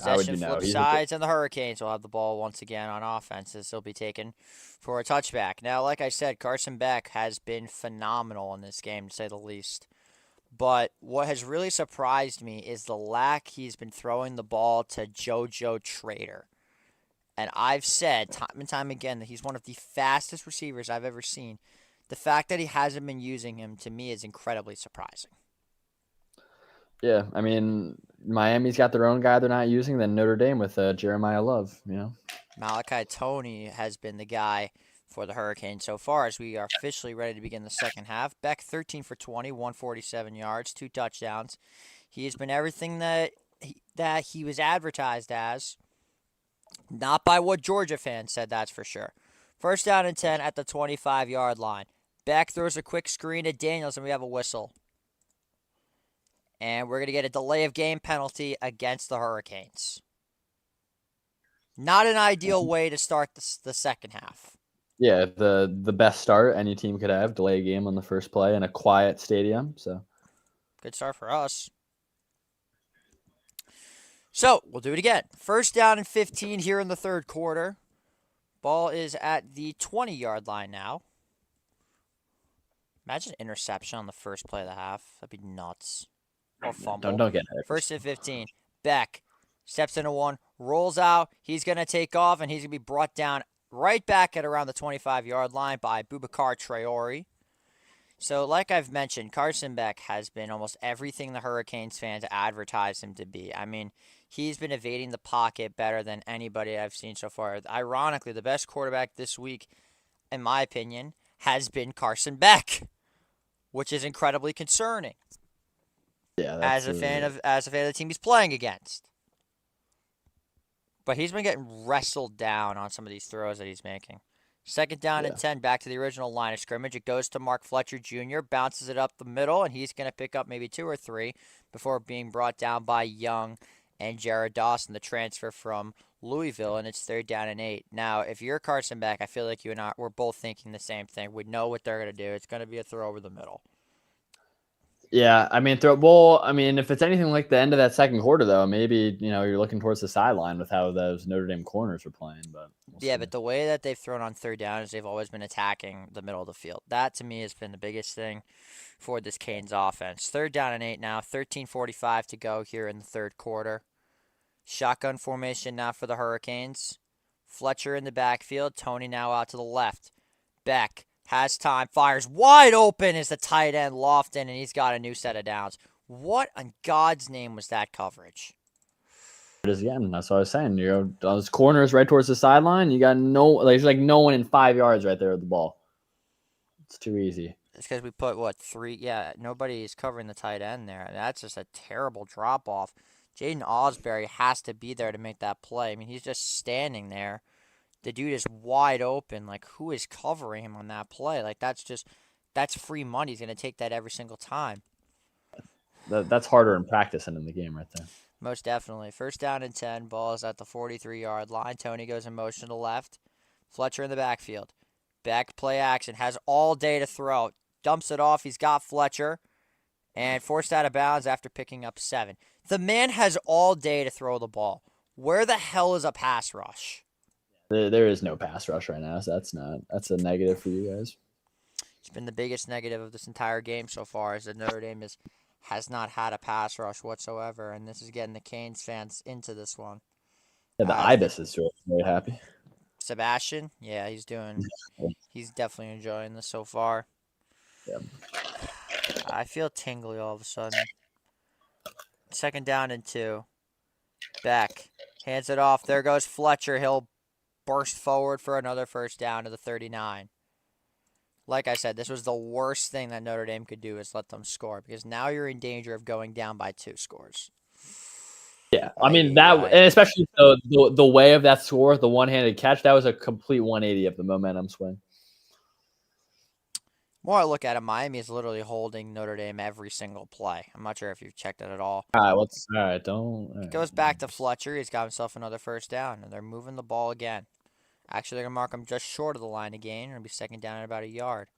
how would Possession you know? flip sides, and the Hurricanes will have the ball once again on offense. This will be taken for a touchback. Now, like I said, Carson Beck has been phenomenal in this game, to say the least. But what has really surprised me is the lack he's been throwing the ball to JoJo Trader. And I've said time and time again that he's one of the fastest receivers I've ever seen. The fact that he hasn't been using him, to me, is incredibly surprising. Yeah, I mean, Miami's got their own guy they're not using. Then Notre Dame with Jeremiah Love, you know. Malachi Toney has been the guy for the Hurricanes so far as we are officially ready to begin the second half. Beck 13 for 20, 147 yards, 2 touchdowns. He has been everything that he was advertised as. Not by what Georgia fans said, that's for sure. First down and 10 at the 25-yard line. Beck throws a quick screen at Daniels, and we have a whistle. And we're going to get a delay of game penalty against the Hurricanes. Not an ideal way to start the second half. Yeah, the best start any team could have. Delay a game on the first play in a quiet stadium. So good start for us. So we'll do it again. First down and 15 here in the third quarter. Ball is at the 20-yard line now. Imagine an interception on the first play of the half. That'd be nuts. Or fumble. Don't get hurt. First and 15. Beck steps into one, rolls out. He's going to take off, and he's going to be brought down right back at around the 25-yard line by Boubacar Traore. So, like I've mentioned, Carson Beck has been almost everything the Hurricanes fans advertise him to be. I mean, he's been evading the pocket better than anybody I've seen so far. Ironically, the best quarterback this week, in my opinion, has been Carson Beck, which is incredibly concerning. Yeah, as a fan of the team he's playing against. But he's been getting wrestled down on some of these throws that he's making. Second down and 10, back to the original line of scrimmage. It goes to Mark Fletcher Jr., bounces it up the middle, and he's going to pick up maybe 2 or 3 before being brought down by Young and Jared Dawson, the transfer from Louisville, and it's third down and 8. Now, if you're Carson Beck, I feel like you and I, we're both thinking the same thing. We know what they're going to do. It's going to be a throw over the middle. Yeah, I mean, if it's anything like the end of that second quarter, though, maybe, you're looking towards the sideline with how those Notre Dame corners are playing. But but the way that they've thrown on third down is they've always been attacking the middle of the field. That, to me, has been the biggest thing for this Canes offense. Third down and 8 now, 13:45 to go here in the third quarter. Shotgun formation now for the Hurricanes. Fletcher in the backfield. Toney now out to the left. Beck has time, fires wide open as the tight end Lofton, and he's got a new set of downs. What in God's name was that coverage? It is again. That's what I was saying. Those corners right towards the sideline. You got there's like no one in 5 yards right there with the ball. It's too easy. It's because we put 3? Yeah, nobody is covering the tight end there. That's just a terrible drop off. Jaden Osbury has to be there to make that play. I mean, he's just standing there. The dude is wide open. Like, who is covering him on that play? Like, that's free money. He's going to take that every single time. That's harder in practice than in the game right there. Most definitely. First down and 10. Ball is at the 43-yard line. Toney goes in motion to the left. Fletcher in the backfield. Back play action. Has all day to throw. Dumps it off. He's got Fletcher. And forced out of bounds after picking up 7. The man has all day to throw the ball. Where the hell is a pass rush? There is no pass rush right now, so that's a negative for you guys. It's been the biggest negative of this entire game so far, is that Notre Dame has not had a pass rush whatsoever, and this is getting the Canes fans into this one. Yeah, the Ibis is very happy. Sebastian, yeah, he's definitely enjoying this so far. Yeah. I feel tingly all of a sudden. Second down and 2. Beck hands it off. There goes Fletcher. He'll burst forward for another first down to the 39. Like I said, this was the worst thing that Notre Dame could do, is let them score, because now you're in danger of going down by 2 scores. Yeah, I mean, and especially the way of that score, the one-handed catch, that was a complete 180 of the momentum swing. More I look at it, Miami is literally holding Notre Dame every single play. I'm not sure if you've checked it at all. All right, Goes back to Fletcher. He's got himself another first down, and they're moving the ball again. Actually, they're going to mark them just short of the line again. It'll be second down at about a yard.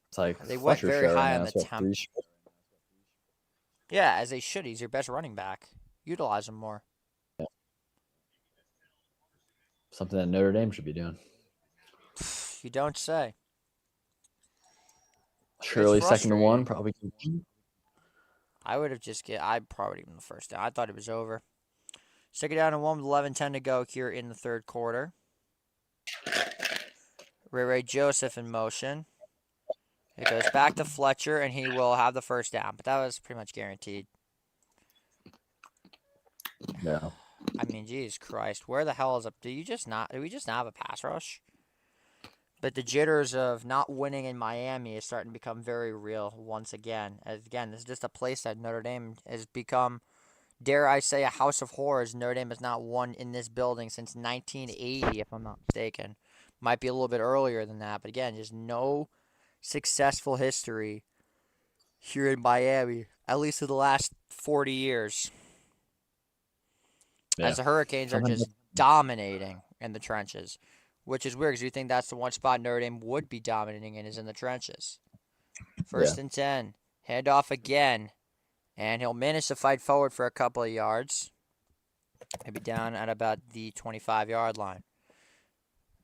It's like They went Fletcher very show right high now. on the It's what, temp. 3 Yeah, as they should. He's your best running back. Utilize him more. Something that Notre Dame should be doing. You don't say. Surely second and 1, frustrating. probably. I would have I'd probably given the first down. I thought it was over. Second down and 1 with 11:10 to go here in the third quarter. Ray Joseph in motion. It goes back to Fletcher, and he will have the first down. But that was pretty much guaranteed. Yeah. I mean, Jesus Christ, where the hell is up? Do we just not have a pass rush? But the jitters of not winning in Miami is starting to become very real once again. Again, this is just a place that Notre Dame has become, dare I say, a house of horrors. Notre Dame has not won in this building since 1980, if I'm not mistaken. Might be a little bit earlier than that, but again, just no successful history here in Miami, at least in the last 40 years. Yeah. As the Hurricanes are just dominating in the trenches, which is weird because you think that's the one spot Notre Dame would be dominating in is in the trenches. First and 10, handoff again, and he'll manage to fight forward for a couple of yards. He'll be down at about the 25-yard line.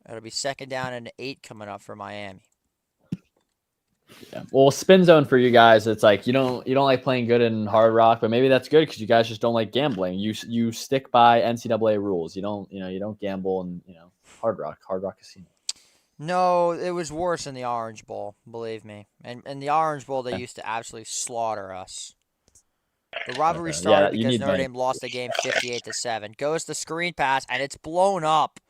It'll be second down and 8 coming up for Miami. Yeah. Well, spin zone for you guys, it's like you don't like playing good in Hard Rock, but maybe that's good because you guys just don't like gambling. You stick by NCAA rules. You don't gamble in Hard Rock Casino. No, it was worse in the Orange Bowl, believe me. And in the Orange Bowl, they used to absolutely slaughter us. The rivalry started because Notre Dame lost the game 58-7. Goes the screen pass, and it's blown up.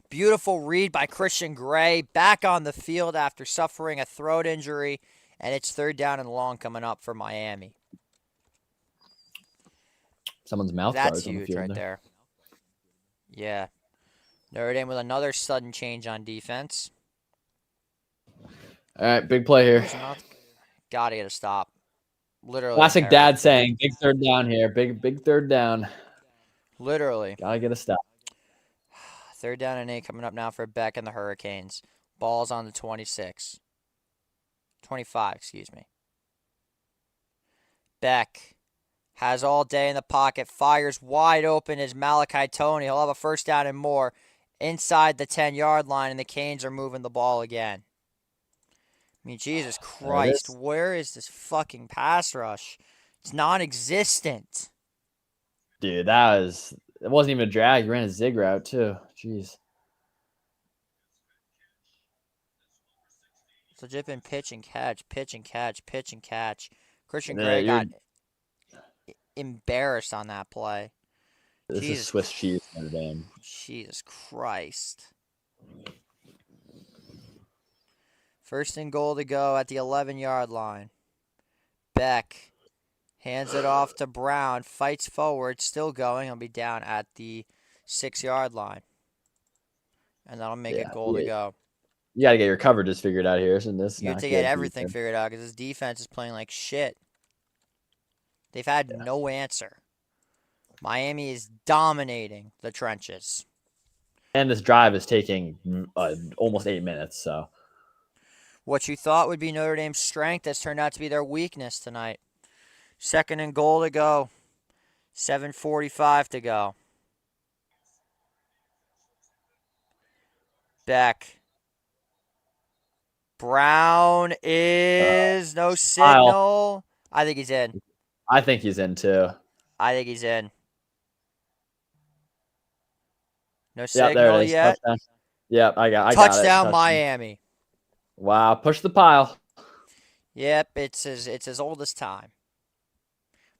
Beautiful read by Christian Gray, back on the field after suffering a throat injury, and it's third down and long coming up for Miami. Someone's mouth That's guards on the huge field right there. Yeah. Notre Dame with another sudden change on defense. All right, big play here. Gotta get a stop. Literally. Classic dad saying, big third down here. Big third down. Literally. Gotta get a stop. Third down and 8 coming up now for Beck and the Hurricanes. Ball's on the 26. 25, excuse me. Beck has all day in the pocket. Fires wide open is Malachi Tony. He'll have a first down and more inside the 10-yard line, and the Canes are moving the ball again. I mean, Jesus Christ, where is this fucking pass rush? It's non-existent. Dude, it wasn't even a drag. You ran a zig route, too. Jeez. It's legit been pitch and catch. Christian Gray got embarrassed on that play. This is Swiss cheese, Notre Dame. Jesus Christ. First and goal to go at the 11-yard line. Beck hands it off to Brown. Fights forward. Still going. He'll be down at the 6-yard line. And that'll make it goal to go. You got to get your coverages figured out here. Isn't this? You have to get everything figured out because this defense is playing like shit. They've had no answer. Miami is dominating the trenches. And this drive is taking almost 8 minutes, so. What you thought would be Notre Dame's strength has turned out to be their weakness tonight. Second and goal to go. 7:45 to go. Beck. Brown is no signal. I think he's in. I think he's in, too. I think he's in. No signal there it is. yet. Touchdown. Yep, I got it. Touchdown Miami. Wow, push the pile. Yep, it's as old as time.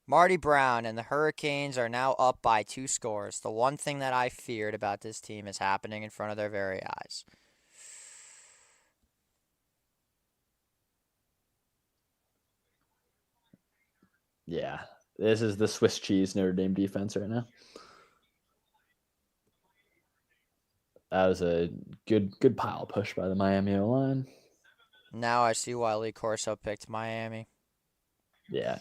Marty Brown and the Hurricanes are now up by 2 scores. The one thing that I feared about this team is happening in front of their very eyes. Yeah, this is the Swiss cheese Notre Dame defense right now. That was a good pile push by the Miami O-line. Now I see why Lee Corso picked Miami. Yeah.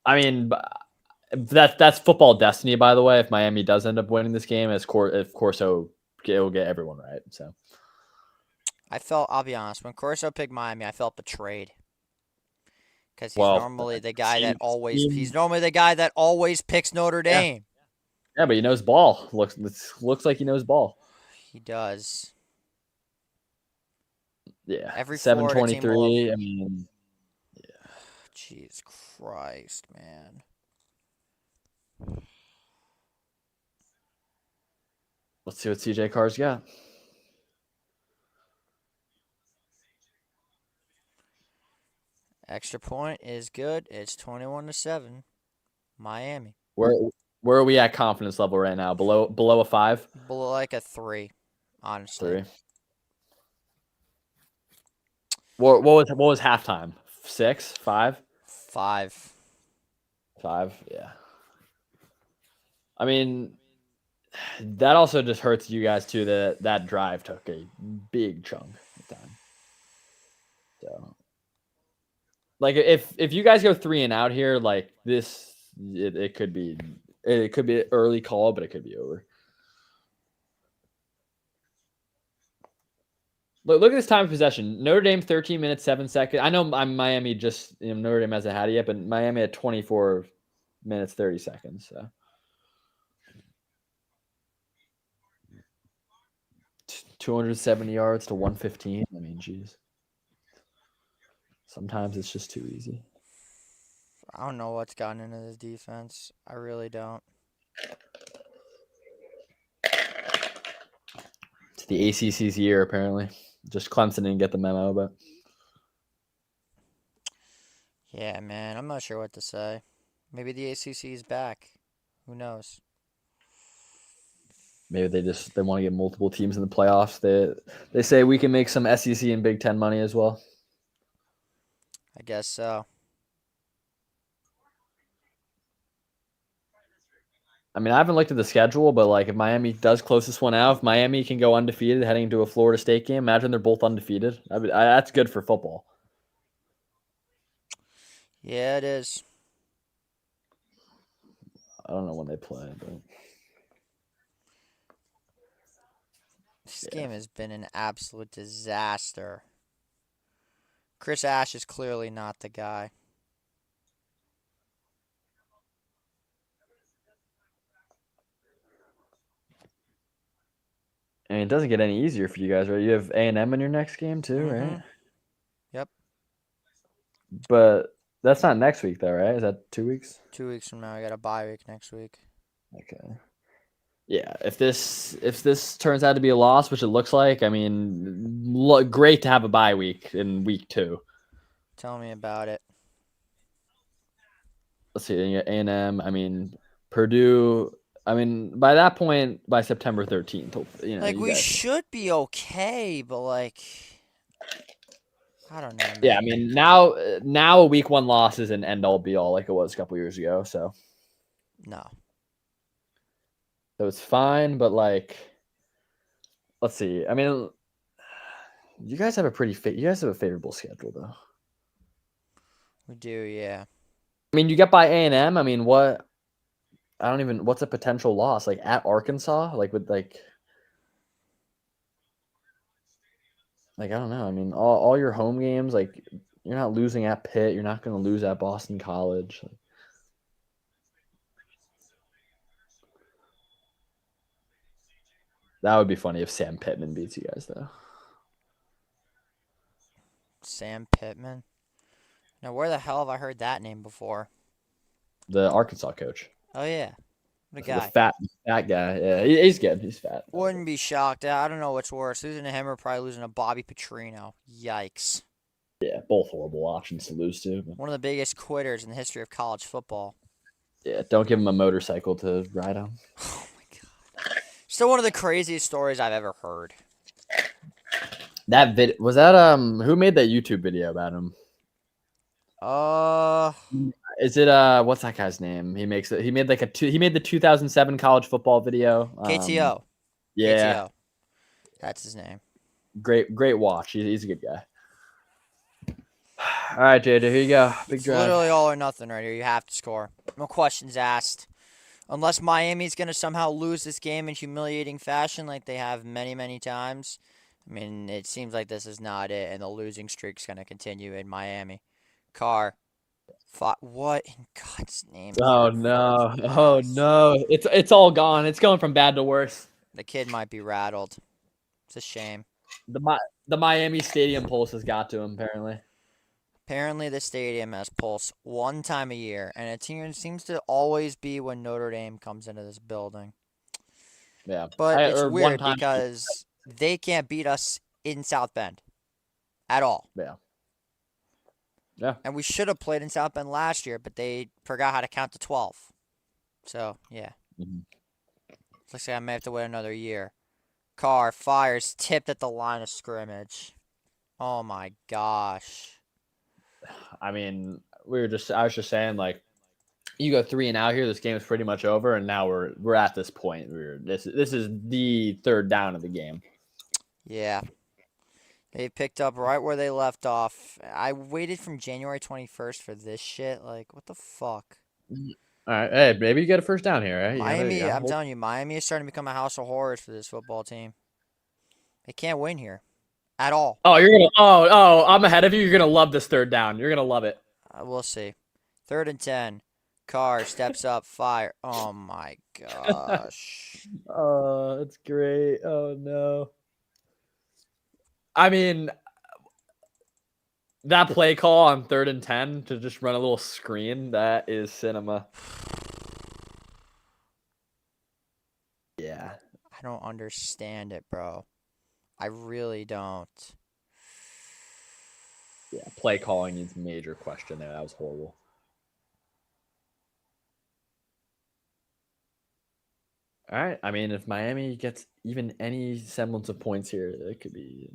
I mean, That's football destiny, by the way. If Miami does end up winning this game, if Corso, it will get everyone right. So I'll be honest, when Corso picked Miami, I felt betrayed. Because he's well, normally the guy that seems- always picks Notre Dame. yeah, but he knows ball. Looks like he knows ball. He does. Yeah, Every Florida team 723. I mean, Jesus Christ, man. let's see what CJ Carr's got. Extra point is good. It's 21-7. Miami. Where are we at confidence level right now? Below a 5? Below like a 3, honestly. 3. What was halftime? 6? 5? 5. 5, yeah. I mean, that also just hurts you guys too. That drive took a big chunk of time. So, like, if you guys go 3 and out here, like this, it could be an early call, but it could be over. Look at this time of possession. Notre Dame 13 minutes 7 seconds. I know Miami just Notre Dame hasn't had it yet, but Miami had 24 minutes 30 seconds. So 270 yards to 115. I mean, geez. Sometimes it's just too easy. I don't know what's gotten into this defense. I really don't. It's the ACC's year, apparently. Just Clemson didn't get the memo, but Yeah, man, I'm not sure what to say. Maybe the ACC is back. Who knows? maybe they want to get multiple teams in the playoffs. They say we can make some SEC and Big Ten money as well. I guess so. I mean, I haven't looked at the schedule, but like if Miami does close this one out, if Miami can go undefeated heading into a Florida State game, imagine they're both undefeated. That's good for football. Yeah, it is. I don't know when they play, but This game has been an absolute disaster. Chris Ash is clearly not the guy. I mean, it doesn't get any easier for you guys, right? You have A&M in your next game too, right? Yep. But that's not next week, though, right? Is that 2 weeks? 2 weeks from now, I got a bye week next week. Okay. Yeah, if this turns out to be a loss, which it looks like, I mean, great to have a bye week in week 2. Tell me about it. Let's see, A&M. I mean, Purdue. I mean, by that point, by September 13th, Like, we guys, should be okay, but, like, I don't know, man. yeah, I mean, now a week 1 loss is an end all be all like it was a couple years ago. So No. it's fine, but like, let's see. I mean, you guys have a favorable schedule though. We do, yeah. I mean, you get by A&M. I mean, what's a potential loss? Like at Arkansas? Like with like I don't know. I mean, all your home games, like you're not losing at Pitt. You're not going to lose at Boston College. That would be funny if Sam Pittman beats you guys, though. Sam Pittman? Now, where the hell have I heard that name before? The Arkansas coach. Oh, yeah. What a guy. The fat guy. Yeah, he's good. He's fat. Wouldn't be shocked. I don't know what's worse, losing to him or probably losing to Bobby Petrino. Yikes. Yeah, both horrible options to lose to. But one of the biggest quitters in the history of college football. Yeah, don't give him a motorcycle to ride on. Oh, my God. Still one of the craziest stories I've ever heard. That was that who made that YouTube video about him? Is it what's that guy's name? He made the 2007 college football video. KTO. Yeah. KTO. That's his name. Great watch. He's a good guy. All right, JJ, here you go. Big It's drive. literally all or nothing right here. You have to score. No questions asked. Unless Miami's going to somehow lose this game in humiliating fashion like they have many, many times. I mean, it seems like this is not it, and the losing streak's going to continue in Miami. Carr. What in God's name? Oh no! Oh no! It's all gone. It's going from bad to worse. The kid might be rattled. It's a shame. The Miami Stadium pulse has got to him apparently. Apparently, the stadium has pulse one time a year, and it seems to always be when Notre Dame comes into this building. Yeah, But it's weird because they can't beat us in South Bend at all. Yeah. Yeah. And we should have played in South Bend last year, but they forgot how to count to 12. So, yeah. Mm-hmm. Looks like I may have to wait another year. Carr fires, tipped at the line of scrimmage. Oh, my gosh. I mean, I was just saying, like, you go 3 and out here, this game is pretty much over, and now we're at this point. This is the third down of the game. Yeah. They picked up right where they left off. I waited from January 21st for this shit. Like, what the fuck? All right, hey, maybe you get a first down here, right? Miami, I'm telling you, Miami is starting to become a house of horrors for this football team. They can't win here at all. Oh, you're gonna. Oh, I'm ahead of you. You're gonna love this third down. You're gonna love it. We'll see. 3rd and 10. Carr steps up, fire. Oh my gosh. Oh, that's great. Oh no. I mean, that play call on 3rd and 10 to just run a little screen, that is cinema. Yeah. I don't understand it, bro. I really don't. Yeah, play calling needs major question there. That was horrible. All right. I mean, if Miami gets even any semblance of points here, it could be.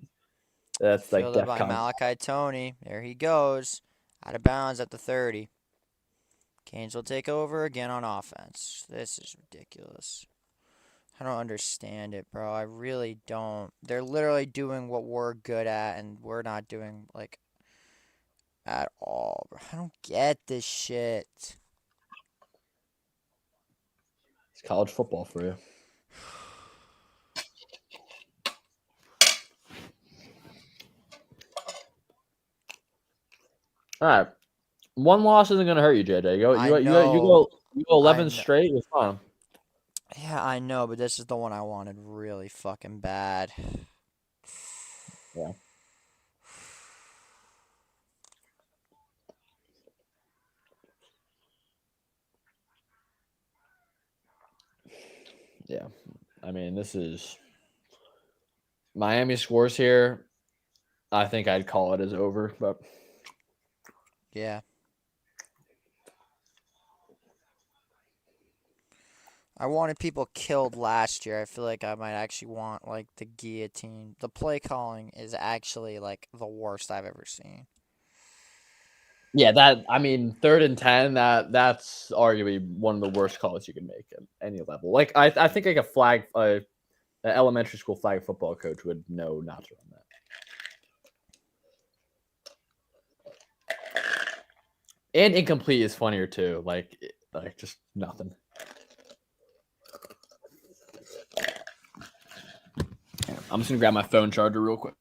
That's like Fielded by Malachi Tony. There he goes. Out of bounds at the 30. Canes will take over again on offense. This is ridiculous. I don't understand it, bro. I really don't. They're literally doing what we're good at, and we're not doing, like, at all. I don't get this shit. It's college football for you. All right, one loss isn't gonna hurt you, JJ. You go 11 straight. You're fine. Yeah, I know, but this is the one I wanted really fucking bad. Yeah. Yeah. I mean, this is Miami scores here. I think I'd call it as over, but yeah. I wanted people killed last year. I feel like I might actually want, like, the guillotine. The play calling is actually, like, the worst I've ever seen. yeah, 3rd and 10, that's arguably one of the worst calls you can make at any level. Like I think like an elementary school flag football coach would know not to run that. And incomplete is funnier too. Like just nothing. I'm just gonna grab my phone charger real quick.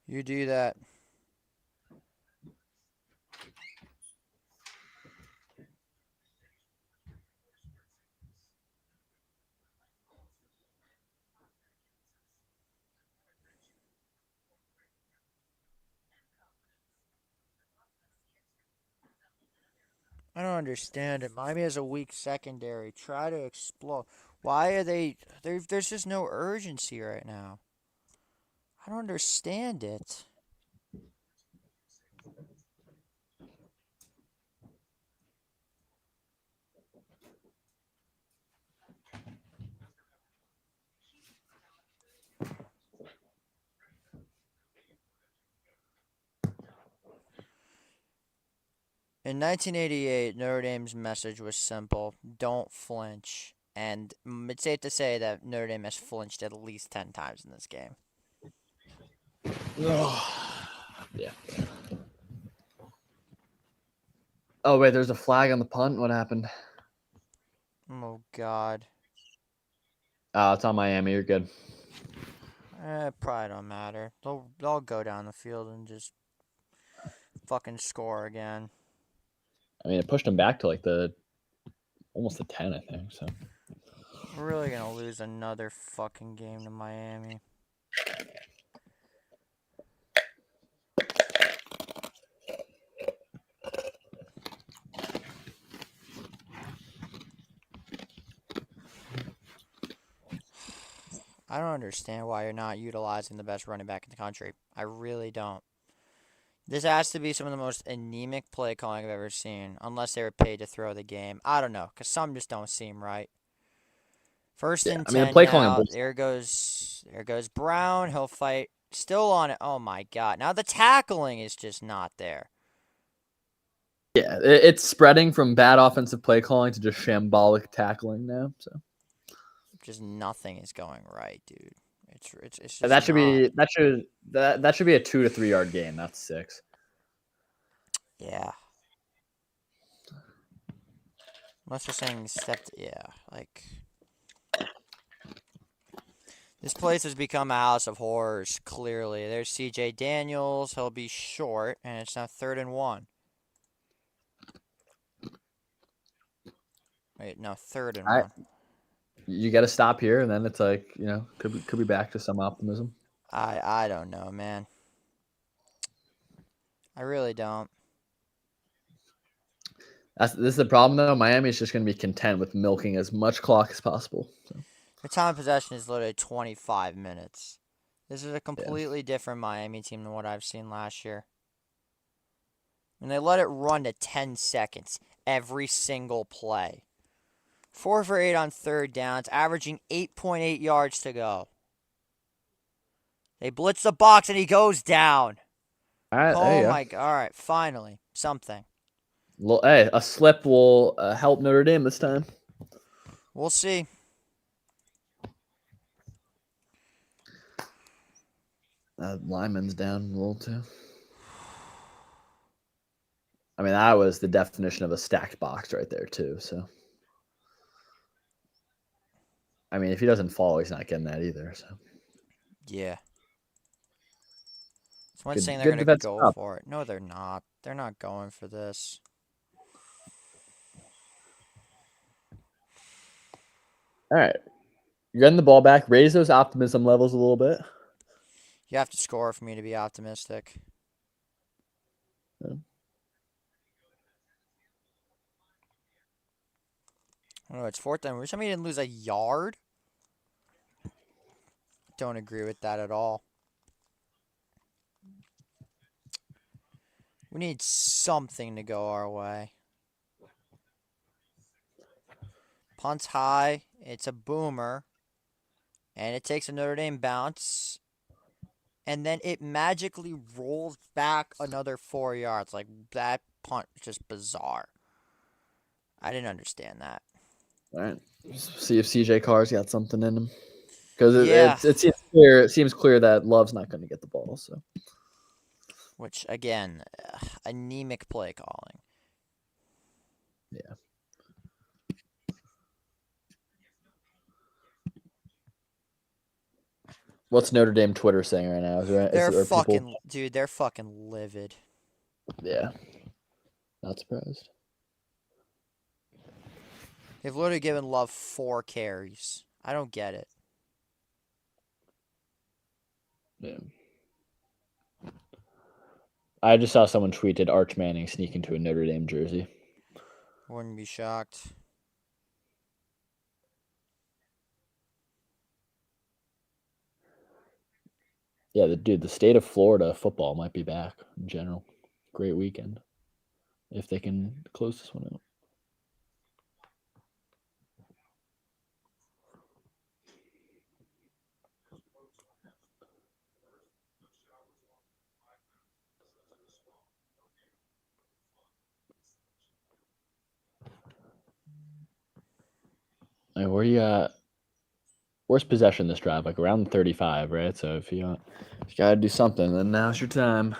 You do that. I don't understand it. Miami has a weak secondary. Try to explode. Why are they... There's just no urgency right now. I don't understand it. In 1988, Notre Dame's message was simple: don't flinch. And it's safe to say that Notre Dame has flinched at least 10 times in this game. Yeah. Oh wait, there's a flag on the punt. What happened? Oh God. It's on Miami. You're good. Probably don't matter. They'll go down the field and just fucking score again. I mean, it pushed them back to like almost the 10, I think. So We're really gonna lose another fucking game to Miami. I don't understand why you're not utilizing the best running back in the country. I really don't. This has to be some of the most anemic play calling I've ever seen, unless they were paid to throw the game. I don't know, because some just don't seem right. First and 10 the play calling. now. There goes Brown. He'll fight. Still on it. Oh my God. Now the tackling is just not there. Yeah, it's spreading from bad offensive play calling to just shambolic tackling now. So just nothing is going right, dude. It's just that should be a 2 to 3 yard gain. That's 6. Yeah. Unless you're saying like this place has become a house of horrors. Clearly, there's C.J. Daniels. He'll be short, and it's now 3rd and 1. Wait, no, 3rd and 1. You got to stop here, and then it's like could be back to some optimism. I don't know, man. I really don't. This is the problem, though. Miami's just going to be content with milking as much clock as possible. So. Their time of possession is literally 25 minutes. This is a completely different Miami team than what I've seen last year. And they let it run to 10 seconds every single play. 4 for 8 on 3rd downs, averaging 8.8 yards to go. They blitz the box and he goes down. All right, oh my God! All right, finally something. Well, hey, a slip will help Notre Dame this time. We'll see. Lineman's down a little too. I mean, that was the definition of a stacked box right there too. So, I mean, if he doesn't fall, he's not getting that either. So, yeah. Someone's saying they're going to go for it. No, they're not. They're not going for this. All right. You're getting the ball back. Raise those optimism levels a little bit. You have to score for me to be optimistic. Yeah. Oh, it's 4th down. We're telling me you didn't lose a yard? Don't agree with that at all. We need something to go our way. Punt's high. It's a boomer. And it takes a Notre Dame bounce. And then it magically rolls back another 4 yards. Like, that punt is just bizarre. I didn't understand that. All right. See if CJ Carr's got something in him. Because it seems clear. It seems clear that Love's not going to get the ball. So, which again, anemic play calling. Yeah. What's Notre Dame Twitter saying right now? They're fucking dude. They're fucking livid. Yeah. Not surprised. They've literally given Love 4 carries. I don't get it. Yeah. I just saw someone tweeted Arch Manning sneak into a Notre Dame jersey. Wouldn't be shocked. Yeah, the state of Florida football might be back in general. Great weekend if they can close this one out. Right, where you at? Where's possession this drive? Like around 35, right? So if you gotta do something, then now's your time.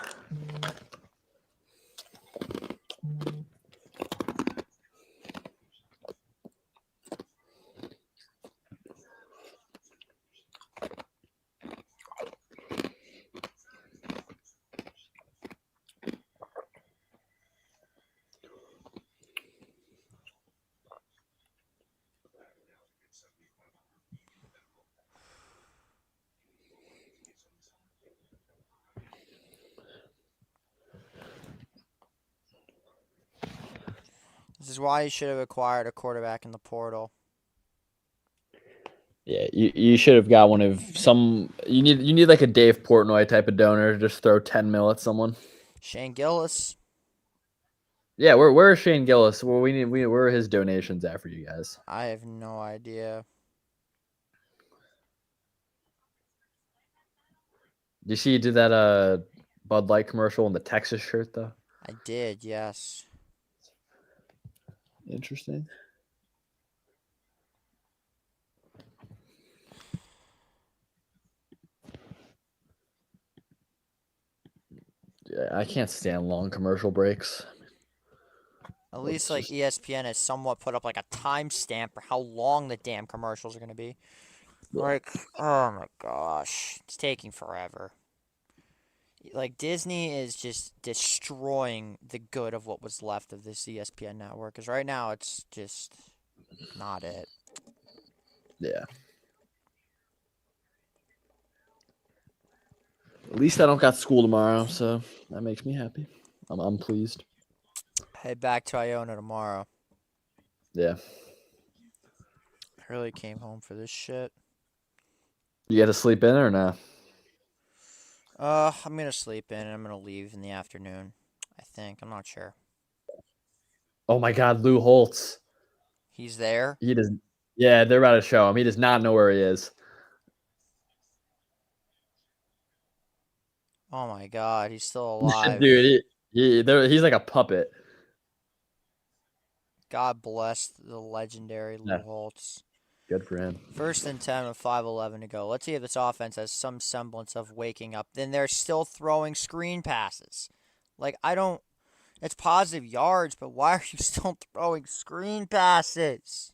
is why you should have acquired a quarterback in the portal. Yeah, you should have got one of some. You need like a Dave Portnoy type of donor. Just throw 10 mil at someone. Shane Gillis. Yeah, where is Shane Gillis? Well, where are his donations at for you guys? I have no idea. Did you see you did that Bud Light commercial in the Texas shirt though? I did, yes. Interesting. Yeah, I can't stand long commercial breaks. At least like ESPN has somewhat put up like a timestamp for how long the damn commercials are going to be. Like, oh my gosh, it's taking forever. Like, Disney is just destroying the good of what was left of this ESPN network. Because right now, it's just not it. Yeah. At least I don't got school tomorrow, so that makes me happy. I'm pleased. Head back to Iona tomorrow. Yeah. I really came home for this shit. You got to sleep in or no? I'm gonna sleep in and I'm gonna leave in the afternoon. I think. I'm not sure. Oh my God, Lou Holtz. He's there. He does. Yeah, they're about to show him. He does not know where he is. Oh my God, he's still alive. Dude, he's like a puppet. God bless the legendary Lou Holtz. Good for him. 1st and 10 with 5:11 to go. Let's see if this offense has some semblance of waking up. Then they're still throwing screen passes. Like, it's positive yards, but why are you still throwing screen passes?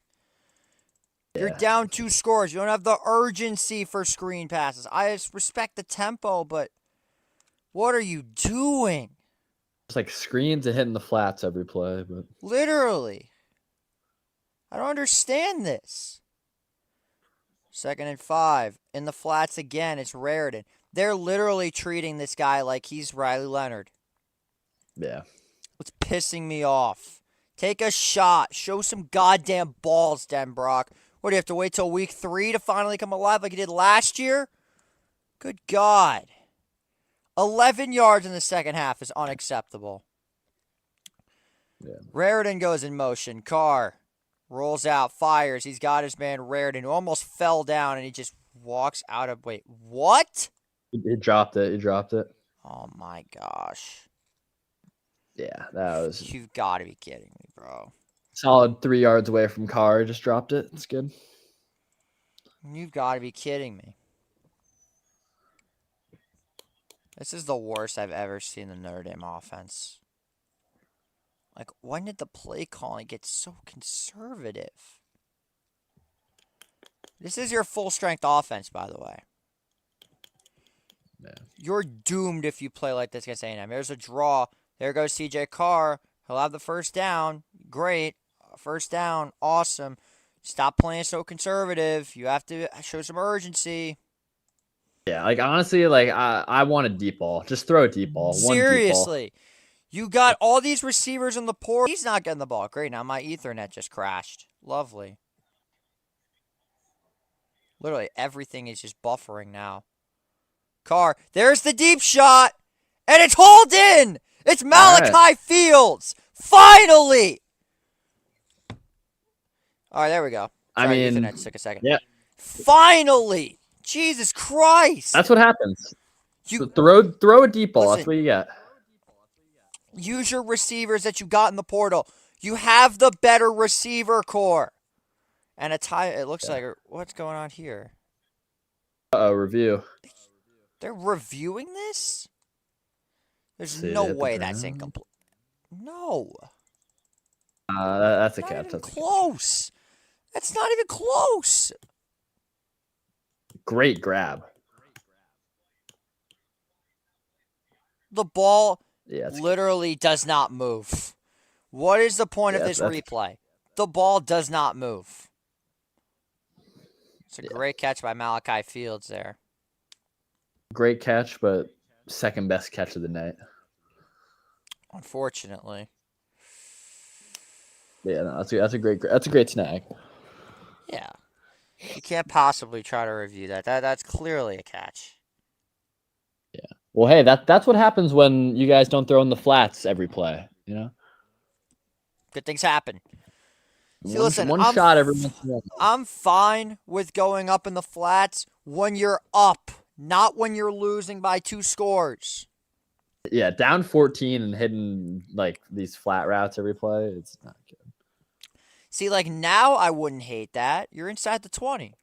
Yeah. You're down 2 scores. You don't have the urgency for screen passes. I just respect the tempo, but what are you doing? It's like screens and hitting the flats every play, but literally. I don't understand this. 2nd and 5. In the flats again, it's Raritan. They're literally treating this guy like he's Riley Leonard. Yeah. It's pissing me off. Take a shot. Show some goddamn balls, Denbrock. What, do you have to wait till week 3 to finally come alive like you did last year? Good God. 11 yards in the second half is unacceptable. Yeah. Raritan goes in motion. Carr rolls out, fires. He's got his man Raritan, who almost fell down, and he just walks out of... Wait, what? He dropped it. He dropped it. Oh, my gosh. Yeah, that was... You've got to be kidding me, bro. Solid 3 yards away from Carr. Just dropped it. It's good. You've got to be kidding me. This is the worst I've ever seen the Notre Dame offense. Like, when did the play calling get so conservative? This is your full-strength offense, by the way. Yeah. You're doomed if you play like this against A&M. There's a draw. There goes C.J. Carr. He'll have the first down. Great. First down. Awesome. Stop playing so conservative. You have to show some urgency. Yeah, like, honestly, like, I want a deep ball. Just throw a deep ball. Seriously. One deep ball. You got all these receivers in the portal. He's not getting the ball. Great. Now my Ethernet just crashed. Lovely. Literally everything is just buffering now. Carr. There's the deep shot. And it's hauled in. It's Malachi Fields. Finally. All right, there we go. Sorry, I mean, Ethernet took a second. Yeah. Finally. Jesus Christ. That's what happens. You throw a deep ball. Listen, that's what you get. Use your receivers that you got in the portal. You have the better receiver core. And it looks like, what's going on here? Review. They're reviewing this? There's no way that's incomplete. No. That's a catch. That's close. That's not even close. Great grab. The ball literally does not move. What is the point of this replay? The ball does not move. It's a great catch by Malachi Fields there. Great catch, but second best catch of the night. Unfortunately. Yeah, no, that's a great snag. Yeah. You can't possibly try to review that. That's clearly a catch. Yeah. Well, hey, that's what happens when you guys don't throw in the flats every play. You know, Good things happen. See, listen, one shot every once in a while. I'm fine with going up in the flats when you're up, not when you're losing by 2 scores. Yeah, down 14 and hitting like these flat routes every play. It's not good. See, like now I wouldn't hate that. You're inside the 20.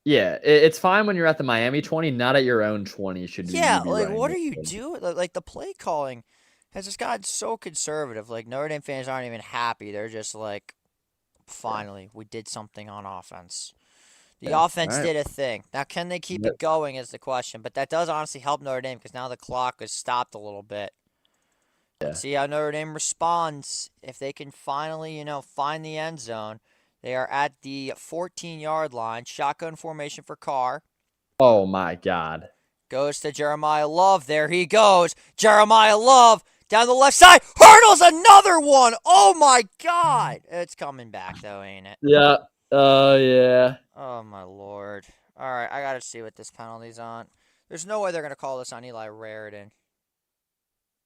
Yeah, it's fine when you're at the Miami 20, not at your own 20. Yeah, You be like running what it. are you doing? Like the play calling has just gotten so conservative. Like Notre Dame fans aren't even happy. They're just like, finally, we did something on offense. The offense All right. did a thing. Now, can they keep it going is the question. But that does honestly help Notre Dame because now the clock is stopped a little bit. Let's see how Notre Dame responds. If they can finally, find the end zone. They are at the 14-yard line. Shotgun formation for Carr. Oh, my God. Goes to Jeremiah Love. There he goes. Jeremiah Love down the left side. Hurdles another one. Oh, my God. It's coming back, though, ain't it? Yeah. Oh, yeah. Oh, my Lord. All right, I got to see what this penalty's on. There's no way they're going to call this on Eli Raridan.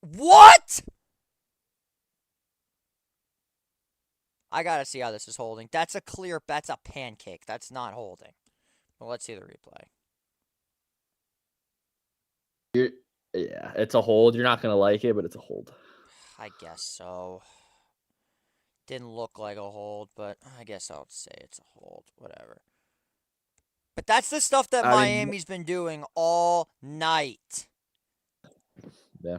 What? I got to see how this is holding. That's a pancake. That's not holding. Well, let's see the replay. Yeah, it's a hold. You're not going to like it, but it's a hold. I guess so. Didn't look like a hold, but I guess I'll say it's a hold. Whatever. But that's the stuff that Miami's been doing all night. Yeah.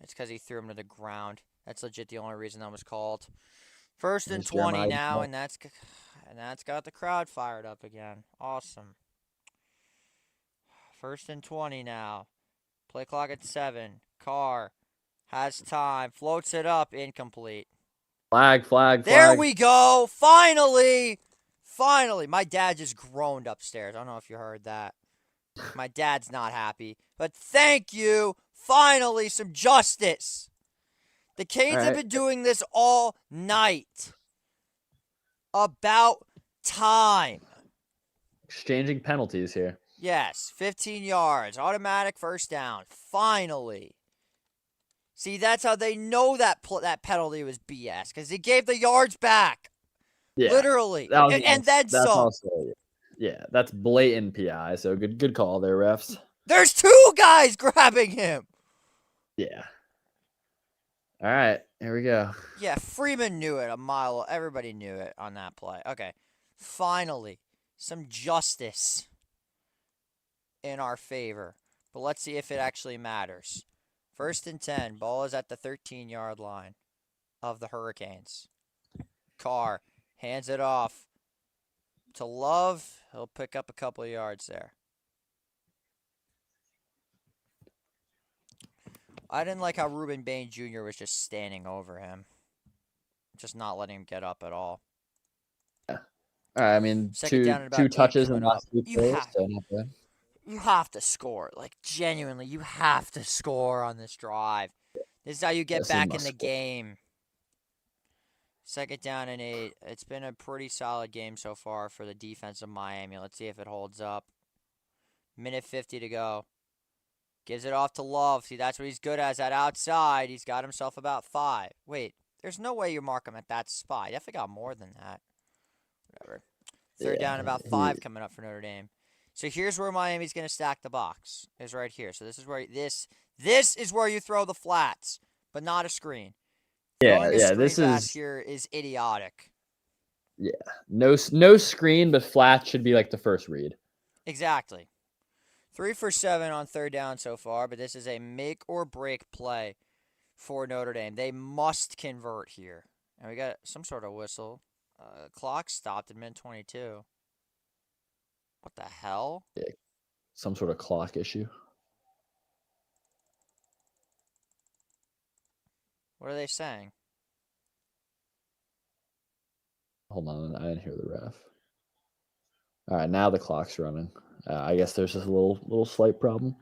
It's because he threw him to the ground. That's legit the only reason that was called. 1st and 20 now, and that's got the crowd fired up again. Awesome. 1st and 20 now. Play clock at 7. Carr has time. Floats it up. Incomplete. Flag. There we go. Finally. My dad just groaned upstairs. I don't know if you heard that. My dad's not happy. But thank you. Finally, some justice. The Canes have been doing this all night. About time. Exchanging penalties here. Yes, 15 yards. Automatic first down. Finally. See, that's how they know that penalty was BS, because he gave the yards back. Yeah. Literally. And then some. Also, yeah, that's blatant PI, so good call there, refs. There's 2 guys grabbing him. Yeah. All right, here we go. Yeah, Freeman knew it a mile. Everybody knew it on that play. Okay, finally, some justice in our favor. But let's see if it actually matters. 1st and 10. Ball is at the 13-yard line of the Hurricanes. Carr hands it off to Love. He'll pick up a couple of yards there. I didn't like how Reuben Bain Jr. was just standing over him. Just not letting him get up at all. Yeah. All right, I mean, Second down and about 8 touches in coming the last up. 2 plays, so not bad. You have to score. Like, genuinely, you have to score on this drive. This is how you get back in the game. 2nd down and 8. It's been a pretty solid game so far for the defense of Miami. Let's see if it holds up. 1:50 to go. Gives it off to Love. See, that's what he's good at. Is that outside. He's got himself about 5. Wait, there's no way you mark him at that spot. He definitely got more than that. Whatever. 3rd down, about 5 coming up for Notre Dame. So here's where Miami's going to stack the box. Is right here. So this is where this is where you throw the flats, but not a screen. Throwing a screen pass here is idiotic. Yeah, no screen, but flat should be like the first read. Exactly. 3 for 7 on 3rd down so far, but this is a make or break play for Notre Dame. They must convert here. And we got some sort of whistle. Clock stopped at -22. What the hell? Yeah, some sort of clock issue. What are they saying? Hold on, I didn't hear the ref. All right, now the clock's running. I guess there's just a little slight problem.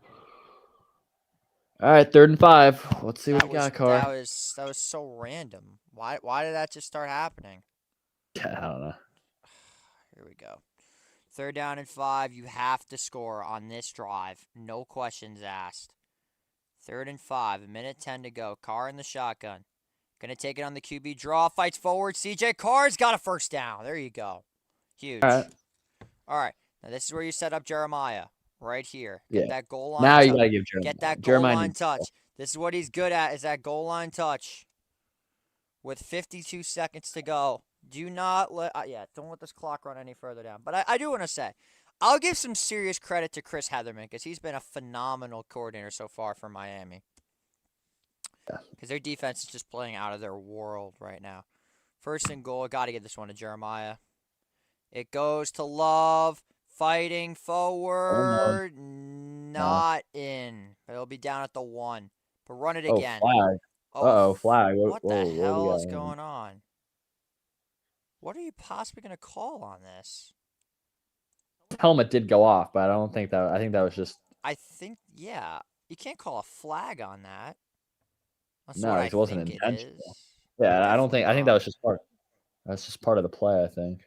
All right, 3rd and 5. Let's see what That you was got, Car. that was so random. Why did that just start happening? I don't know. Here we go. 3rd down and 5. You have to score on this drive. No questions asked. 3rd and 5. A minute 10 to go. Carr in the shotgun. Gonna take it on the QB draw. Fights forward. CJ Carr's got a first down. There you go. Huge. All right. All right. Now this is where you set up Jeremiah. Right here. Get Yeah. that goal line. Now you got to give Jeremiah. Get that goal Jeremiah line needs touch. This is what he's good at, is that goal line touch. With 52 seconds to go. Do not let don't let this clock run any further down. But I do want to say, I'll give some serious credit to Chris Heatherman because he's been a phenomenal coordinator so far for Miami. Because their defense is just playing out of their world right now. 1st and goal. Got to get this one to Jeremiah. It goes to Love. Fighting forward. Not in. But it'll be down at the 1. But run it again. Flag. Flag. What the hell is going on? What are you possibly going to call on this? Helmet did go off, but I think that was just. Yeah. You can't call a flag on that. That's No, it wasn't intentional. Yeah, I think that was just part. That's just part of the play, I think.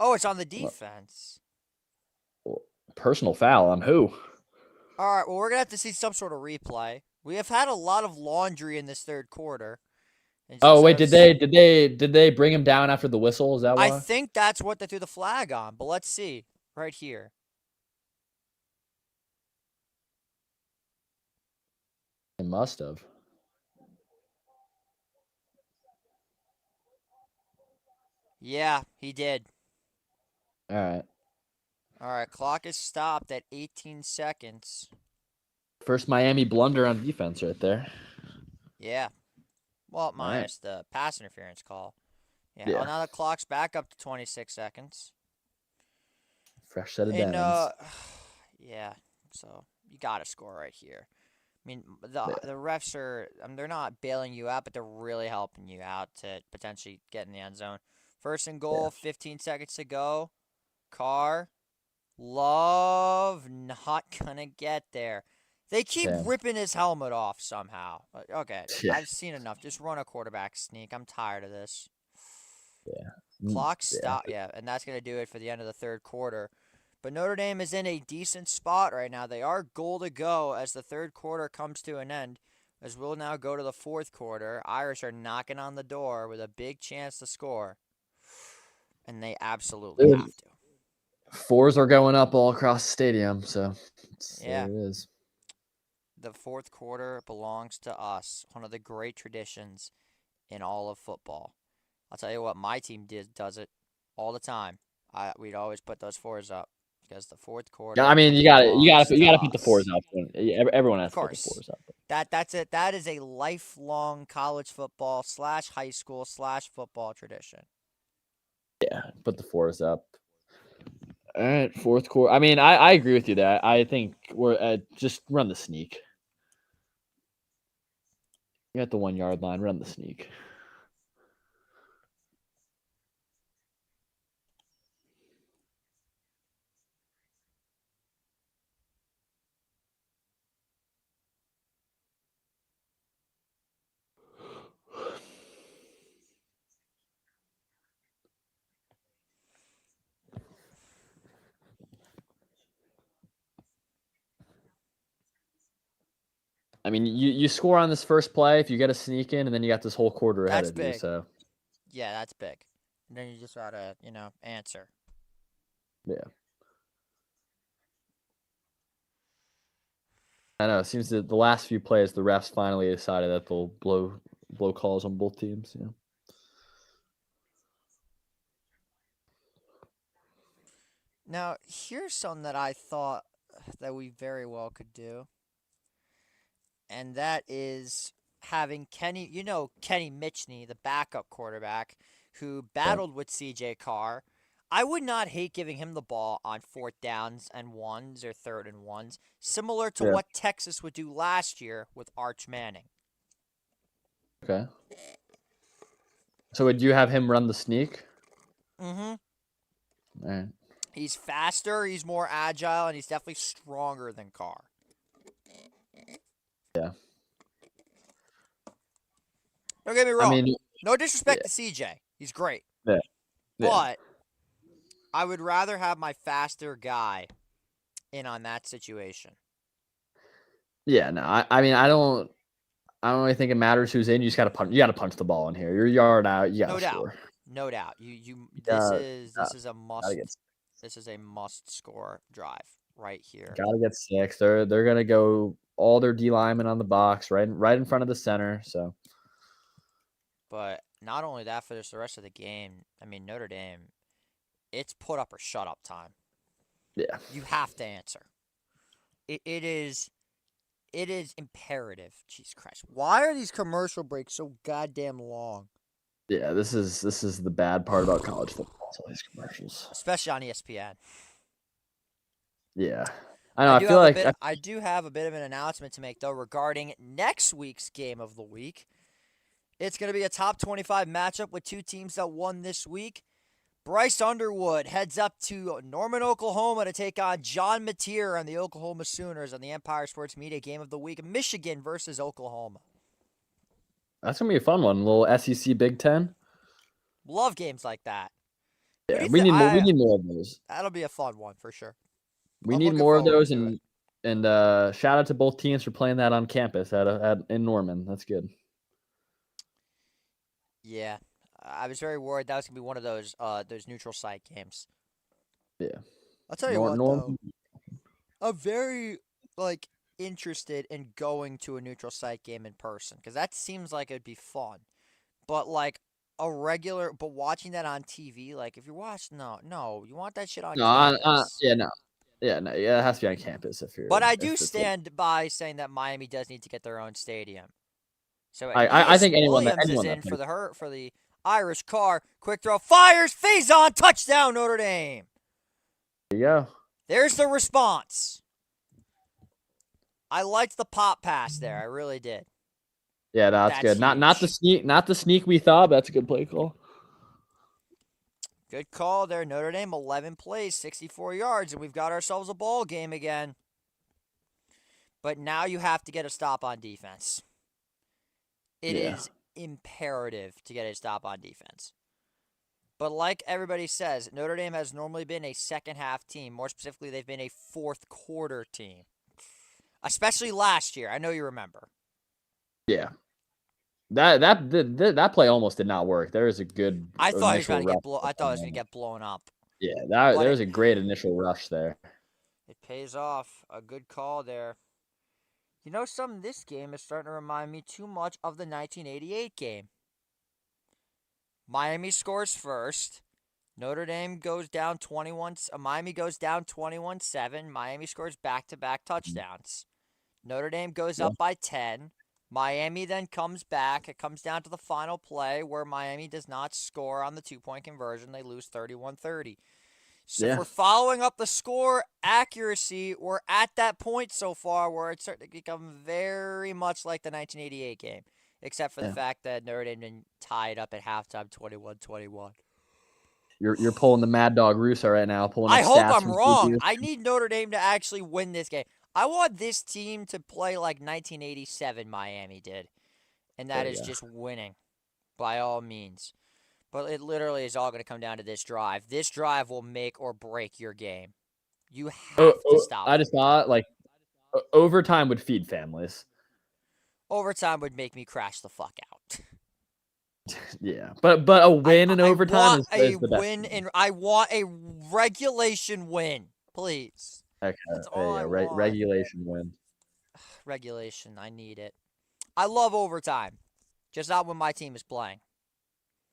Oh, it's on the defense. Personal foul on who? All right, well, we're going to have to see some sort of replay. We have had a lot of laundry in this 3rd quarter. Oh, wait, did they bring him down after the whistle? Is that why? I think that's what they threw the flag on, but let's see right here. They must have. Yeah, he did. All right. All right, clock is stopped at 18 seconds. First Miami blunder on defense right there. Yeah. Well, minus the pass interference call. Yeah. Yeah. Well, now the clock's back up to 26 seconds. Fresh set of downs. Yeah. So you got to score right here. I mean, the refs are they're not bailing you out, but they're really helping you out to potentially get in the end zone. 1st and goal, 15 seconds to go. Carr, Love, not gonna get there. They keep ripping his helmet off somehow. Okay, I've seen enough. Just run a quarterback sneak. I'm tired of this. Yeah. Clock stop. Yeah, and that's going to do it for the end of the 3rd quarter. But Notre Dame is in a decent spot right now. They are goal to go as the 3rd quarter comes to an end. As we'll now go to the 4th quarter. Irish are knocking on the door with a big chance to score. And they absolutely have to. 4s are going up all across the stadium, so there it is. The 4th quarter belongs to us. One of the great traditions in all of football. I'll tell you what, my team does it all the time. We'd always put those 4s up because the 4th quarter. Yeah, I mean, you got to put the 4s up. Everyone has to put the 4s up. That's it. That is a lifelong college football / high school / football tradition. Yeah, put the 4s up. All right, 4th quarter. I mean, I agree with you there. I think we're just run the sneak. You're at the 1 yard line. Run the sneak. I mean, you score on this first play if you get a sneak in, and then you got this whole quarter ahead of you. So yeah, that's big. And then you just gotta, answer. Yeah. I know. It seems that the last few plays, the refs finally decided that they'll blow calls on both teams. Yeah. Now, here's something that I thought that we very well could do. And that is having Kenny Mitchney, the backup quarterback, who battled with CJ Carr. I would not hate giving him the ball on 4th downs and 1s or 3rd and 1s, similar to what Texas would do last year with Arch Manning. Okay. So would you have him run the sneak? Mm-hmm. All right. He's faster, he's more agile, and he's definitely stronger than Carr. Yeah. Don't get me wrong. I mean, No disrespect to CJ. He's great. yeah. But I would rather have my faster guy in on that situation. Yeah, no. I mean, I don't really think it matters who's in. You just gotta punch. You gotta punch the ball in here. You're a yard out. You gotta score. No doubt. This Yeah, is a must. gotta get This is a must score drive right here. gotta get 6. They're gonna go all their D linemen on the box right in front of the center. So, But not only that, for the rest of the game, I mean, Notre Dame, it's put up or shut up time. yeah. You have to answer. It is imperative. Jesus Christ. Why are these commercial breaks so goddamn long? Yeah, this is the bad part about college football. All these commercials, especially on ESPN. Yeah, I know. I feel like I do have a bit of an announcement to make though regarding next week's game of the week. It's going to be a top 25 matchup with two teams that won this week. Bryce Underwood heads up to Norman, Oklahoma to take on John Mateer and the Oklahoma Sooners on the Empire Sports Media Game of the Week. Michigan versus Oklahoma. That's going to be a fun one. A little SEC Big Ten. Love games like that. Yeah, we need more of those. That'll be a fun one for sure. We need more of those, and shout out to both teams for playing that on campus in Norman. That's good. Yeah, I was very worried that was gonna be one of those neutral site games. Yeah, I'll tell you what though, I'm very interested in going to a neutral site game in person because that seems like it'd be fun. But watching that on TV, like if you're watching, no, you want that shit on campus. Yeah, it has to be on campus if you're. But I do stand by saying that Miami does need to get their own stadium. So I think anyone is in for the Irish Carr. Quick throw, fires, Faison, touchdown, Notre Dame. There you go. There's the response. I liked the pop pass there. I really did. Yeah, that's good. Not the sneak we thought, but that's a good play call. Good call there. Notre Dame 11 plays, 64 yards, and we've got ourselves a ball game again. But now you have to get a stop on defense. It is imperative to get a stop on defense. But like everybody says, Notre Dame has normally been a second half team. More specifically, they've been a fourth quarter team. Especially last year. I know you remember. Yeah. That play almost did not work. There was a good. I thought he was going to get blown up. Yeah, there was a great initial rush there. It pays off. A good call there. You know, this game is starting to remind me too much of the 1988 game. Miami scores first. Notre Dame goes down 21. Miami goes down 21-7. Miami scores back-to-back touchdowns. Notre Dame goes up by 10. Miami then comes back. It comes down to the final play where Miami does not score on the 2-point conversion. They lose 31-30. So if we're following up the score accuracy, we're at that point so far where it's starting to become very much like the 1988 game, except for the fact that Notre Dame didn't tie it up at halftime 21-21. You're pulling the Mad Dog Russo right now. I hope I'm wrong. I need Notre Dame to actually win this game. I want this team to play like 1987 Miami did, and that is just winning by all means. But it literally is all going to come down to this drive. This drive will make or break your game. You have to stop. I just thought overtime would feed families. Overtime would make me crash the fuck out. Yeah, but a win in overtime is the best. I want a regulation win, please. Okay, regulation win. Regulation, I need it. I love overtime, just not when my team is playing.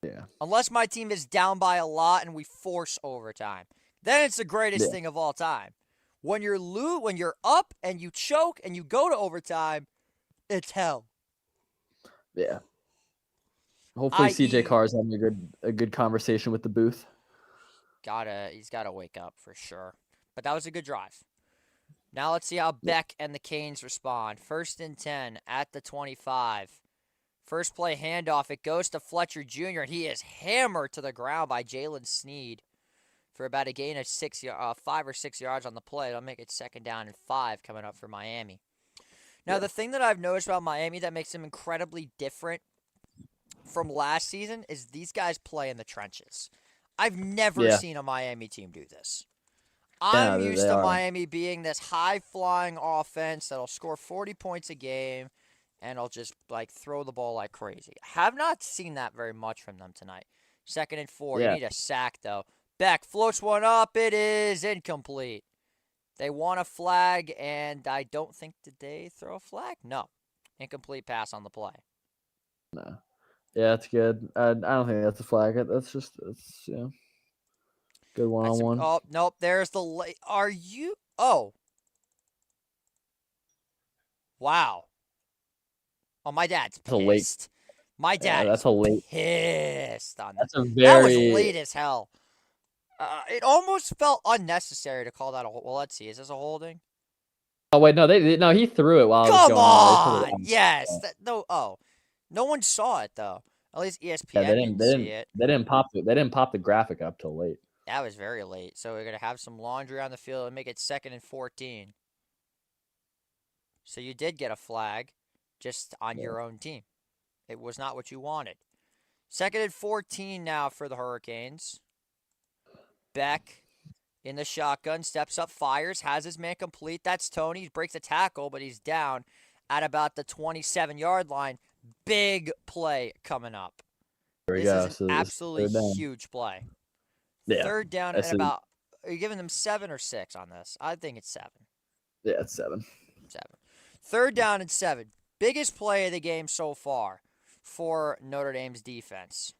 Yeah. Unless my team is down by a lot and we force overtime, then it's the greatest thing of all time. When you're up and you choke and you go to overtime, it's hell. Yeah. Hopefully CJ Carr's having a good conversation with the booth. He's gotta wake up for sure. But that was a good drive. Now let's see how Beck and the Canes respond. 1st and 10 at the 25. First play handoff. It goes to Fletcher Jr. He is hammered to the ground by Jalen Sneed. for about a gain of 5 or 6 yards on the play. It'll make it 2nd down and 5 coming up for Miami. Now, the thing that I've noticed about Miami that makes them incredibly different from last season is these guys play in the trenches. I've never seen a Miami team do this. I'm used to Miami being this high-flying offense that'll score 40 points a game and will just, throw the ball like crazy. Have not seen that very much from them tonight. 2nd and 4. You need a sack, though. Beck floats one up. It is incomplete. They want a flag, and I don't think, did they throw a flag? No. Incomplete pass on the play. No. Yeah, that's good. I don't think that's a flag. That's good one-on-one. Oh, nope. There's the late. Are you? Oh. Wow. Oh, my dad's pissed. My dad is pissed on that. That was late as hell. It almost felt unnecessary to call that a hold. Well, let's see. Is this a holding? Oh, wait. No, he threw it while it was going on. Come on. Yes. No one saw it, though. At least ESPN didn't see it. They didn't pop the graphic up till late. That was very late. So we're going to have some laundry on the field and make it 2nd and 14. So you did get a flag just on your own team. It was not what you wanted. 2nd and 14 now for the Hurricanes. Beck in the shotgun, steps up, fires, has his man complete. That's Tony. He breaks a tackle, but he's down at about the 27-yard line. Big play coming up. This is an absolutely huge play. Yeah. 3rd down and about. Are you giving them 7 or 6 on this? I think it's 7. Yeah, it's 7. 3rd down and 7. Biggest play of the game so far for Notre Dame's defense.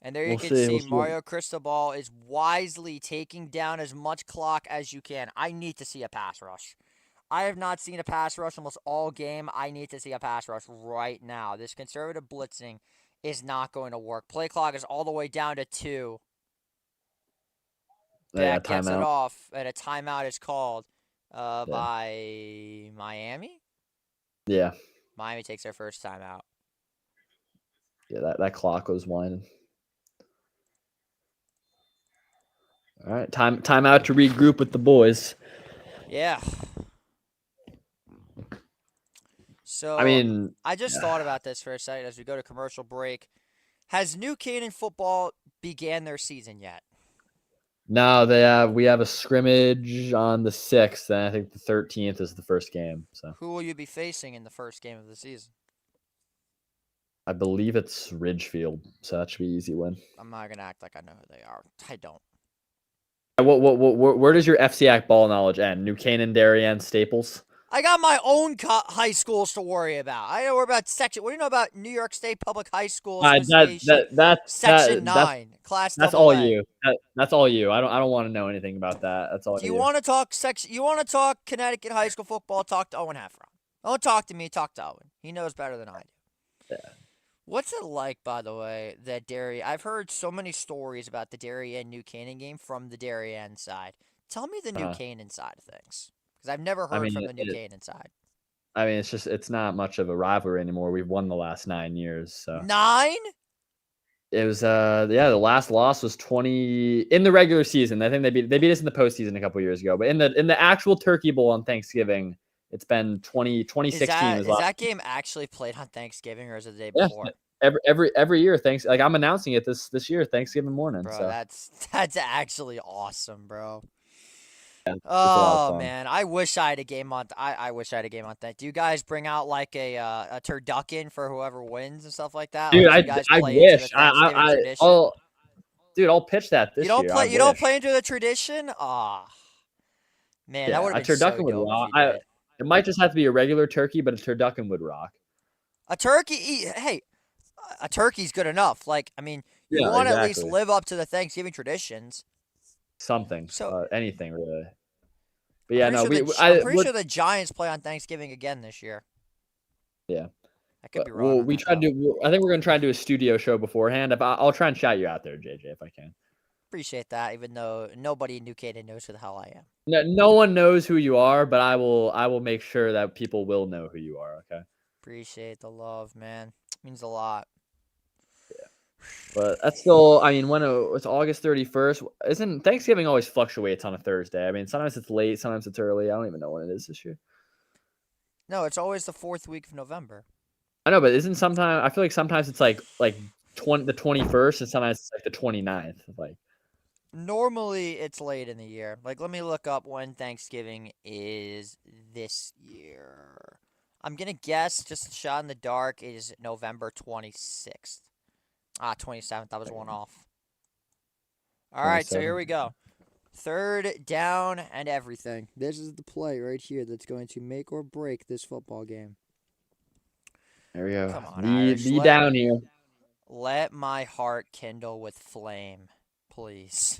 And there you can see Mario Cristobal is wisely taking down as much clock as you can. I need to see a pass rush. I have not seen a pass rush almost all game. I need to see a pass rush right now. This conservative blitzing is not going to work. Play clock is all the way down to 2. Beck gets it off, and a timeout is called by Miami. Yeah. Miami takes their first timeout. Yeah, that clock was winding. All right, time out to regroup with the boys. Yeah. So I just thought about this for a second as we go to commercial break. Has New Canaan football began their season yet? No, we have a scrimmage on the 6th, and I think the 13th is the first game. So who will you be facing in the first game of the season? I believe it's Ridgefield, so that should be an easy win. I'm not gonna act like I know who they are. I don't. Where does your FCAC ball knowledge end? New Canaan, Darien, Staples? I got my own high schools to worry about. I know about section. What do you know about New York State Public High School Association? Section 9, Class. That's all you. That's all you. I don't want to know anything about that. That's all. Do you want to talk section? You want to talk Connecticut high school football? Talk to Owen Heffron. Don't talk to me. Talk to Owen. He knows better than I do. Yeah. What's it like, by the way, that Darien? I've heard so many stories about the Darien New Canaan game from the Darien side. Tell me the New Canaan side of things, because I've never heard from the New Canaan side. I mean, it's not much of a rivalry anymore. We've won the last 9 years. So 9? It was the last loss was 20 in the regular season. I think they beat us in the postseason a couple years ago, but in the actual Turkey Bowl on Thanksgiving, it's been 2016. Is that game actually played on Thanksgiving, or is it the day before? Every year, I'm announcing it this year, Thanksgiving morning. Bro, so. that's actually awesome, bro. Yeah, oh man, I wish I had a game on. I wish I had a game on that. Do you guys bring out like a turducken for whoever wins and stuff like that? Dude, like, I wish. I'll pitch that this year. You don't play into the tradition? Ah, man, that would have been so dope. It might just have to be a regular turkey, but a turducken would rock. A turkey, hey, a turkey's good enough. Like, I mean, you want to at least live up to the Thanksgiving traditions. Something, anything really. But yeah, I'm pretty sure the Giants play on Thanksgiving again this year. Yeah, I could be wrong. I think we're gonna try and do a studio show beforehand. I'll try and shout you out there, JJ, if I can. Appreciate that, even though nobody in New Canaan knows who the hell I am. No one knows who you are, but I will make sure that people will know who you are. Okay. Appreciate the love, man. It means a lot. Yeah. But that's still, I mean, when it's August 31st, isn't Thanksgiving always fluctuates on a Thursday? I mean, sometimes it's late, sometimes it's early. I don't even know when it is this year. No, it's always the 4th week of November. I know, but isn't sometimes, I feel like sometimes it's like the 21st and sometimes it's like the 29th. Like, Normally, it's late in the year. Like, let me look up when Thanksgiving is this year. I'm going to guess, just a shot in the dark, is November 26th. 27th. That was one off. All right, so here we go. 3rd down and everything. This is the play right here that's going to make or break this football game. There we go. Come on, Be down here. Let my heart kindle with flame, please.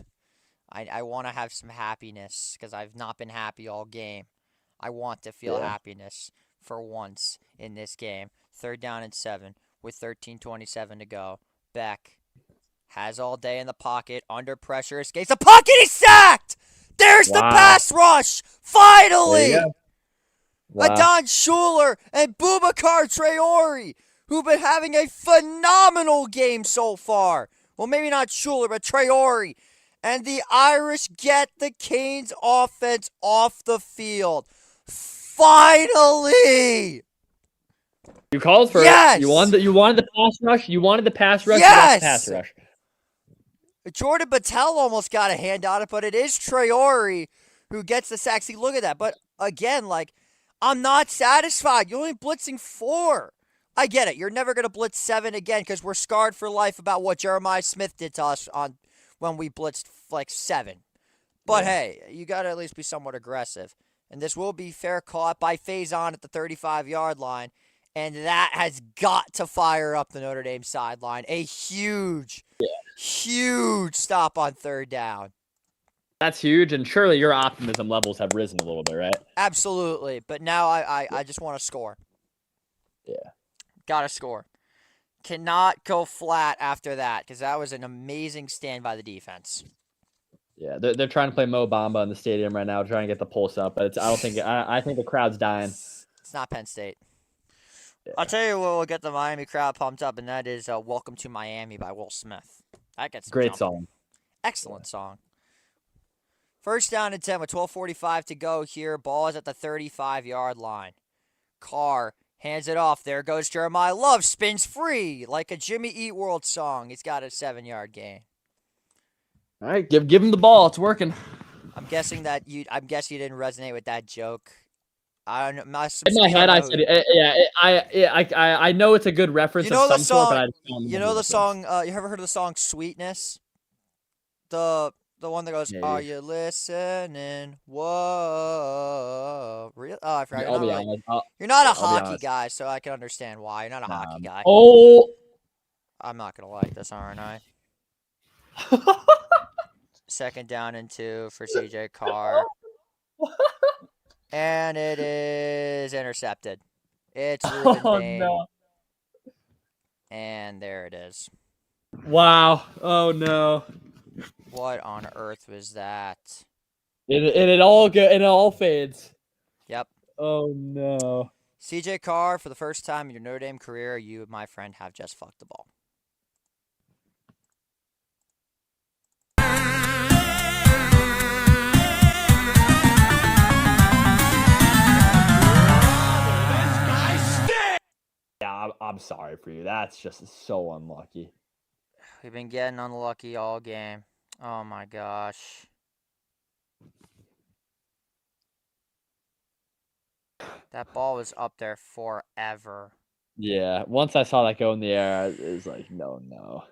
I want to have some happiness because I've not been happy all game. I want to feel happiness for once in this game. 3rd down and 7 with 13:27 to go. Beck has all day in the pocket, under pressure, escapes the pocket, he's sacked! There's the pass rush! Finally! Adon Schuler and Boubacar Traore, who've been having a phenomenal game so far. Well, maybe not Schuler, but Traore. And the Irish get the Canes offense off the field. Finally! You called for it. You wanted the pass rush. You wanted the pass rush. Yes! The pass rush. Jordan Battelle almost got a hand on it, but it is Traore who gets the sack. See, look at that. But again, I'm not satisfied. You're only blitzing 4. I get it. You're never going to blitz 7 again because we're scarred for life about what Jeremiah Smith did to us when we blitzed 7. But hey, you got to at least be somewhat aggressive. And this will be fair caught by Faison at the 35-yard line. And that has got to fire up the Notre Dame sideline. A huge stop on 3rd down. That's huge, and surely your optimism levels have risen a little bit, right? Absolutely, but now I just want to score. Yeah. Got to score. Cannot go flat after that because that was an amazing stand by the defense. Yeah, they're trying to play Mo Bamba in the stadium right now, trying to get the pulse up, but I think the crowd's dying. It's not Penn State. Yeah. I'll tell you what will get the Miami crowd pumped up, and that is "Welcome to Miami" by Will Smith. That gets great jumping. song. Excellent song. 1st down and 10 with 12:45 to go here. Ball is at the 35-yard line. Carr hands it off. There goes Jeremiah Love. Spins free like a Jimmy Eat World song. He's got a 7-yard gain. All right, give him the ball. It's working. I'm guessing you didn't resonate with that joke. I don't know. In my head, I said, I know it's a good reference of some sort, but I just don't know the song. You ever heard of the song "Sweetness"? The one that goes, "Are you listening? Whoa, real? Oh, I forgot. You're not a hockey guy, so I can understand why. You're not a hockey guy. Oh, I'm not gonna like this, aren't I? 2nd down and 2 for CJ Carr. And it is intercepted. It's Ruben Bain. No. And there it is. Wow. Oh, no. What on earth was that? It all fades. Yep. Oh, no. CJ Carr, for the first time in your Notre Dame career, you, my friend, have just fucked the ball. Yeah, I'm sorry for you. That's just so unlucky. We've been getting unlucky all game. Oh, my gosh. That ball was up there forever. Yeah, once I saw that go in the air, it was like, no.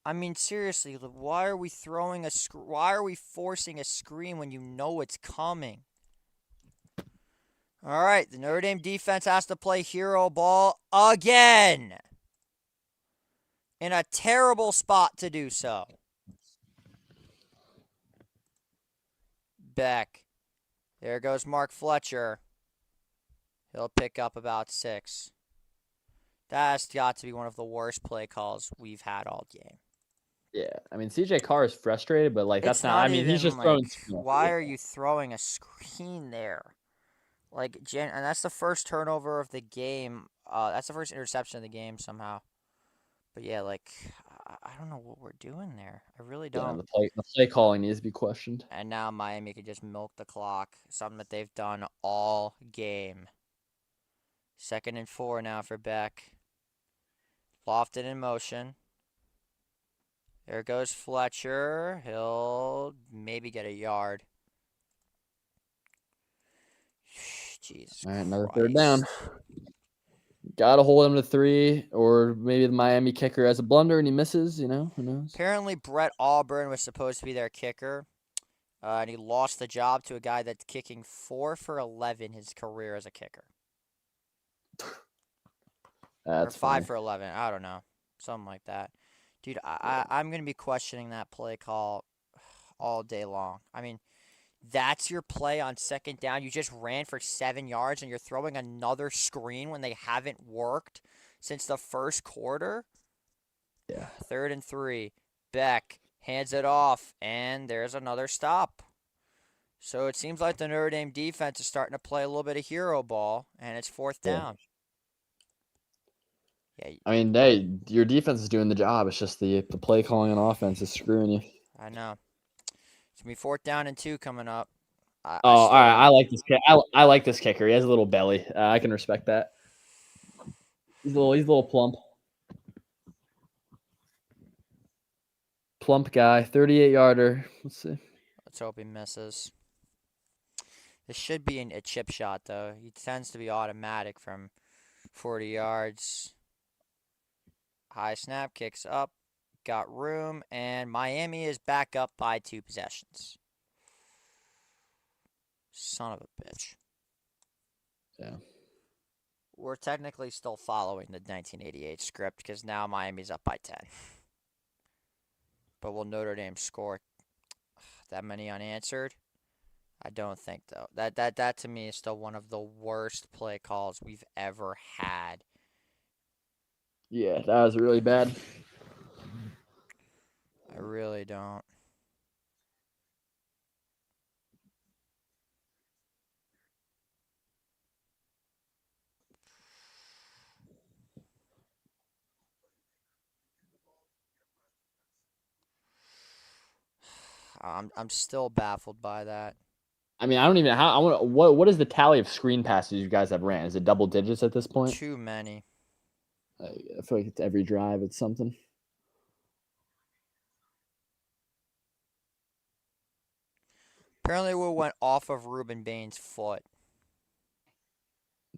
I mean, seriously, why are we why are we forcing a screen when you know it's coming? All right, the Notre Dame defense has to play hero ball again. In a terrible spot to do so. Beck. There goes Mark Fletcher. He'll pick up about 6. That's got to be one of the worst play calls we've had all game. Yeah, I mean, CJ Carr is frustrated, but that's not. I mean, he's just throwing. Why are you throwing a screen there? And that's the first turnover of the game. That's the first interception of the game somehow. But yeah, I don't know what we're doing there. I really Yeah, don't. the play calling needs to be questioned. And now Miami can just milk the clock, something that they've done all game. 2nd and 4 now for Beck. Lofted in motion. There goes Fletcher. He'll maybe get a yard. Jesus All right, another Christ. 3rd down. Got to hold him to 3, or maybe the Miami kicker has a blunder and he misses. Who knows? Apparently, Brett Auburn was supposed to be their kicker, and he lost the job to a guy that's kicking 4 for 11 his career as a kicker. That's or 5 funny. for 11. I don't know. Something like that. Dude, I'm going to be questioning that play call all day long. I mean, that's your play on 2nd down. You just ran for 7 yards and you're throwing another screen when they haven't worked since the first quarter. Yeah. 3rd and 3. Beck hands it off, and there's another stop. So it seems like the Notre Dame defense is starting to play a little bit of hero ball, and it's 4th down. Yeah. I mean, hey, your defense is doing the job. It's just the play calling on offense is screwing you. I know. It's going to be 4th down and 2 coming up. All right. I like this kicker. I like this kicker. He has a little belly. I can respect that. He's a little plump. Plump guy, 38-yarder. Let's see. Let's hope he misses. This should be a chip shot, though. He tends to be automatic from 40 yards. High snap, kicks up, got room, and Miami is back up by 2 possessions. Son of a bitch. Yeah. We're technically still following the 1988 script because now Miami's up by 10. But will Notre Dame score that many unanswered? I don't think, though. That to me is still one of the worst play calls we've ever had. Yeah, that was really bad. I really don't. I'm still baffled by that. I mean, I don't even what is the tally of screen passes you guys have ran? Is it double digits at this point? Too many. I feel like it's every drive. It's something. Apparently, we went off of Ruben Bain's foot.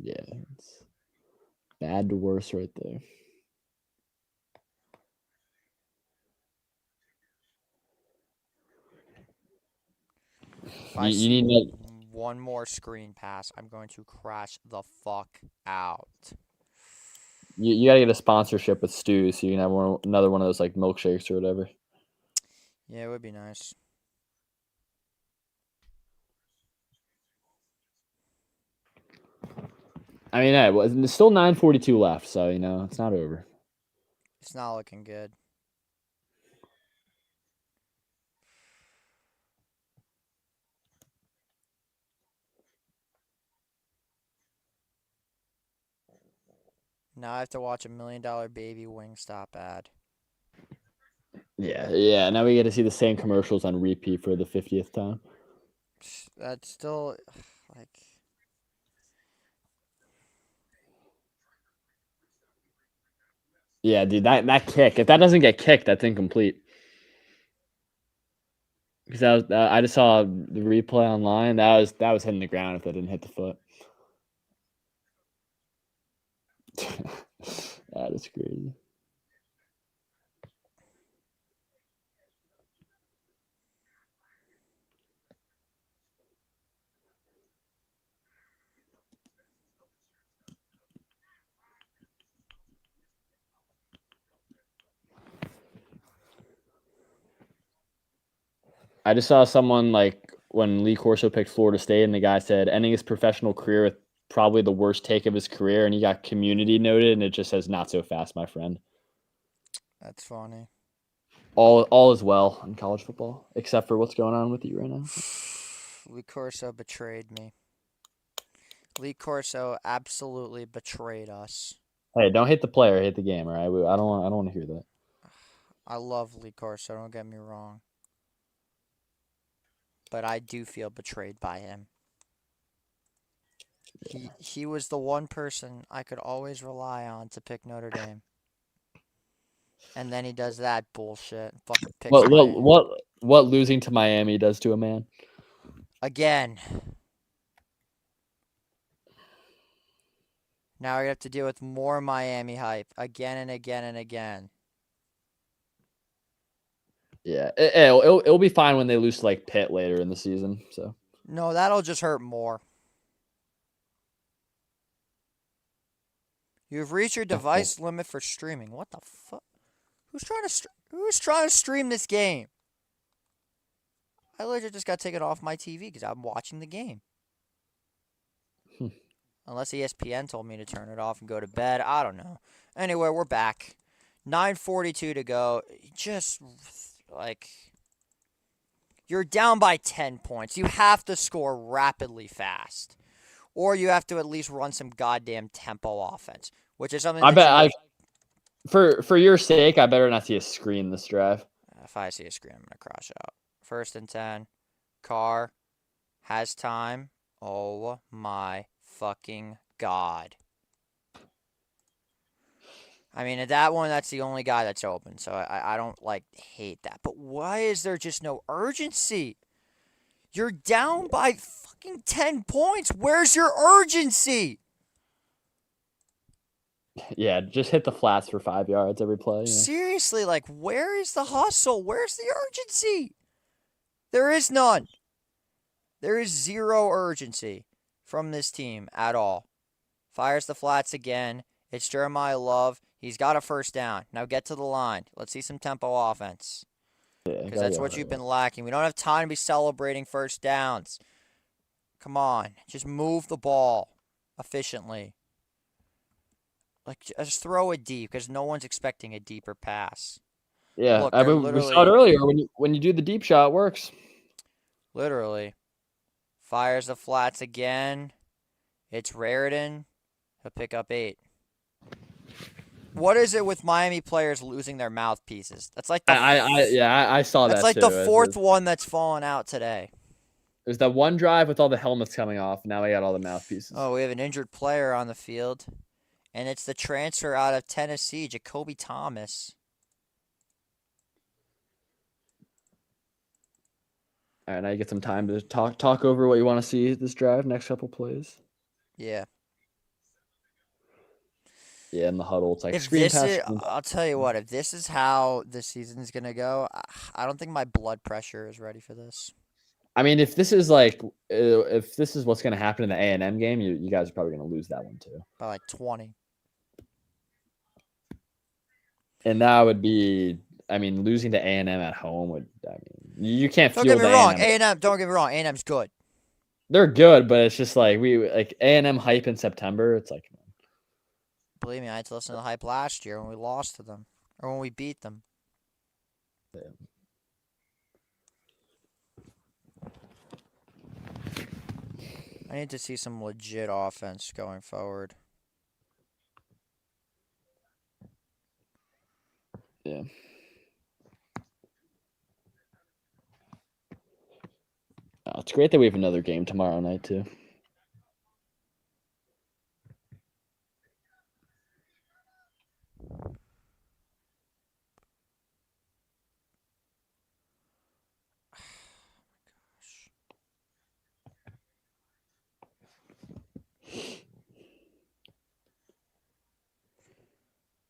Yeah, it's bad to worse right there. If I You need see one more screen pass, I'm going to crash the fuck out. you gotta get a sponsorship with Stu so you can have another one of those like milkshakes or whatever. Yeah, it would be nice. I mean, hey, there's still 9:42 left, so it's not over. It's not looking good. Now I have to watch a $1 Million Baby Wingstop ad. Yeah. Now we get to see the same commercials on repeat for the 50th time. That's still like. Yeah, dude, that kick. If that doesn't get kicked, that's incomplete. Because I just saw the replay online. That was hitting the ground if that didn't hit the foot. That is crazy. I just saw someone like when Lee Corso picked Florida State, and the guy said ending his professional career with probably the worst take of his career, and he got community noted, and it just says not so fast, my friend. That's funny. All is well in college football, except for what's going on with you right now. Lee Corso betrayed me. Lee Corso absolutely betrayed us. Hey, don't hate the player, hate the game, all right? I don't want to hear that. I love Lee Corso, don't get me wrong. But I do feel betrayed by him. He was the one person I could always rely on to pick Notre Dame. And then he does that bullshit. Fucking picks What losing to Miami does to a man? again. Now we have to deal with more Miami hype again and again and again. Yeah, it'll be fine when they lose to like Pitt later in the season. So No, that'll just hurt more. You've reached your device limit for streaming. What the fuck? Who's trying to stream this game? I literally just got taken off my TV because I'm watching the game. Unless ESPN told me to turn it off and go to bed. I don't know. Anyway, we're back. 9:42 to go. Just like you're down by 10 points. You have to score rapidly fast. Or you have to at least run some goddamn tempo offense, which is something for your sake, I better not see a screen this drive. If I see a screen, I'm going to crash out. 1st and 10. Carr has time. Oh my fucking God. I mean, at that one, that's the only guy that's open, so I don't, hate that. But why is there just no urgency? You're down by fucking 10 points. Where's your urgency? Yeah, just hit the flats for 5 yards every play. Seriously, where is the hustle? Where's the urgency? There is none. There is zero urgency from this team at all. Fires the flats again. It's Jeremiah Love. He's got a 1st down. Now get to the line. Let's see some tempo offense. Because that's what you've been lacking. We don't have time to be celebrating 1st downs. Come on. Just move the ball efficiently. Just throw it deep because no one's expecting a deeper pass. Yeah, Look, we saw it earlier. When you do the deep shot, it works. Literally. Fires the flats again. It's Raritan. He'll pick up 8. What is it with Miami players losing their mouthpieces? That's like I saw that. That's like too. the 4th one that's fallen out today. There's that one drive with all the helmets coming off. Now we got all the mouthpieces. Oh, we have an injured player on the field, and it's the transfer out of Tennessee, Jacoby Thomas. All right, now you get some time to talk over what you want to see this drive, next couple plays. Yeah. Yeah, in the huddle, it's like I'll tell you what, if this is how the season's going to go, I don't think my blood pressure is ready for this. I mean, if this is what's going to happen in the A&M game, you guys are probably going to lose that one too. By 20. And that would be, losing to A&M at home would, you can't Don't feel get me wrong. A&M, don't get me wrong. A&M's good. They're good, but it's just A&M hype in September. It's like, believe me, I had to listen to the hype last year when we lost to them or when we beat them. Yeah. I need to see some legit offense going forward. Yeah. Oh, it's great that we have another game tomorrow night too.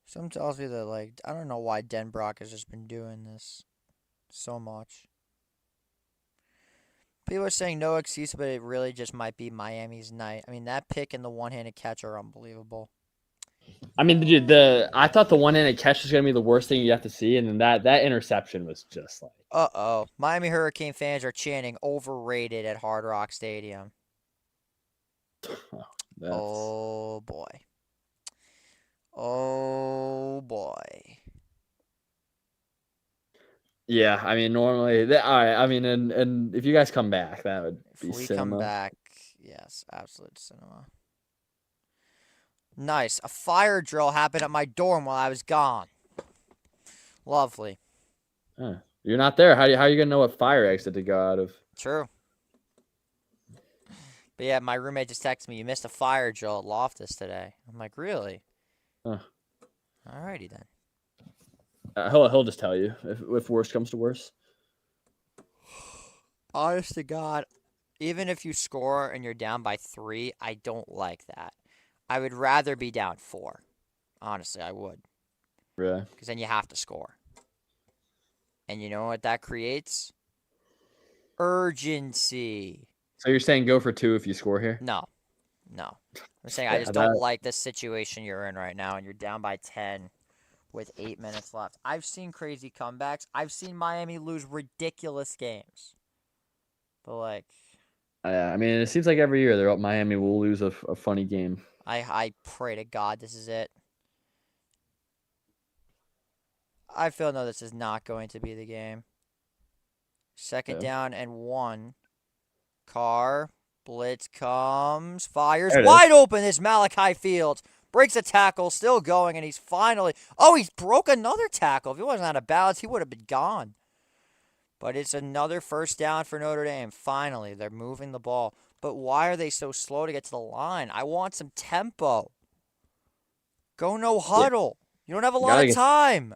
Some tells me that, I don't know why Denbrock has just been doing this so much. People are saying no excuse, but it really just might be Miami's night. That pick and the one-handed catch are unbelievable. Dude, I thought the one-handed catch was going to be the worst thing you have to see, and then that interception was just like... Uh-oh. Miami Hurricane fans are chanting overrated at Hard Rock Stadium. Oh, boy. Oh, boy. Yeah, normally... and if you guys come back, that would be cinema. If we come back, yes, absolute cinema. Nice. A fire drill happened at my dorm while I was gone. Lovely. You're not there. How are you gonna know what fire exit to go out of? True. But yeah, my roommate just texted me, you missed a fire drill at Loftus today. I'm like, really? Alrighty then. He'll just tell you if worse comes to worse. Honest to God, even if you score and you're down by 3, I don't like that. I would rather be down 4. Honestly, I would. Really? Because then you have to score. And you know what that creates? Urgency. So you're saying go for 2 if you score here? No. I'm saying I just don't like the situation you're in right now, and you're down by 10 with 8 minutes left. I've seen crazy comebacks. I've seen Miami lose ridiculous games. But, like... I mean, it seems like every year Miami will lose a funny game. I pray to God this is it. I feel no, this is not going to be the game. Second down and 1. Carr. Blitz comes. Fires wide open. This Malachi Fields breaks a tackle. Still going. And he's finally... Oh, he's broke another tackle. If he wasn't out of balance, he would have been gone. But it's another first down for Notre Dame. Finally, they're moving the ball. But why are they so slow to get to the line? I want some tempo. Go no huddle. You don't have a lot of time.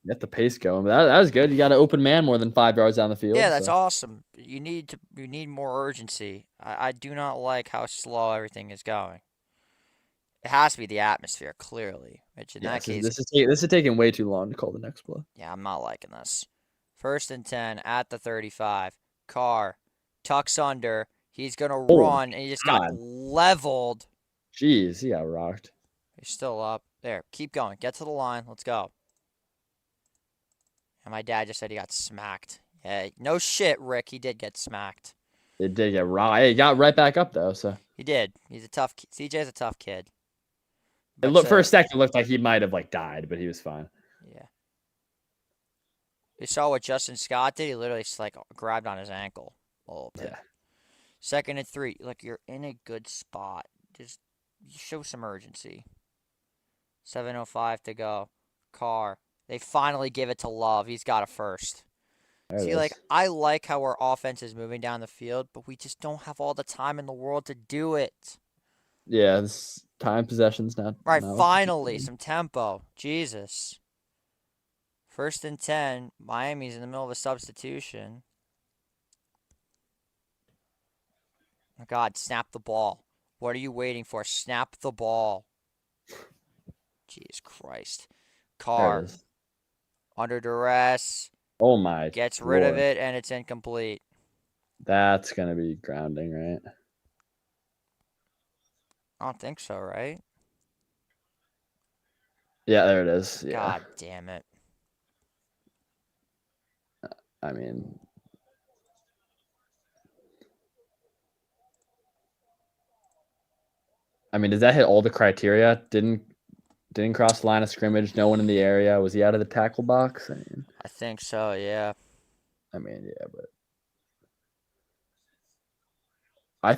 Get the pace going. But that was good. You got an open man more than 5 yards down the field. Yeah, that's awesome. You need more urgency. I do not like how slow everything is going. It has to be the atmosphere, clearly. Which in that case, this is taking way too long to call the next play. Yeah, I'm not liking this. 1st and 10 at the 35. Carr tucks under. He's gonna run, and he just got leveled. Jeez, he got rocked. He's still up. There, keep going. Get to the line. Let's go. And my dad just said he got smacked. Yeah, no shit, Rick. He did get smacked. It did get rocked. He got right back up though. So he did. He's a tough. CJ's a tough kid. It looked for a second. It looked like he might have died, but he was fine. Yeah. You saw what Justin Scott did. He literally just grabbed on his ankle a little bit. Yeah. 2nd and 3. Look, you're in a good spot. Just show some urgency. 7:05 to go. Carr. They finally give it to Love. He's got a first. See, I like how our offense is moving down the field, but we just don't have all the time in the world to do it. Yeah, this time possession's not... Right, finally, some tempo. Jesus. 1st and 10. Miami's in the middle of a substitution. Oh, God, snap the ball. What are you waiting for? Snap the ball. Jesus Christ. Carr. Under duress. Oh, my Gets rid of it, and it's incomplete. That's going to be grounding, right? I don't think so, right? Yeah, there it is. Yeah. God damn it. I mean... does that hit all the criteria? Didn't cross the line of scrimmage. No one in the area. Was he out of the tackle box? I think so. Yeah. Yeah, but I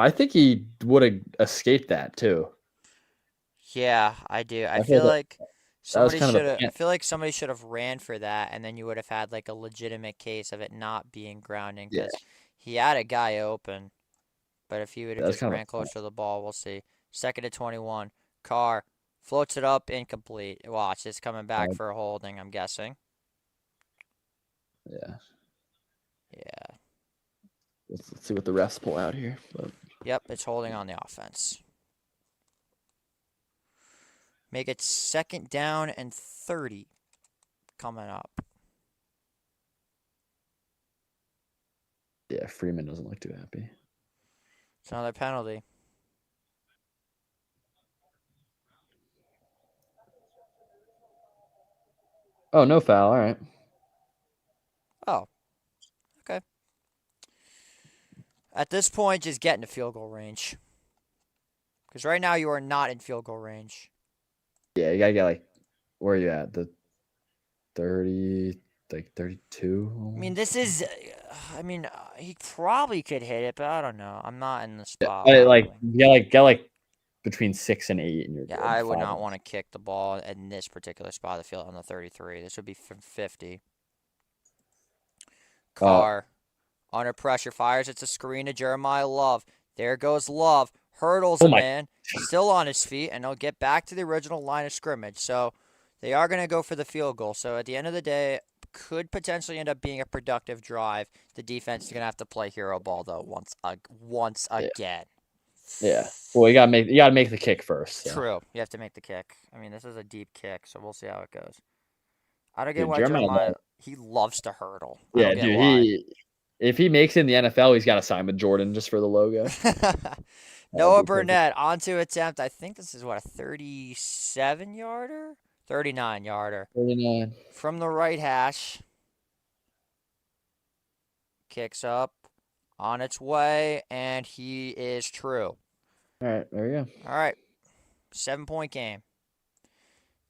think he would have escaped that too. Yeah, I do. I feel like somebody should have ran for that, and then you would have had a legitimate case of it not being grounding because he had a guy open. But if he would have just ran closer to the ball, we'll see. 2nd and 21. Carr floats it up, incomplete. Watch, it's coming back for a holding, I'm guessing. Yeah. Yeah. Let's see what the refs pull out here. But... Yep, it's holding on the offense. Make it 2nd down and 30 coming up. Yeah, Freeman doesn't look too happy. It's another penalty. Oh, no foul. All right. Oh. Okay. At this point, just get into field goal range. Because right now you are not in field goal range. Yeah, you got to get where are you at? The 30, 32? This is... he probably could hit it, but I don't know. I'm not in the spot. Yeah, between 6 and 8, and you're Yeah, good. I would 5 not and- want to kick the ball in this particular spot of the field on the 33. This would be from 50. Carr, under pressure, fires. It's a screen to Jeremiah Love. There goes Love. Hurdles Oh a my- man. Still on his feet, and he'll get back to the original line of scrimmage. So they are going to go for the field goal. So at the end of the day, could potentially end up being a productive drive. The defense is going to have to play hero ball, though, once again. Yeah. Well, you gotta make the kick first. So. True. You have to make the kick. I mean, this is a deep kick, so we'll see how it goes. I don't get Dude, why Jeremiah Jeremiah, he loves to hurdle. I Yeah, don't get dude. why. If he makes it in the NFL, he's got to sign with Jordan just for the logo. Noah be perfect. Burnett onto attempt. I think this is what, a 37-yarder? 39-yarder. 39. From the right hash. Kicks up. On its way, and he is true. All right, there we go. All right. 7-point game.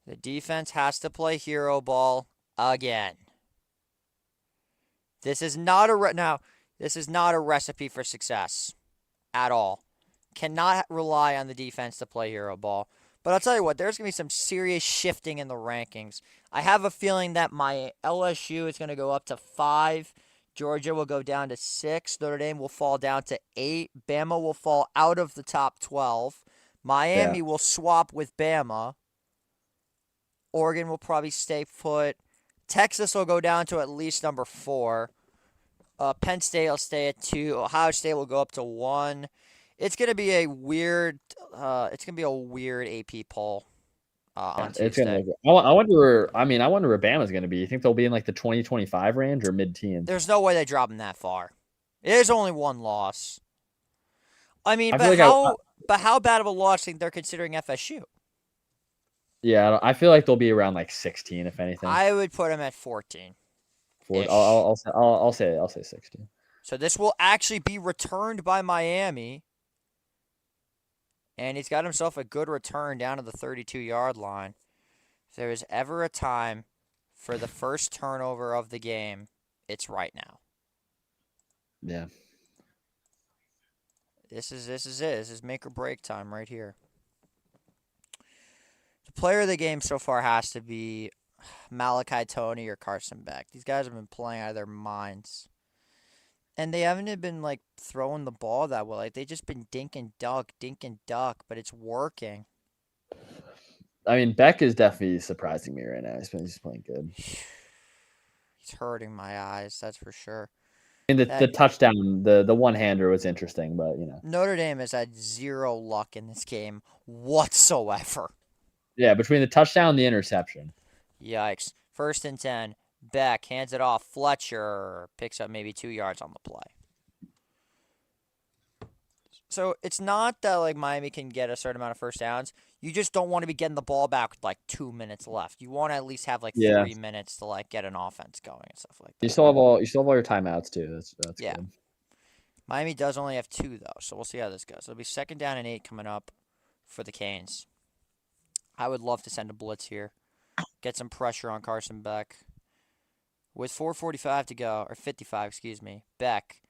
The defense has to play hero ball again. This is not this is not a recipe for success at all. Cannot rely on the defense to play hero ball. But I'll tell you what, there's going to be some serious shifting in the rankings. I have a feeling that my LSU is going to go up to 5. Georgia will go down to 6. Notre Dame will fall down to 8. Bama will fall out of the top 12. Miami will swap with Bama. Oregon will probably stay put. Texas will go down to at least number 4. Penn State will stay at 2. Ohio State will go up to 1. It's gonna be a weird. It's gonna be a weird AP poll on Tuesday. It's gonna. I wonder where. I mean, I wonder where Bama's gonna be. You think they'll be in like the 20-25 range or mid-teens? There's no way they drop them that far. It is only one loss. I mean, I but feel like how bad of a loss think they're considering FSU? Yeah, I feel like they'll be around like 16, if anything. I would put them at 14. I'll say 16. So this will actually be returned by Miami. And he's got himself a good return down to the 32-yard line. If there is ever a time for the first turnover of the game, it's right now. Yeah. This is it. This is make or break time right here. The player of the game so far has to be Malachi Tony or Carson Beck. These guys have been playing out of their minds. And they haven't been, like, throwing the ball that well. Like, they've just been dink and duck, but it's working. I mean, Beck is definitely surprising me right now. He's playing good. He's hurting my eyes, that's for sure. I mean, the touchdown, the one-hander was interesting, but, you know. Notre Dame has had zero luck in this game whatsoever. Yeah, between the touchdown and the interception. Yikes. 1st and 10. Beck hands it off. Fletcher picks up maybe 2 yards on the play. So it's not that like Miami can get a certain amount of first downs. You just don't want to be getting the ball back with like 2 minutes left. You want to at least have like 3 minutes to like get an offense going and stuff like that. You still have all your timeouts too. That's good. Miami does only have 2 though, so we'll see how this goes. It'll be 2nd down and 8 coming up for the Canes. I would love to send a blitz here. Get some pressure on Carson Beck. With 4:45 to go, or 55, excuse me, Beck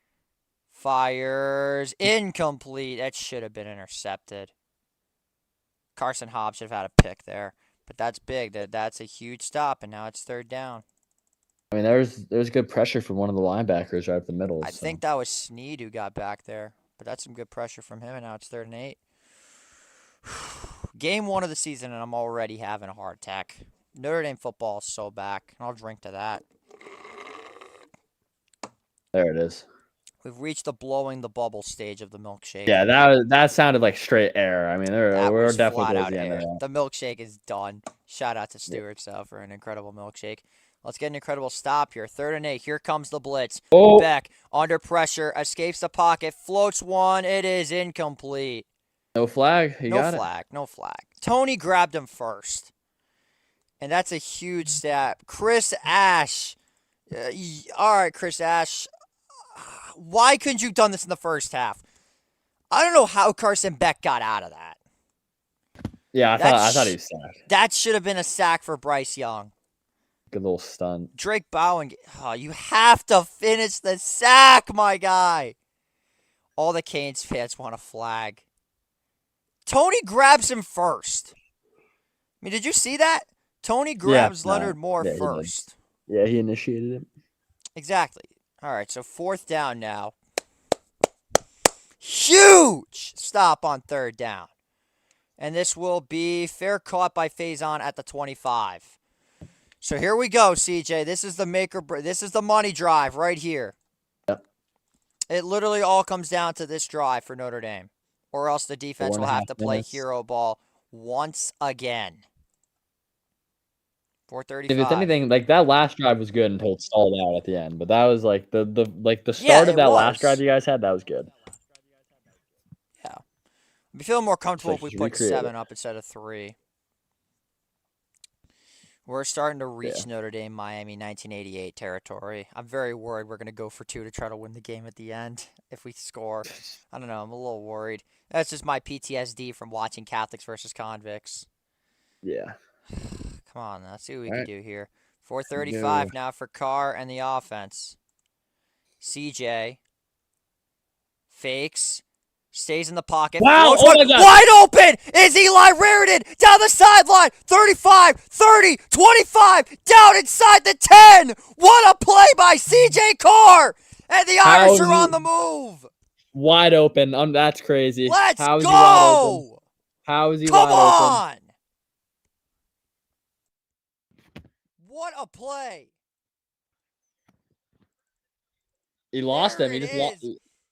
fires incomplete. That should have been intercepted. Carson Hobbs should have had a pick there, but that's big. That's a huge stop, and now it's 3rd down. I mean, there's good pressure from one of the linebackers right up the middle. I think that was Snead who got back there, but that's some good pressure from him, and now it's 3rd and 8. Game 1 of the season, and I'm already having a heart attack. Notre Dame football is so back, and I'll drink to that. There it is. We've reached the blowing the bubble stage of the milkshake. Yeah, that sounded like straight air. I mean, we're definitely flat towards out the end of air. that. The milkshake is done. Shout out to Stewart for an incredible milkshake. Let's get an incredible stop here. 3rd and 8. Here comes the blitz. Oh. Beck under pressure, escapes the pocket, floats one. It is incomplete. No flag. No flag. Tony grabbed him first. And that's a huge stat. Chris Ash. All right, Chris Ash. Why couldn't you have done this in the first half? I don't know how Carson Beck got out of that. Yeah, I thought he was sacked. That should have been a sack for Bryce Young. Good little stunt. Drake Bowen. Oh, you have to finish the sack, my guy. All the Canes fans want a flag. Tony grabs him first. I mean, did you see that? Tony grabs Leonard Moore first. Yeah, he initiated it. Exactly. All right, so 4th down now. Huge stop on 3rd down. And this will be fair caught by Faison at the 25. So here we go, CJ. This is the this is the money drive right here. Yep. It literally all comes down to this drive for Notre Dame. Or else the defense will have to play hero ball once again. 4:35. If it's anything, like that last drive was good until it stalled out at the end. But that was like the start of that last drive you guys had. That was good. Yeah, I'd be feeling more comfortable if we put 7 up instead of 3. We're starting to reach Notre Dame, Miami, 1988 territory. I'm very worried we're going to go for 2 to try to win the game at the end if we score. I don't know. I'm a little worried. That's just my PTSD from watching Catholics versus convicts. Yeah. Come on, let's see what we can do here. 4:35 now for Carr and the offense. CJ fakes, stays in the pocket. Wow! Oh my God. Wide open is Eli Raritan down the sideline. 35, 30, 25, down inside the 10. What a play by CJ Carr! And the Irish are on the move. Wide open. That's crazy. Let's go! How is he Come wide on! open? What a play! He lost him. He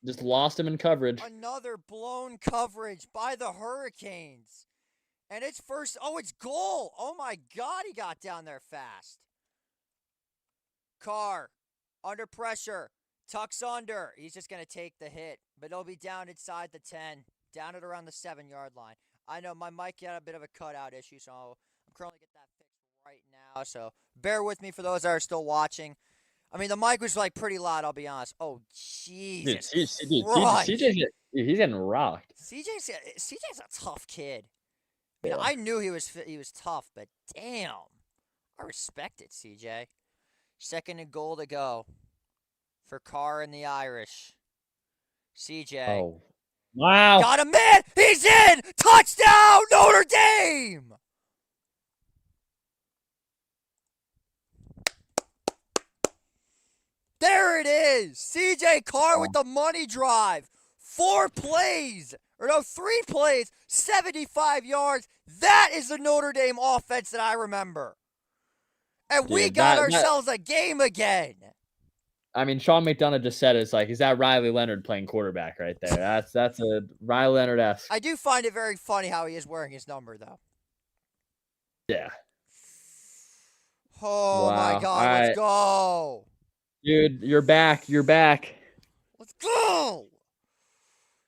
just lost him in coverage. Another blown coverage by the Hurricanes. And it's first. Oh, it's goal. Oh, my God, he got down there fast. Carr, under pressure, tucks under. He's just going to take the hit. But he'll be down inside the 10, down at around the 7-yard line. I know my mic had a bit of a cutout issue, so I'm currently getting that fixed right now. So bear with me for those that are still watching. I mean, the mic was like pretty loud, I'll be honest. Oh, Jesus. CJ, he's getting rocked. CJ's a tough kid. I mean, I knew he was tough, but damn. I respect it, CJ. 2nd and goal to go for Carr and the Irish. CJ. Oh. Wow. Got him in. He's in. Touchdown, Notre Dame. There it is. CJ Carr with the money drive. 4 plays. Or no, 3 plays. 75 yards. That is the Notre Dame offense that I remember. And we got ourselves a game again. I mean, Sean McDonough just said it's like, is that Riley Leonard playing quarterback right there? That's a Riley Leonard-esque. I do find it very funny how he is wearing his number, though. Yeah. Oh, my God. Let's go. Dude, you're back. You're back. Let's go.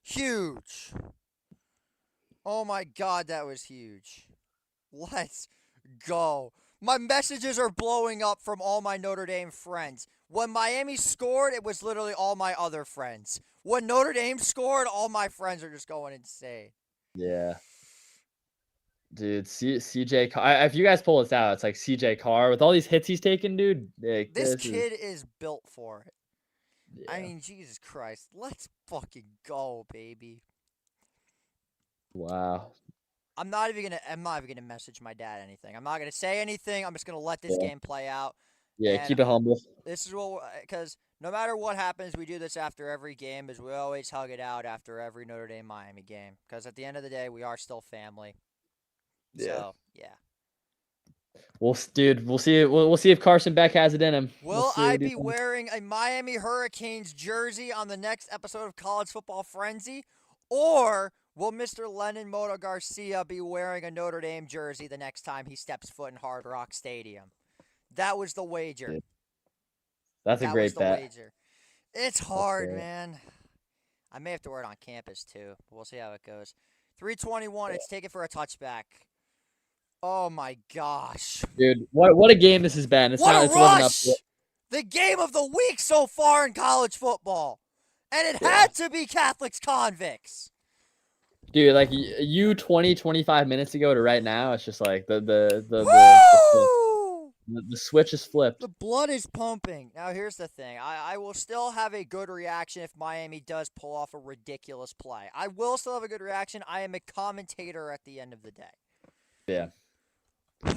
Huge. Oh, my God, that was huge. Let's go. My messages are blowing up from all my Notre Dame friends. When Miami scored, it was literally all my other friends. When Notre Dame scored, all my friends are just going insane. Yeah. Dude, CJ Carr. If you guys pull this out, it's like CJ Carr with all these hits he's taken, dude. Like, this kid is built for it. Yeah. I mean, Jesus Christ. Let's fucking go, baby. Wow. I'm not even gonna message my dad anything. I'm not gonna say anything. I'm just gonna let this game play out. Yeah, and keep it humble. This is what, because no matter what happens, we do this after every game. Is we always hug it out after every Notre Dame Miami game. Because at the end of the day, we are still family. Yeah. So yeah. We'll see. We'll see if Carson Beck has it in him. Will I be wearing a Miami Hurricanes jersey on the next episode of College Football Frenzy, or will Mr. Lennon Moto Garcia be wearing a Notre Dame jersey the next time he steps foot in Hard Rock Stadium? That was the wager. That's a great bet. Wager. It's hard, man. I may have to wear it on campus too. But we'll see how it goes. 3:21. It's taken for a touchback. Oh my gosh, dude! What a game this has been. It's what not, a rush! Up to it. The game of the week so far in college football, and it had to be Catholics convicts. Dude, like you 20, 25 minutes ago to right now, it's just like the The switch is flipped. The blood is pumping. Now, here's the thing. I will still have a good reaction if Miami does pull off a ridiculous play. I will still have a good reaction. I am a commentator at the end of the day. Yeah.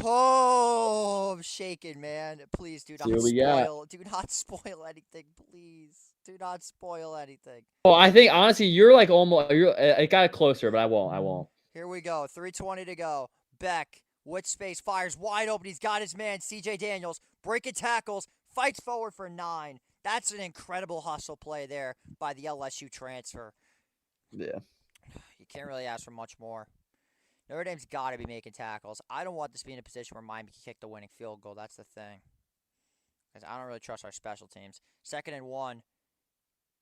Oh, I'm shaking, man. Please do not spoil. Do not spoil anything, please. Do not spoil anything. Oh, I think honestly, you're like almost. It got closer, but I won't. Here we go. 3:20 to go. Beck with space fires wide open. He's got his man, C.J. Daniels, breaking tackles, fights forward for 9. That's an incredible hustle play there by the LSU transfer. Yeah. You can't really ask for much more. Notre Dame's got to be making tackles. I don't want this to be in a position where Miami can kick the winning field goal. That's the thing. Because I don't really trust our special teams. 2nd and 1.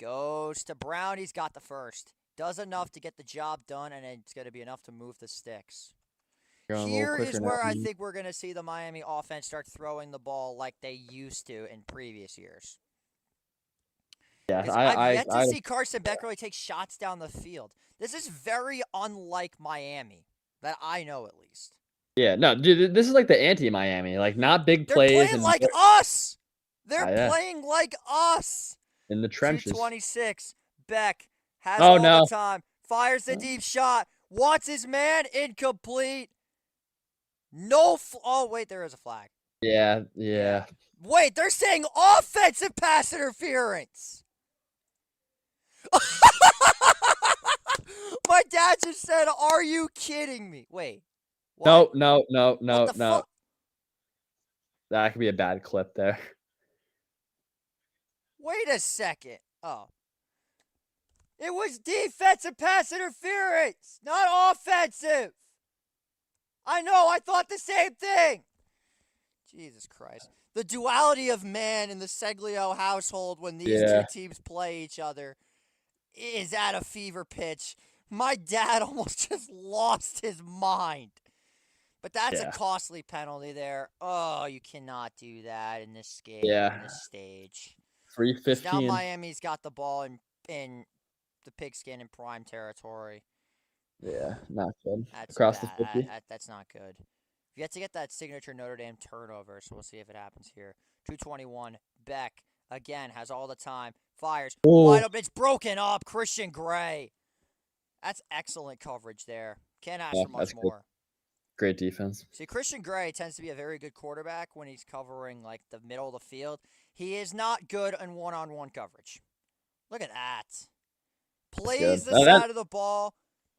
Goes to Brown. He's got the first. Does enough to get the job done, and it's going to be enough to move the sticks. Here is where I think we're going to see the Miami offense start throwing the ball like they used to in previous years. Yeah, I've yet to see Carson Beck really take shots down the field. This is very unlike Miami, that I know at least. Yeah, no, dude, this is like the anti-Miami, like not big They're plays. Playing like us. They're playing like us. In the trenches. 2:26. Beck has all the time. Fires the deep shot. Wants his man. Incomplete. No. Oh, wait, there is a flag. Yeah. Wait, they're saying offensive pass interference. My dad just said, "Are you kidding me?" Wait. What? No. Fuck? That could be a bad clip there. Wait a second. Oh. It was defensive pass interference, not offensive. I know, I thought the same thing. Jesus Christ. The duality of man in the Seglio household when these two teams play each other is at a fever pitch. My dad almost just lost his mind. But that's a costly penalty there. Oh, you cannot do that in this game, in this stage. 3:15. Now Miami's got the ball in the pigskin in prime territory. Yeah, not good. That's Across bad. the 50. That's not good. You have to get that signature Notre Dame turnover, so we'll see if it happens here. 2:21. Beck, again, has all the time. Fires. Wide open. It's broken up. Christian Gray. That's excellent coverage there. Can't ask for much more. Great defense. See, Christian Gray tends to be a very good quarterback when he's covering, like, the middle of the field. He is not good in one-on-one coverage. Look at that. Plays the side of the ball,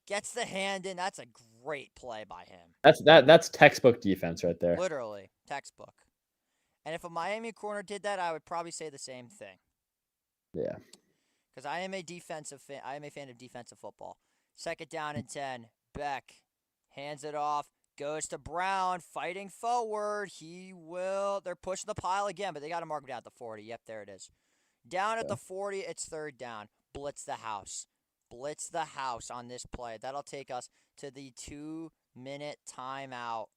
gets the hand in. That's a great play by him. That's textbook defense right there. Literally, textbook. And if a Miami corner did that, I would probably say the same thing. Yeah. Because I am a defensive fan. I am a fan of defensive football. 2nd down and 10. Beck hands it off. Goes to Brown, fighting forward. They're pushing the pile again, but they got to mark him down at the 40. Yep, there it is. Down at the 40, it's 3rd down. Blitz the house. Blitz the house on this play. That'll take us to the 2-minute timeout.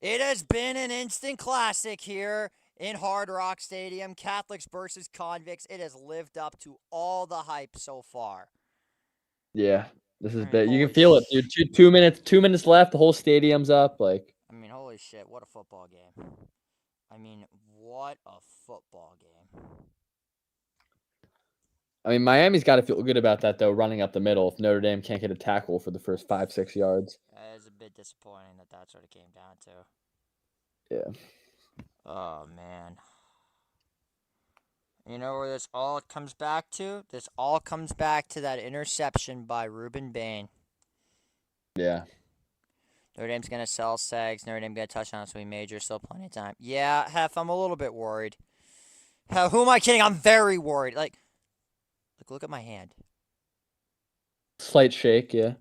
It has been an instant classic here in Hard Rock Stadium. Catholics versus convicts. It has lived up to all the hype so far. Yeah. This is big. You can feel it, dude. 2 minutes. 2 minutes left. The whole stadium's up. Like, I mean, holy shit! What a football game. What a football game. I mean, Miami's got to feel good about that though. Running up the middle, if Notre Dame can't get a tackle for the first 5-6 yards. It is a bit disappointing that that's what it came down to. Yeah. Oh man. You know where this all comes back to? This all comes back to that interception by Ruben Bain. Yeah. Notre Dame's going to sell Sags. Notre Dame get a touchdown, so we major. Still plenty of time. Yeah, Hef, I'm a little bit worried. Hell, who am I kidding? I'm very worried. Like, look at my hand. Slight shake, yeah.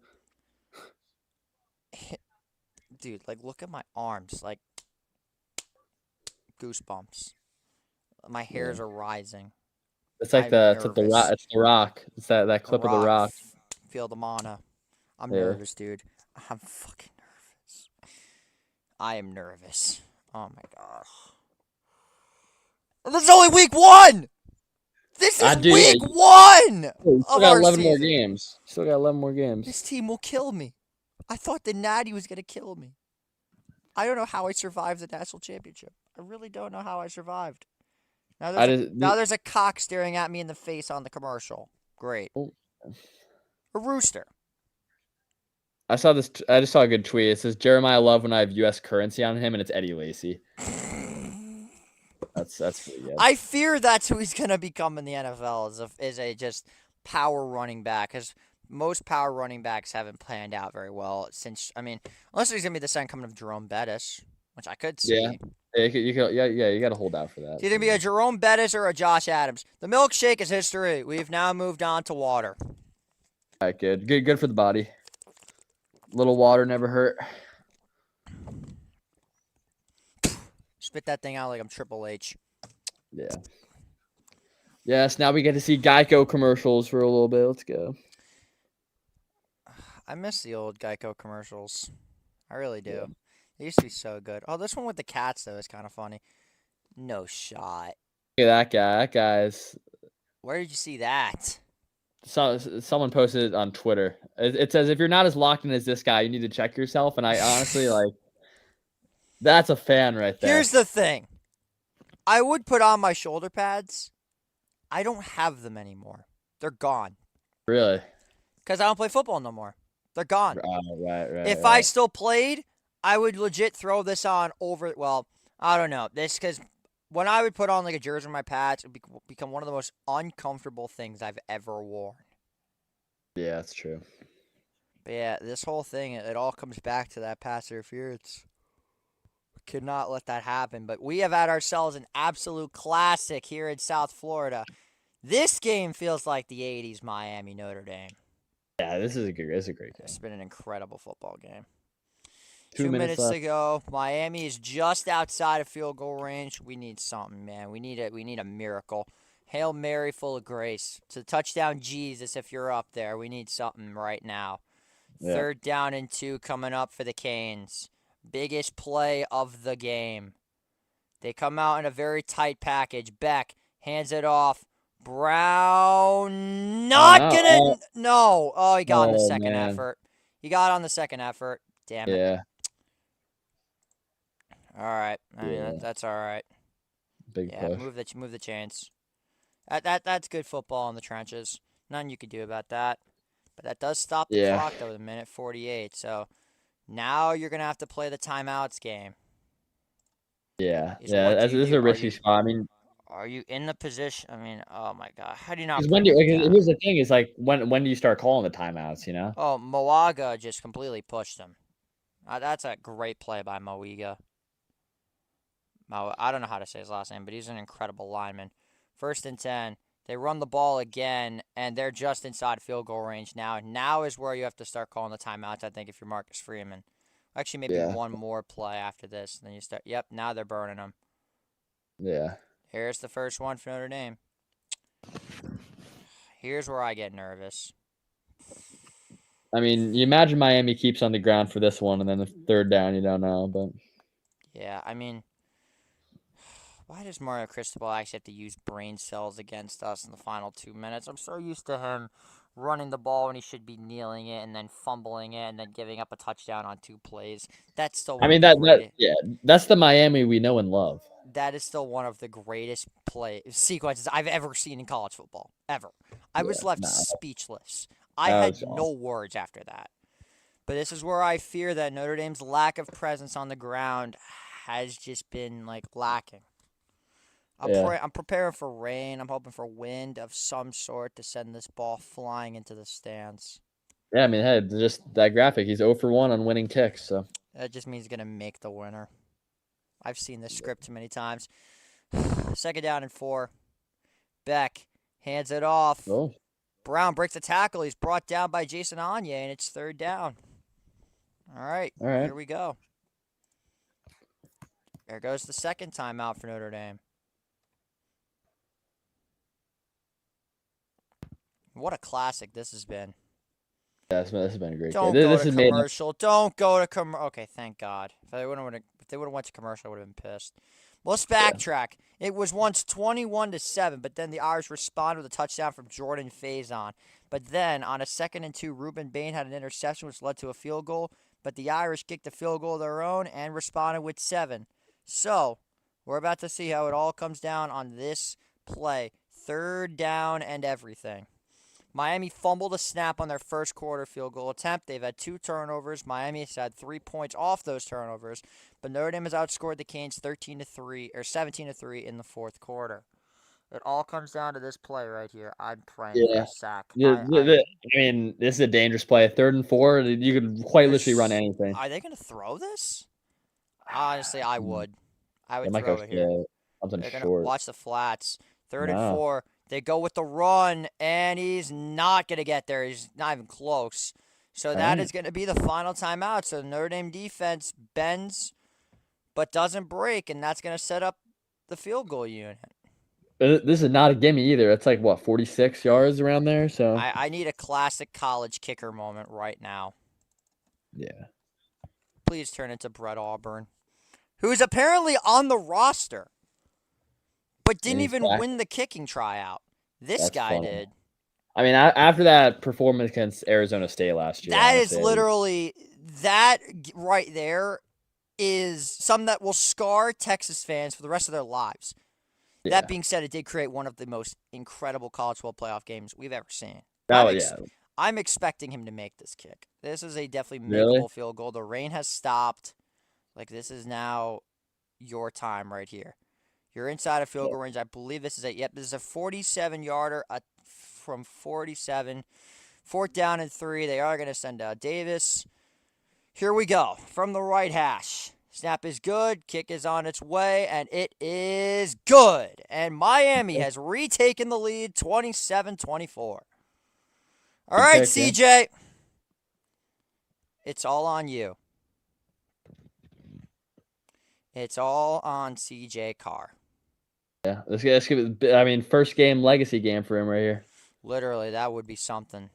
Dude, look at my arms. Goosebumps. My hairs are rising. It's like it's the rock. It's the rock. It's that clip of the rock. Feel the mana. I'm nervous, dude. I'm fucking nervous. I am nervous. Oh my gosh. This is only week 1. This is week 1. You still got 11 more games. Still got 11 more games. This team will kill me. I thought the Natty was gonna kill me. I don't know how I survived the national championship. I really don't know how I survived. Now I there's, just, now there's a cock staring at me in the face on the commercial. Great. A rooster. I saw this. I just saw a good tweet. It says Jeremiah Love when I have U.S. currency on him, and it's Eddie Lacy. That's pretty good. I fear that's who he's gonna become in the NFL is a just power running back, because most power running backs haven't planned out very well since. I mean, unless he's gonna be the second coming of Jerome Bettis, which I could see. Yeah. You got to hold out for that. It's either gonna be a Jerome Bettis or a Josh Adams. The milkshake is history. We've now moved on to water. All right, good for the body. Little water never hurt. Spit that thing out like I'm Triple H. Yeah. Yes, now we get to see Geico commercials for a little bit. Let's go. I miss the old Geico commercials. I really do. They used to be so good. Oh, this one with the cats, though, is kind of funny. No shot. Look at that guy. That guy's. Where did you see that? Someone posted it on Twitter. It says, if you're not as locked in as this guy, you need to check yourself. And I honestly, that's a fan right there. Here's the thing. I would put on my shoulder pads. I don't have them anymore. They're gone. Really? Because I don't play football no more. They're gone. Right. If I still played, I would legit throw this on over. Well, I don't know. Because when I would put on a jersey on my pads, it would become one of the most uncomfortable things I've ever worn. Yeah, that's true. But yeah, this whole thing, it all comes back to that pass interference. Could not let that happen. But we have had ourselves an absolute classic here in South Florida. This game feels like the 80s Miami Notre Dame. Yeah, this is a great game. It's been an incredible football game. 2 minutes left to go. Miami is just outside of field goal range. We need something, man. We need a miracle. Hail Mary full of grace. To touchdown Jesus if you're up there. We need something right now. Yeah. 3rd down and 2 coming up for the Canes. Biggest play of the game. They come out in a very tight package. Beck hands it off. Brown no. Oh, he got on the second effort. He got on the second effort. Damn it. Yeah. All right. I mean, that's all right. Big push. Move the chains. That's good football in the trenches. Nothing you could do about that. But that does stop the clock though, the minute 48. So now you're gonna have to play the timeouts game. Yeah. This is a risky spot. I mean, are you in the position? I mean, oh my God, how do you not? Here's the thing: is when do you start calling the timeouts? You know? Oh, Moaga just completely pushed him. That's a great play by Moiga. I don't know how to say his last name, but he's an incredible lineman. 1st and 10. They run the ball again, and they're just inside field goal range now. Now is where you have to start calling the timeouts, I think, if you're Marcus Freeman. Actually, maybe one more play after this. Then you start. Yep, now they're burning them. Yeah. Here's the first one for Notre Dame. Here's where I get nervous. I mean, you imagine Miami keeps on the ground for this one, and then the 3rd down, you don't know. But yeah, I mean, why does Mario Cristobal actually have to use brain cells against us in the final 2 minutes? I'm so used to him running the ball when he should be kneeling it and then fumbling it and then giving up a touchdown on 2 plays. That's still. That's the Miami we know and love. That is still one of the greatest sequences I've ever seen in college football, ever. I was left speechless. I had no words after that. But this is where I fear that Notre Dame's lack of presence on the ground has just been lacking. I'm preparing for rain. I'm hoping for wind of some sort to send this ball flying into the stands. Yeah, I mean, hey, just that graphic. He's 0 for 1 on winning kicks. So that just means he's going to make the winner. I've seen this script too many times. 2nd down and 4. Beck hands it off. Oh. Brown breaks the tackle. He's brought down by Jason Anya, and it's 3rd down. All right. Here we go. There goes the second timeout for Notre Dame. What a classic this has been. Yeah, this has been a great game. Don't go to commercial. Don't go to commercial. Okay, thank God. If they would have went to commercial, I would have been pissed. Let's backtrack. It was once 21-7, but then the Irish responded with a touchdown from Jordan Faison. But then on a 2nd and 2, Reuben Bain had an interception, which led to a field goal. but the Irish kicked a field goal of their own and responded with 7. So, we're about to see how it all comes down on this play. 3rd down and everything. Miami fumbled a snap on their first quarter field goal attempt. They've had 2 turnovers. Miami has had 3 points off those turnovers, but Notre Dame has outscored the Canes 13-3 or 17-3 in the 4th quarter. It all comes down to this play right here. I'm praying for a sack. I mean, this is a dangerous play. 3rd and 4, you could quite literally run anything. Are they going to throw this? Honestly, I would. I would They might throw go it here. something They're going to short. watch the flats. 3rd and 4. They go with the run, and he's not going to get there. He's not even close. So that is going to be the final timeout. So the Notre Dame defense bends but doesn't break, and that's going to set up the field goal unit. This is not a gimme either. It's like, what, 46 yards around there? So I need a classic college kicker moment right now. Yeah. Please turn into Brett Auburn, who's apparently on the roster, but didn't even win the kicking tryout. This guy did. I mean, after that performance against Arizona State last year. That is literally, that right there is something that will scar Texas fans for the rest of their lives. Yeah. That being said, it did create one of the most incredible college football playoff games we've ever seen. I'm expecting him to make this kick. This is a definitely makeable field goal. The rain has stopped. Like, this is now your time right here. You're inside of field goal range. I believe this is this is a 47-yarder from 47. 4th down and 3. They are going to send out Davis. Here we go. From the right hash. Snap is good. Kick is on its way, and it is good. And Miami has retaken the lead, 27-24. All right, CJ. It's all on you. It's all on CJ Carr. Yeah, let's give it. I mean, first game, legacy game for him right here. Literally, that would be something.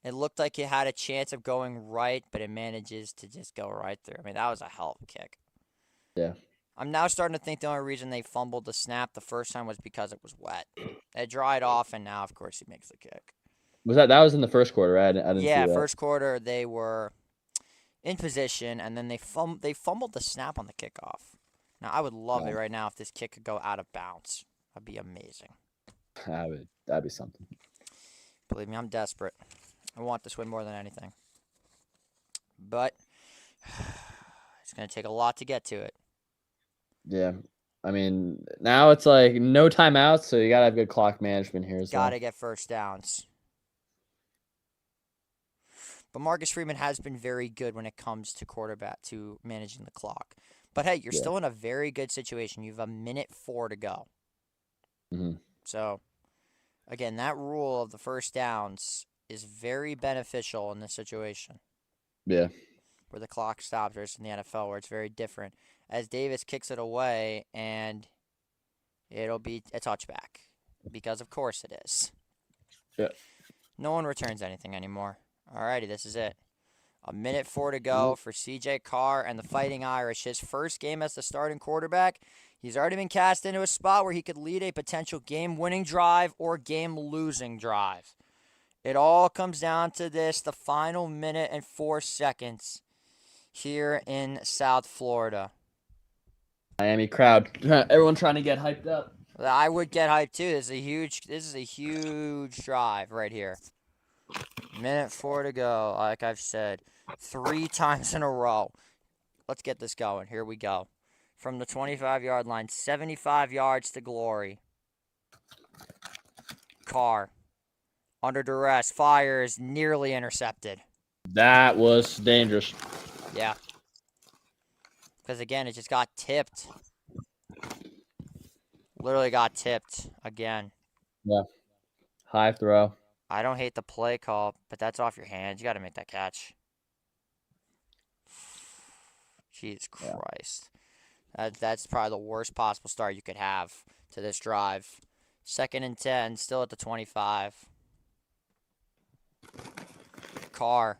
It looked like it had a chance of going right, but it manages to just go right through. I mean, that was a hell of a kick. Yeah. I'm now starting to think the only reason they fumbled the snap the first time was because it was wet. It dried off, and now, of course, he makes the kick. That was in the first quarter, right? I didn't see that. First quarter, they were in position, and then they fumbled the snap on the kickoff. Now, I would love it right now if this kick could go out of bounds. That'd be amazing. That'd be something. Believe me, I'm desperate. I want this win more than anything. But it's going to take a lot to get to it. Yeah. I mean, now it's like no timeouts, so you got to have good clock management here. Got to get first downs. But Marcus Freeman has been very good when it comes to managing the clock. But hey, you're still in a very good situation. You have 1:04 to go. Mm-hmm. So, again, that rule of the first downs is very beneficial in this situation. Yeah. Where the clock stops versus in the NFL where it's very different. As Davis kicks it away, and it'll be a touchback. Because, of course, it is. Yeah. No one returns anything anymore. Alrighty, this is it. 1:04 to go for CJ Carr and the Fighting Irish. His first game as the starting quarterback. He's already been cast into a spot where he could lead a potential game-winning drive or game-losing drive. It all comes down to this, the final 1:04 here in South Florida. Miami crowd, everyone trying to get hyped up. I would get hyped too. This is a huge drive right here. 1:04 to go, like I've said, 3 times in a row. Let's get this going. Here we go. From the 25-yard line, 75 yards to glory. Carr, under duress, fires, nearly intercepted. That was dangerous. Yeah. Because, again, it just got tipped. Literally got tipped again. Yeah. High throw. I don't hate the play call, but that's off your hands. You got to make that catch. Jesus Christ. That's probably the worst possible start you could have to this drive. 2nd and 10, still at the 25. Carr,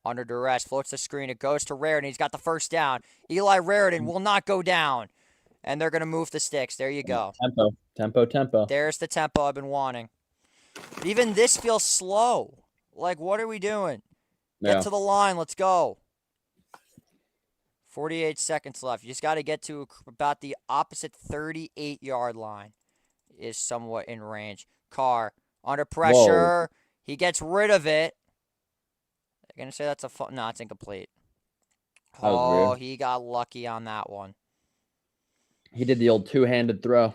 under duress, floats the screen. It goes to Raritan. He's got the first down. Eli Raritan will not go down. And they're going to move the sticks. There you go. Tempo. There's the tempo I've been wanting. Even this feels slow. Like, what are we doing? Get Yeah. to the line. Let's go. 48 seconds left. You just got to get to about the opposite 38-yard line is somewhat in range. Carr under pressure. He gets rid of it. They're going to say that's a no, it's incomplete. That was Oh, weird. he got lucky on that one. He did the old two-handed throw.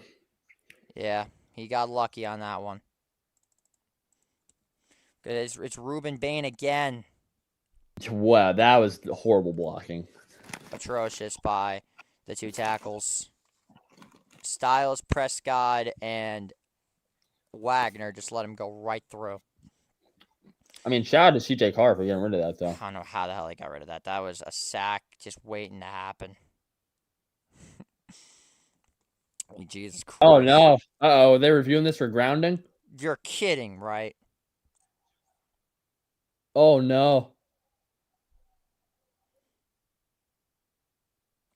Yeah, he got lucky on that one. It's Ruben Bain again. Wow, that was horrible blocking. Atrocious by the two tackles. Styles, Prescott, and Wagner just let him go right through. I mean, shout out to CJ Carr for getting rid of that, though. I don't know how the hell he got rid of that. That was a sack just waiting to happen. Jesus Christ. Oh, no. Uh-oh, they're reviewing this for grounding? You're kidding, right? Oh, no.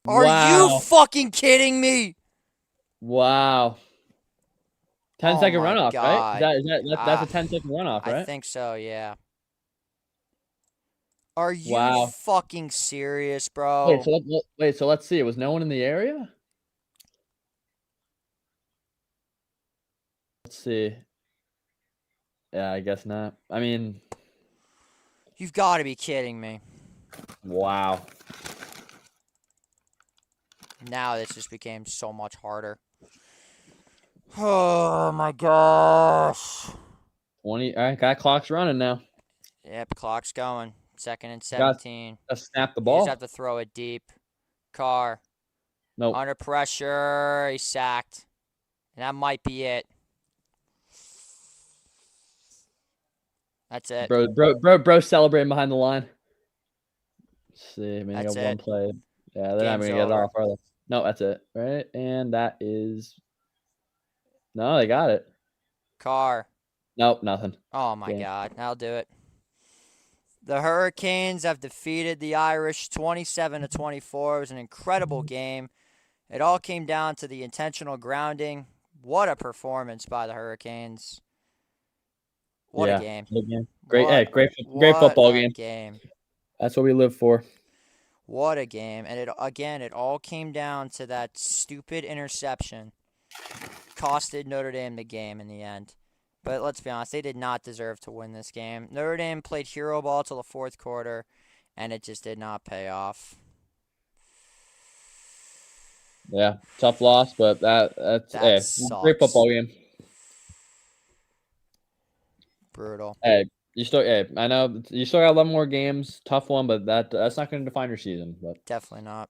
Are you fucking kidding me? Wow. 10-second my runoff, God. right? That's a 10-second runoff, right? I think so, yeah. Are you Wow. fucking serious, bro? Wait, so let's see. Was no one in the area? Let's see. Yeah, I guess not. I mean, You've got to be kidding me. wow. Now this just became so much harder. Oh, my gosh. 20. All right, got clock's running now. Yep, clock's going. 2nd and 17. Got to snap the You ball. just have to throw it deep. Carr. Nope. Under pressure. He's sacked. And that might be it. That's it. Bro, celebrating behind the line. Let's see. I mean, I That's got one it. play. Yeah, they're not Game's going to get it over. off, are they? No, that's it. Right? And that is... No, they got it. Carr. Nope, nothing. Oh, my Game. God. That'll do it. The Hurricanes have defeated the Irish 27-24. It was an incredible game. It all came down to the intentional grounding. What a performance by the Hurricanes. What a game. Good game. Great football game. That's what we live for. What a game. And it all came down to that stupid interception. Costed Notre Dame the game in the end. But let's be honest, they did not deserve to win this game. Notre Dame played hero ball till the fourth quarter, and it just did not pay off. Yeah, tough loss, but that's great football game. Brutal. I know you still got 11 more games. Tough one, but that's not going to define your season. But definitely not.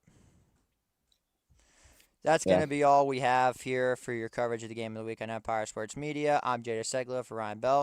That's going to be all we have here for your coverage of the game of the week on Empire Sports Media. I'm Jada Segler for Ryan Bell.